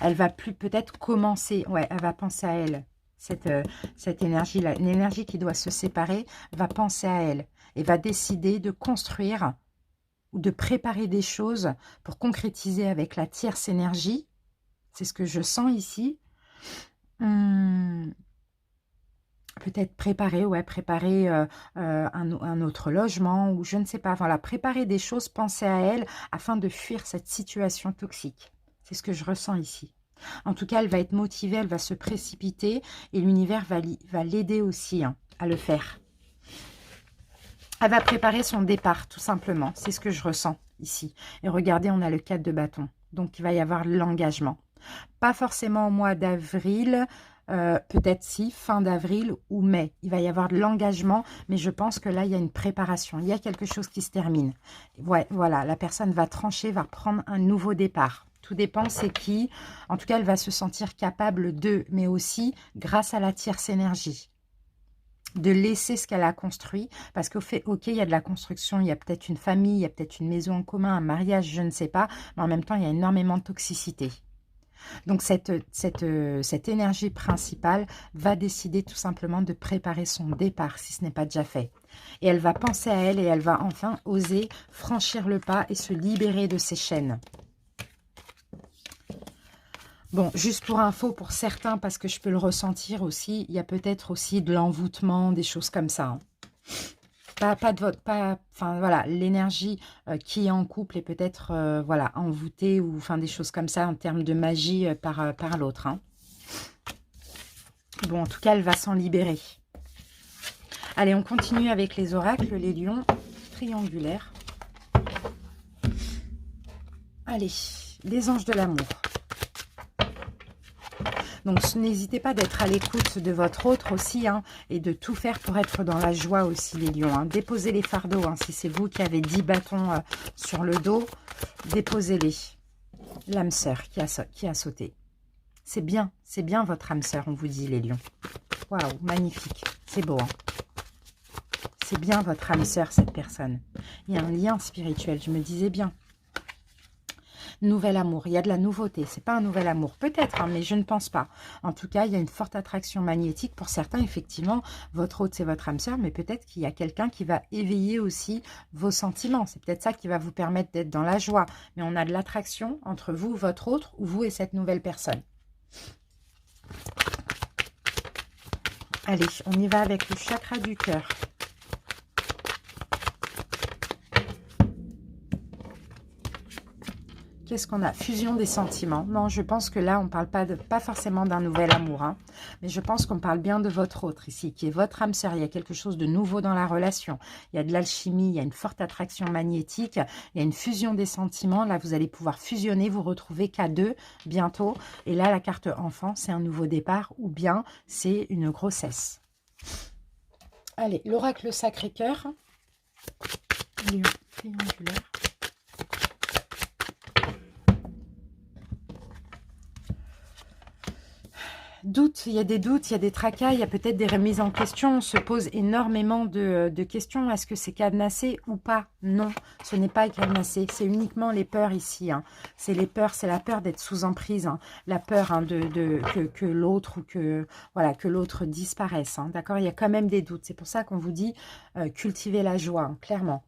Elle va plus peut-être commencer, ouais, elle va penser à elle. Cette énergie-là, une énergie qui doit se séparer, va penser à elle et va décider de construire ou de préparer des choses pour concrétiser avec la tierce énergie. C'est ce que je sens ici. Peut-être préparer un autre logement ou je ne sais pas. Voilà, préparer des choses, penser à elle afin de fuir cette situation toxique. C'est ce que je ressens ici. En tout cas, elle va être motivée, elle va se précipiter et l'univers va l'aider aussi, hein, à le faire. Elle va préparer son départ, tout simplement. C'est ce que je ressens ici. Et regardez, on a le 4 de bâton. Donc, il va y avoir l'engagement. Pas forcément au mois d'avril, peut-être si, fin d'avril ou mai. Il va y avoir de l'engagement, mais je pense que là, il y a une préparation. Il y a quelque chose qui se termine. Ouais, voilà, la personne va trancher, va prendre un nouveau départ. Tout dépend, c'est qui. En tout cas, elle va se sentir capable de, mais aussi grâce à la tierce énergie, de laisser ce qu'elle a construit. Parce qu'au fait, ok, il y a de la construction, il y a peut-être une famille, il y a peut-être une maison en commun, un mariage, je ne sais pas. Mais en même temps, il y a énormément de toxicité. Donc, cette énergie principale va décider tout simplement de préparer son départ, si ce n'est pas déjà fait. Et elle va penser à elle et elle va enfin oser franchir le pas et se libérer de ses chaînes. Bon, juste pour info, pour certains, parce que je peux le ressentir aussi, il y a peut-être aussi de l'envoûtement, des choses comme ça, hein. Enfin voilà, l'énergie qui est en couple est peut-être voilà, envoûtée ou enfin des choses comme ça en termes de magie par l'autre, hein. Bon, en tout cas, elle va s'en libérer. Allez, on continue avec les oracles, les lions triangulaires. Allez, les anges de l'amour. Donc, n'hésitez pas d'être à l'écoute de votre autre aussi, hein, et de tout faire pour être dans la joie aussi, les lions, hein. Déposez les fardeaux, hein, si c'est vous qui avez 10 bâtons sur le dos, déposez-les. L'âme sœur qui a sauté. C'est bien votre âme sœur, on vous dit, les lions. Waouh, magnifique, c'est beau, hein. C'est bien votre âme sœur, cette personne. Il y a un lien spirituel, je me disais bien. Nouvel amour, il y a de la nouveauté. C'est pas un nouvel amour, peut-être, hein, mais je ne pense pas. En tout cas, il y a une forte attraction magnétique. Pour certains, effectivement, votre hôte, c'est votre âme sœur, mais peut-être qu'il y a quelqu'un qui va éveiller aussi vos sentiments. C'est peut-être ça qui va vous permettre d'être dans la joie. Mais on a de l'attraction entre vous, votre autre, ou vous et cette nouvelle personne. Allez, on y va avec le chakra du cœur. Qu'est-ce qu'on a? Fusion des sentiments. Non, je pense que là, on ne parle pas forcément d'un nouvel amour, hein, mais je pense qu'on parle bien de votre autre ici, qui est votre âme sœur. Il y a quelque chose de nouveau dans la relation. Il y a de l'alchimie, il y a une forte attraction magnétique, il y a une fusion des sentiments. Là, vous allez pouvoir fusionner, vous retrouver qu'à deux bientôt. Et là, la carte enfant, c'est un nouveau départ ou bien c'est une grossesse. Allez, l'oracle Sacré-Cœur. Lion triangulaire. Doutes, il y a des doutes, il y a des tracas, il y a peut-être des remises en question. On se pose énormément de questions. Est-ce que c'est cadenassé ou pas? Non, ce n'est pas cadenassé. C'est uniquement les peurs ici. Hein. C'est les peurs, c'est la peur d'être sous emprise. Hein. La peur hein, que l'autre ou que voilà que l'autre disparaisse. Hein. D'accord? Il y a quand même des doutes. C'est pour ça qu'on vous dit cultiver la joie, hein, clairement.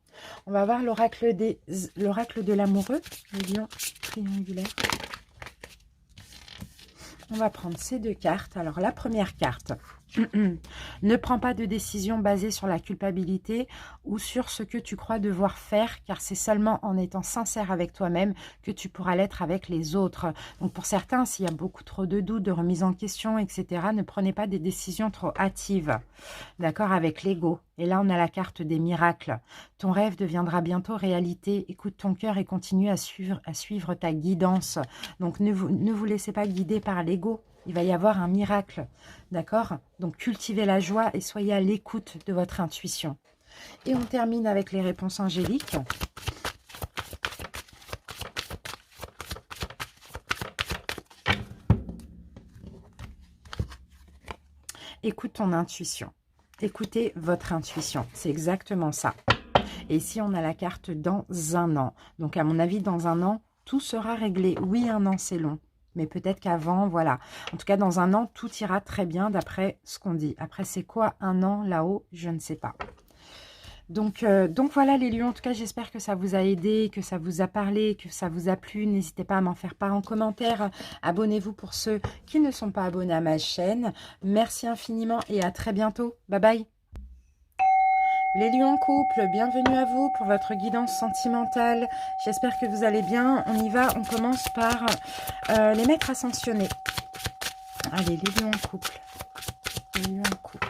On va voir l'oracle de l'amoureux, le lion triangulaire. On va prendre ces deux cartes. Alors, la première carte. Ne prends pas de décision basée sur la culpabilité ou sur ce que tu crois devoir faire, car c'est seulement en étant sincère avec toi-même que tu pourras l'être avec les autres. Donc, pour certains, s'il y a beaucoup trop de doutes, de remise en question, etc., ne prenez pas des décisions trop hâtives. D'accord, avec l'ego. Et là, on a la carte des miracles. Ton rêve deviendra bientôt réalité. Écoute ton cœur et continue à suivre ta guidance. Donc, ne vous laissez pas guider par l'ego. Il va y avoir un miracle. D'accord? Donc, cultivez la joie et soyez à l'écoute de votre intuition. Et on termine avec les réponses angéliques. Écoute ton intuition. Écoutez votre intuition. C'est exactement ça. Et ici, on a la carte dans un an. Donc, à mon avis, dans un an, tout sera réglé. Oui, un an, c'est long. Mais peut-être qu'avant, voilà. En tout cas, dans un an, tout ira très bien d'après ce qu'on dit. Après, c'est quoi un an là-haut? Je ne sais pas. Donc voilà les lions, en tout cas j'espère que ça vous a aidé, que ça vous a parlé, que ça vous a plu. N'hésitez pas à m'en faire part en commentaire. Abonnez-vous pour ceux qui ne sont pas abonnés à ma chaîne. Merci infiniment et à très bientôt. Bye bye. Les lions en couple, bienvenue à vous pour votre guidance sentimentale. J'espère que vous allez bien. On y va, on commence par les maîtres ascensionnés. Allez, les lions en couple. Les lions en couple.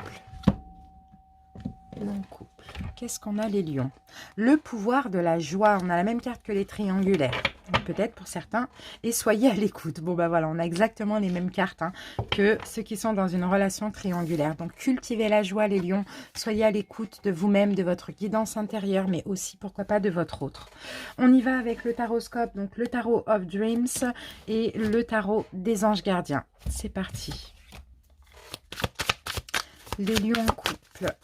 Les lions en couple. Qu'est-ce qu'on a les lions? Le pouvoir de la joie. On a la même carte que les triangulaires. Peut-être pour certains. Et soyez à l'écoute. Bon, bah voilà, on a exactement les mêmes cartes hein, que ceux qui sont dans une relation triangulaire. Donc, cultivez la joie, les lions. Soyez à l'écoute de vous-même, de votre guidance intérieure, mais aussi, pourquoi pas, de votre autre. On y va avec le taroscope, donc le tarot of Dreams et le tarot des anges gardiens. C'est parti. Les lions en couple.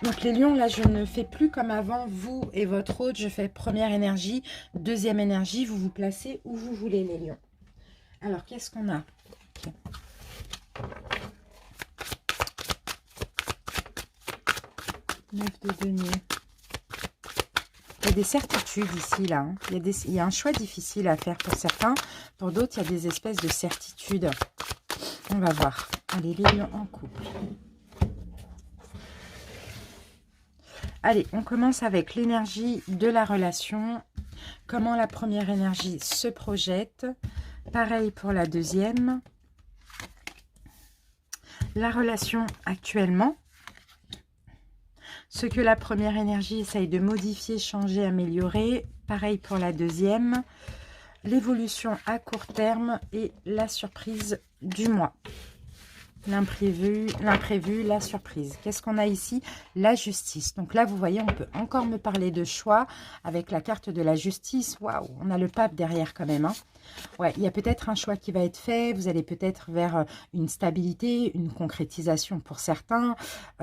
Donc les lions, là, je ne fais plus comme avant, vous et votre hôte. Je fais première énergie, deuxième énergie. Vous vous placez où vous voulez, les lions. Alors, qu'est-ce qu'on a? Okay. Neuf de denier. Il y a des certitudes ici, là. Hein. Il y a un choix difficile à faire pour certains. Pour d'autres, il y a des espèces de certitudes. On va voir. Allez, les lions en couple. Allez, on commence avec l'énergie de la relation. Comment la première énergie se projette. Pareil pour la deuxième. La relation actuellement. Ce que la première énergie essaye de modifier, changer, améliorer. Pareil pour la deuxième. L'évolution à court terme et la surprise du mois. L'imprévu, la surprise. Qu'est-ce qu'on a ici? La justice. Donc là, vous voyez, on peut encore me parler de choix avec la carte de la justice. Waouh, on a le pape derrière quand même. Hein. Ouais, il y a peut-être un choix qui va être fait. Vous allez peut-être vers une stabilité, une concrétisation pour certains.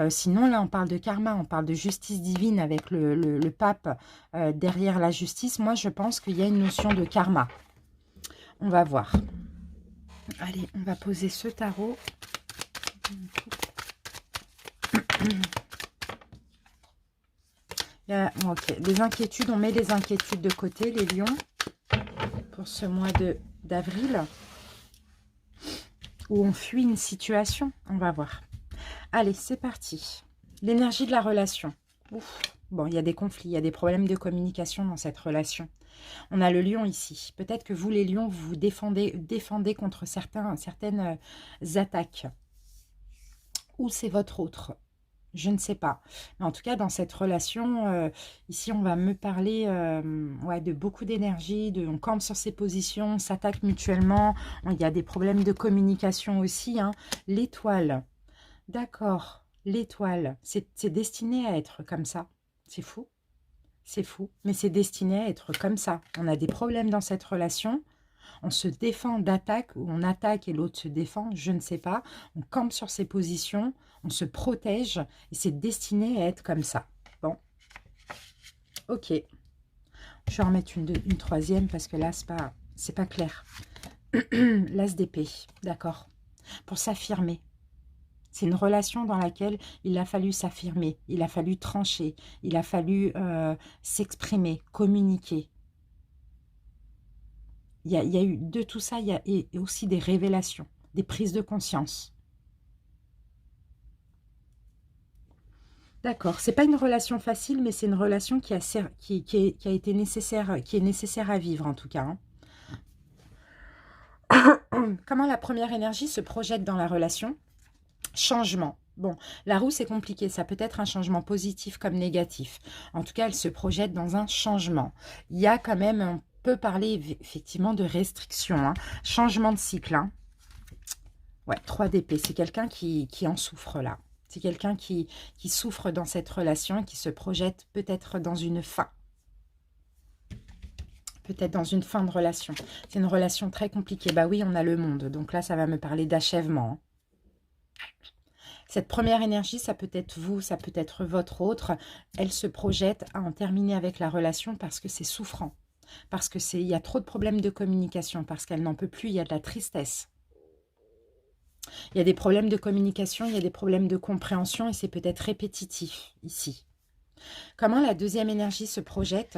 Sinon, là, on parle de karma, on parle de justice divine avec le pape derrière la justice. Moi, je pense qu'il y a une notion de karma. On va voir. Allez, on va poser ce tarot. Ok, les inquiétudes, on met les inquiétudes de côté, les lions, pour ce mois d'avril, où on fuit une situation. On va voir. Allez, c'est parti. L'énergie de la relation. Ouf. Bon, il y a des conflits, il y a des problèmes de communication dans cette relation. On a le lion ici. Peut-être que vous, les lions, vous vous défendez contre certaines attaques. Ou c'est votre autre, je ne sais pas. Mais en tout cas, dans cette relation, ici, on va me parler ouais, de beaucoup d'énergie, on campe sur ses positions, on s'attaque mutuellement. Il y a des problèmes de communication aussi. Hein. L'étoile, d'accord, l'étoile, c'est destiné à être comme ça. C'est fou, mais c'est destiné à être comme ça. On a des problèmes dans cette relation. On se défend d'attaque, ou on attaque et l'autre se défend, je ne sais pas. On campe sur ses positions, on se protège, et c'est destiné à être comme ça. Bon, ok. Je vais en mettre une troisième, parce que là, c'est pas clair. L'as d'épée, d'accord. Pour s'affirmer. C'est une relation dans laquelle il a fallu s'affirmer, il a fallu trancher, il a fallu s'exprimer, communiquer. Il y a eu de tout ça, il y a et aussi des révélations, des prises de conscience. D'accord, c'est pas une relation facile, mais c'est une relation qui a été nécessaire, qui est nécessaire à vivre en tout cas. Hein. Comment la première énergie se projette dans la relation? Changement. Bon, la roue, c'est compliqué. Ça peut être un changement positif comme négatif. En tout cas, elle se projette dans un changement. Il y a quand même, on peut parler effectivement de restriction. Hein. Changement de cycle. Hein. Ouais, 3 d'épée. C'est quelqu'un qui en souffre là. C'est quelqu'un qui souffre dans cette relation et qui se projette peut-être dans une fin. Peut-être dans une fin de relation. C'est une relation très compliquée. Bah oui, on a le monde. Donc là, ça va me parler d'achèvement. Hein. Cette première énergie, ça peut être vous, ça peut être votre autre. Elle se projette à en terminer avec la relation parce que c'est souffrant. Parce que il y a trop de problèmes de communication, parce qu'elle n'en peut plus, il y a de la tristesse. Il y a des problèmes de communication, il y a des problèmes de compréhension et c'est peut-être répétitif ici. Comment la deuxième énergie se projette?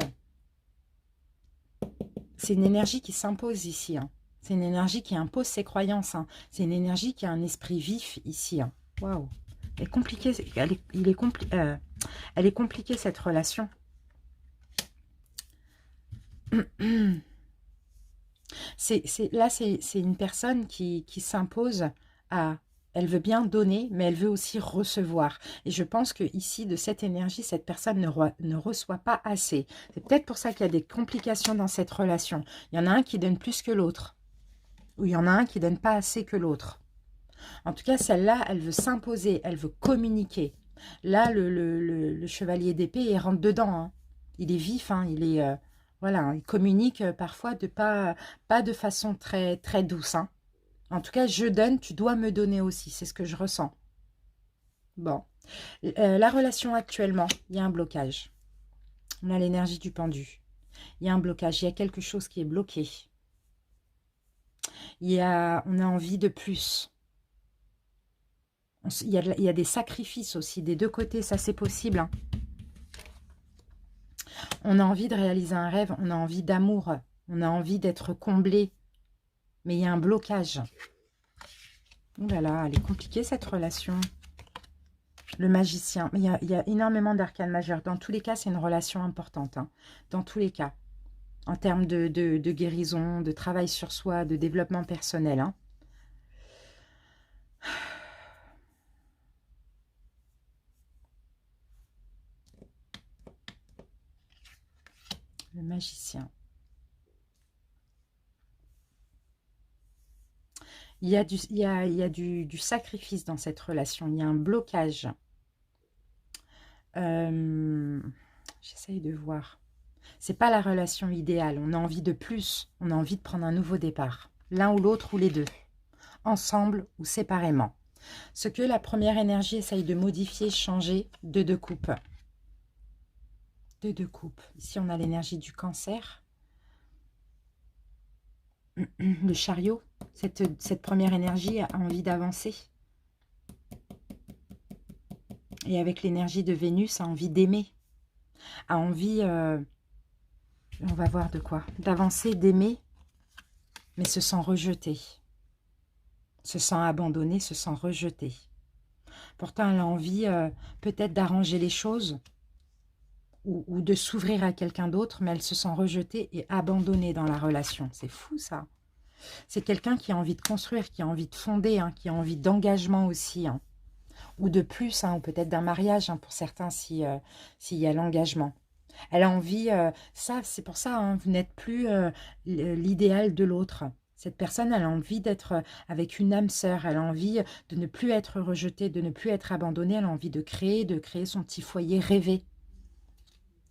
C'est une énergie qui s'impose ici. Hein. C'est une énergie qui impose ses croyances. Hein. C'est une énergie qui a un esprit vif ici. Hein. Waouh, elle est compliquée, elle est compliquée cette relation. Là, c'est une personne qui s'impose à... Elle veut bien donner, mais elle veut aussi recevoir. Et je pense que ici, de cette énergie, cette personne ne reçoit pas assez. C'est peut-être pour ça qu'il y a des complications dans cette relation. Il y en a un qui donne plus que l'autre. Ou il y en a un qui donne pas assez que l'autre. En tout cas, celle-là, elle veut s'imposer, elle veut communiquer. Là, le chevalier d'épée, il rentre dedans. Hein. Il est vif, hein, il est... voilà, il communique parfois pas de façon très, très douce. Hein. En tout cas, je donne, tu dois me donner aussi, c'est ce que je ressens. Bon. La relation actuellement, il y a un blocage. On a l'énergie du pendu. Il y a un blocage, il y a quelque chose qui est bloqué. On a envie de plus. Il y a des sacrifices aussi, des deux côtés, ça c'est possible. Hein. On a envie de réaliser un rêve, on a envie d'amour, on a envie d'être comblé. Mais il y a un blocage. Ouh là là, elle est compliquée cette relation. Le magicien, il y a énormément d'arcanes majeurs. Dans tous les cas, c'est une relation importante. Hein. Dans tous les cas. En termes de guérison, de travail sur soi, de développement personnel. Hein. Le magicien. Il y a du sacrifice dans cette relation. Il y a un blocage. J'essaye de voir. C'est pas la relation idéale. On a envie de plus. On a envie de prendre un nouveau départ. L'un ou l'autre ou les deux. Ensemble ou séparément. Ce que la première énergie essaye de modifier, changer, deux coupes. Deux coupes. Ici, on a l'énergie du cancer. Le chariot. Cette première énergie a envie d'avancer. Et avec l'énergie de Vénus, a envie d'aimer. A envie, on va voir de quoi, d'avancer, d'aimer, mais se sent rejeté. Se sent abandonné, se sent rejeté. Pourtant, elle a envie peut-être d'arranger les choses ou de s'ouvrir à quelqu'un d'autre, mais elle se sent rejetée et abandonnée dans la relation. C'est fou, ça. C'est quelqu'un qui a envie de construire, qui a envie de fonder, hein, qui a envie d'engagement aussi. Hein. Ou de plus, hein, ou peut-être d'un mariage, hein, pour certains, s'il y a l'engagement. Elle a envie, ça, c'est pour ça, hein, vous n'êtes plus l'idéal de l'autre. Cette personne, elle a envie d'être avec une âme sœur, elle a envie de ne plus être rejetée, de ne plus être abandonnée, elle a envie de créer son petit foyer rêvé.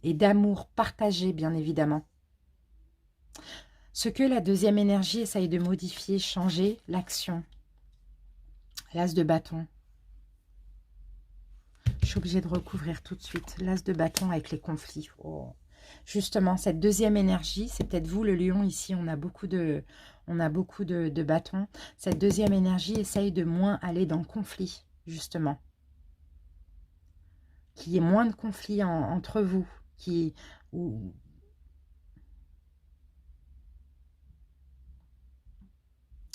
Et d'amour partagé, bien évidemment. Ce que la deuxième énergie essaye de modifier, changer, l'action. L'as de bâton. Je suis obligée de recouvrir tout de suite. L'as de bâton avec les conflits. Oh. Justement, cette deuxième énergie, c'est peut-être vous le lion ici, on a beaucoup de bâtons. Cette deuxième énergie essaye de moins aller dans le conflit, justement. Qu'il y ait moins de conflits entre vous.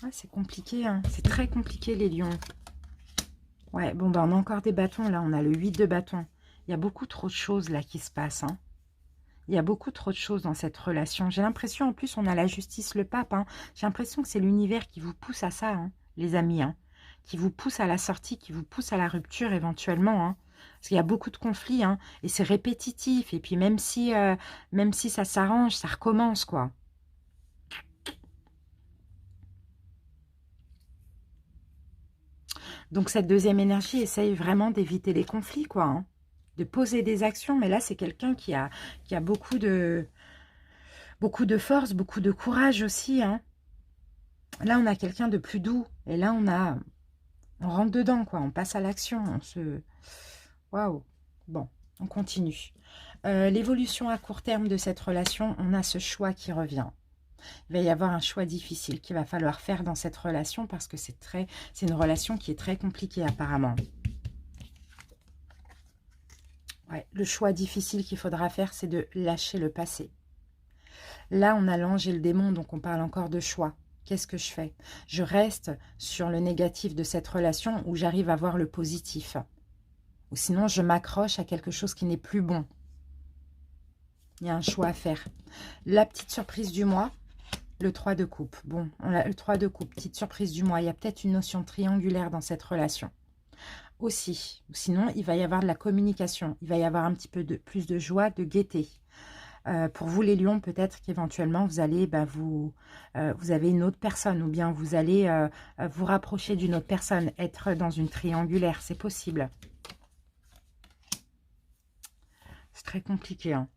Ah, c'est compliqué, hein. C'est très compliqué les lions. Ouais, bon, ben, on a encore des bâtons, là. On a le 8 de bâtons. Il y a beaucoup trop de choses, là, qui se passent, hein. Il y a beaucoup trop de choses dans cette relation. J'ai l'impression, en plus, on a la justice, le pape. Hein. J'ai l'impression que c'est l'univers qui vous pousse à ça, hein, les amis. Hein. Qui vous pousse à la sortie, qui vous pousse à la rupture, éventuellement. Hein. Parce qu'il y a beaucoup de conflits, hein, et c'est répétitif. Et puis, même si ça s'arrange, ça recommence, quoi. Donc, cette deuxième énergie essaye vraiment d'éviter les conflits, quoi. Hein. De poser des actions. Mais là, c'est quelqu'un qui a beaucoup de force, beaucoup de courage aussi. Hein. Là, on a quelqu'un de plus doux. Et là, on rentre dedans, quoi. On passe à l'action. Waouh. Bon, on continue. L'évolution à court terme de cette relation, on a ce choix qui revient. Il va y avoir un choix difficile qu'il va falloir faire dans cette relation parce que c'est une relation qui est très compliquée apparemment. Ouais, le choix difficile qu'il faudra faire, c'est de lâcher le passé. Là, on a l'ange et le démon, donc on parle encore de choix. Qu'est-ce que je fais? Je reste sur le négatif de cette relation ou j'arrive à voir le positif. Ou sinon, je m'accroche à quelque chose qui n'est plus bon. Il y a un choix à faire. La petite surprise du mois, le 3 de coupe. Bon, on a le 3 de coupe, petite surprise du mois. Il y a peut-être une notion triangulaire dans cette relation. Aussi. Sinon, il va y avoir de la communication. Il va y avoir un petit peu plus de joie, de gaieté. Pour vous, les lions, peut-être qu'éventuellement, vous allez, vous avez une autre personne. Ou bien vous allez vous rapprocher d'une autre personne. Être dans une triangulaire, c'est possible. C'est très compliqué, hein.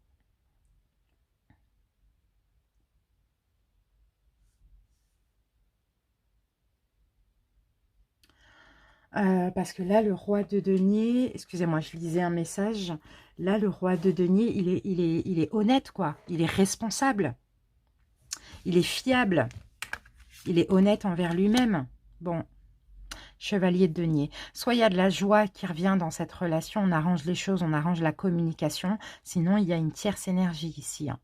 Parce que là, le roi de denier, excusez-moi, je lisais un message. Là, le roi de denier, il est honnête, quoi. Il est responsable. Il est fiable. Il est honnête envers lui-même. Bon, chevalier de denier. Soit il y a de la joie qui revient dans cette relation, on arrange les choses, on arrange la communication. Sinon, il y a une tierce énergie ici. Hein.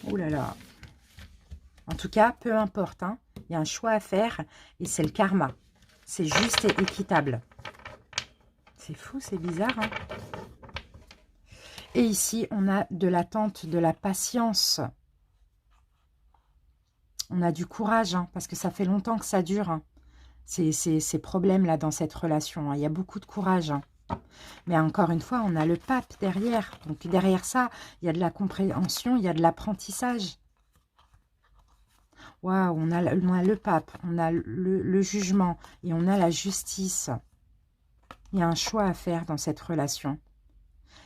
Ouh là là. En tout cas, peu importe. Hein, il y a un choix à faire et c'est le karma. C'est juste et équitable. C'est fou, c'est bizarre. Hein. Et ici, on a de l'attente, de la patience. On a du courage, hein, parce que ça fait longtemps que ça dure. Hein. Ces problèmes-là dans cette relation. Hein. Il y a beaucoup de courage. Hein. Mais encore une fois, on a le pape derrière. Donc derrière ça, il y a de la compréhension, il y a de l'apprentissage. Waouh, on a le pape, on a le jugement et on a la justice. Il y a un choix à faire dans cette relation.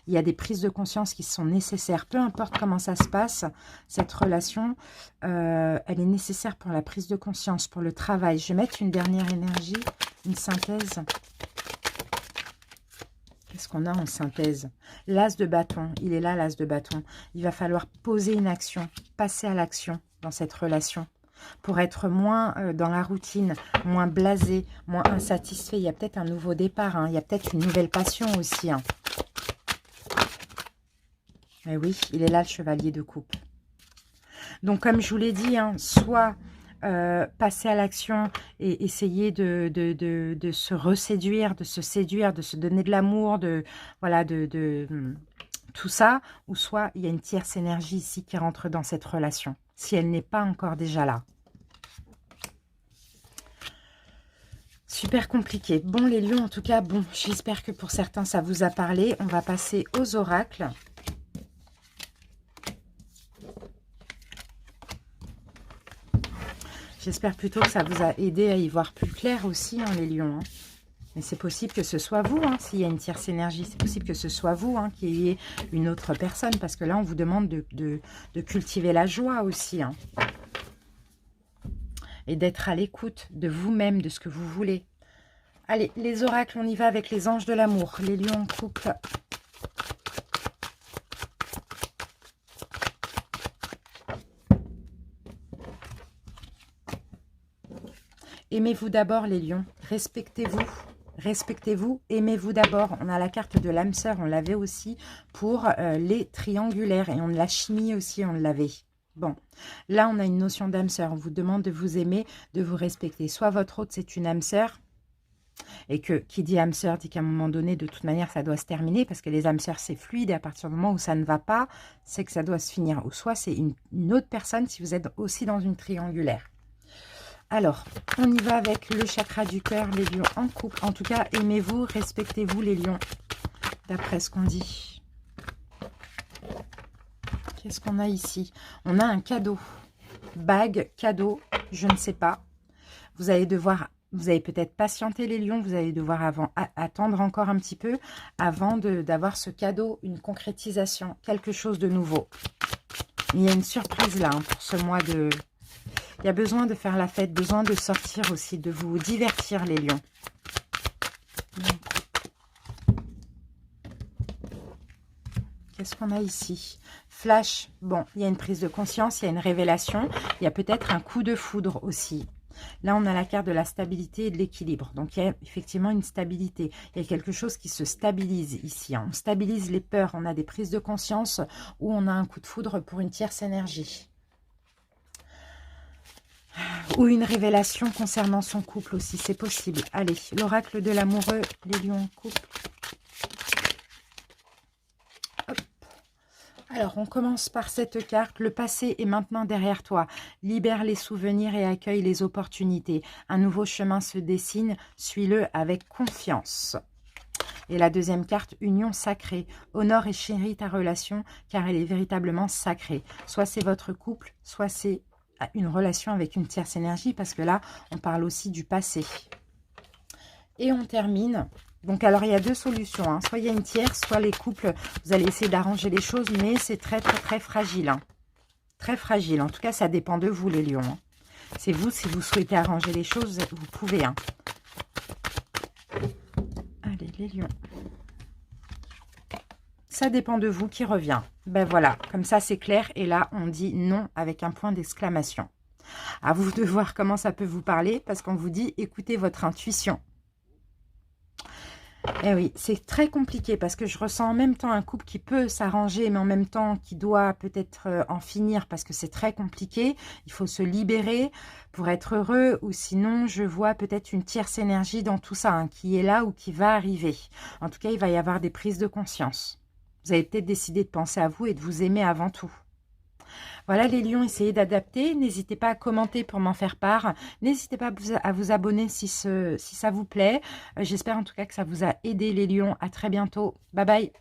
Il y a des prises de conscience qui sont nécessaires. Peu importe comment ça se passe, cette relation, elle est nécessaire pour la prise de conscience, pour le travail. Je vais mettre une dernière énergie, une synthèse. Qu'est-ce qu'on a en synthèse? L'as de bâton, il est là l'as de bâton. Il va falloir poser une action, passer à l'action dans cette relation. Pour être moins dans la routine, moins blasé, moins insatisfait. Il y a peut-être un nouveau départ, hein. Il y a peut-être une nouvelle passion aussi. Hein. Et oui, il est là le chevalier de coupe. Donc comme je vous l'ai dit, hein, soit passer à l'action et essayer de se reséduire, de se séduire, de se donner de l'amour, tout ça, ou soit il y a une tierce énergie ici qui rentre dans cette relation, si elle n'est pas encore déjà là. Super compliqué. Bon, les lions, en tout cas, bon, j'espère que pour certains, ça vous a parlé. On va passer aux oracles. J'espère plutôt que ça vous a aidé à y voir plus clair aussi, hein, les lions. Hein. Mais c'est possible que ce soit vous, hein, s'il y a une tierce énergie. C'est possible que ce soit vous, hein, qu'il y ait une autre personne. Parce que là, on vous demande de cultiver la joie aussi. Hein. Et d'être à l'écoute de vous-même, de ce que vous voulez. Allez, les oracles, on y va avec les anges de l'amour. Les lions en couple. Aimez-vous d'abord les lions. Respectez-vous. Respectez-vous. Aimez-vous d'abord. On a la carte de l'âme sœur. On l'avait aussi pour les triangulaires. Et on la chimie aussi, on l'avait. Bon, là, on a une notion d'âme sœur. On vous demande de vous aimer, de vous respecter. Soit votre hôte, c'est une âme sœur. Et que qui dit âme sœur dit qu'à un moment donné, de toute manière, ça doit se terminer parce que les âmes sœurs, c'est fluide. Et à partir du moment où ça ne va pas, c'est que ça doit se finir. Ou soit c'est une autre personne si vous êtes aussi dans une triangulaire. Alors, on y va avec le chakra du cœur, les lions en couple. En tout cas, aimez-vous, respectez-vous les lions, d'après ce qu'on dit. Qu'est-ce qu'on a ici? On a un cadeau. Bague, cadeau, je ne sais pas. Vous allez peut-être patienter les lions, vous allez devoir attendre encore un petit peu avant d'avoir ce cadeau, une concrétisation, quelque chose de nouveau. Il y a une surprise là, hein, pour ce mois de... Il y a besoin de faire la fête, besoin de sortir aussi, de vous divertir les lions. Qu'est-ce qu'on a ici? Flash, bon, il y a une prise de conscience, il y a une révélation, il y a peut-être un coup de foudre aussi. Là, on a la carte de la stabilité et de l'équilibre. Donc, il y a effectivement une stabilité. Il y a quelque chose qui se stabilise ici. Hein. On stabilise les peurs, on a des prises de conscience ou on a un coup de foudre pour une tierce énergie. Ou une révélation concernant son couple aussi, c'est possible. Allez, l'oracle de l'amoureux, les lions en couple. Hop. Alors, on commence par cette carte. Le passé est maintenant derrière toi. Libère les souvenirs et accueille les opportunités. Un nouveau chemin se dessine. Suis-le avec confiance. Et la deuxième carte, union sacrée. Honore et chéris ta relation car elle est véritablement sacrée. Soit c'est votre couple, soit c'est une relation avec une tierce énergie, parce que là, on parle aussi du passé. Et on termine. Donc, alors, il y a deux solutions. Hein. Soit il y a une tierce, soit les couples, vous allez essayer d'arranger les choses, mais c'est très, très, très fragile. Hein. Très fragile. En tout cas, ça dépend de vous, les lions. Hein. C'est vous, si vous souhaitez arranger les choses, vous pouvez. Hein. Allez, les lions. Ça dépend de vous qui revient. Ben voilà, comme ça c'est clair. Et là, on dit non avec un point d'exclamation. À vous de voir comment ça peut vous parler, parce qu'on vous dit écoutez votre intuition. Eh oui, c'est très compliqué parce que je ressens en même temps un couple qui peut s'arranger, mais en même temps qui doit peut-être en finir parce que c'est très compliqué. Il faut se libérer pour être heureux, ou sinon je vois peut-être une tierce énergie dans tout ça, hein, qui est là ou qui va arriver. En tout cas, il va y avoir des prises de conscience. Vous avez peut-être décidé de penser à vous et de vous aimer avant tout. Voilà les lions, essayez d'adapter. N'hésitez pas à commenter pour m'en faire part. N'hésitez pas à vous abonner si ça vous plaît. J'espère en tout cas que ça vous a aidé les lions. À très bientôt. Bye bye.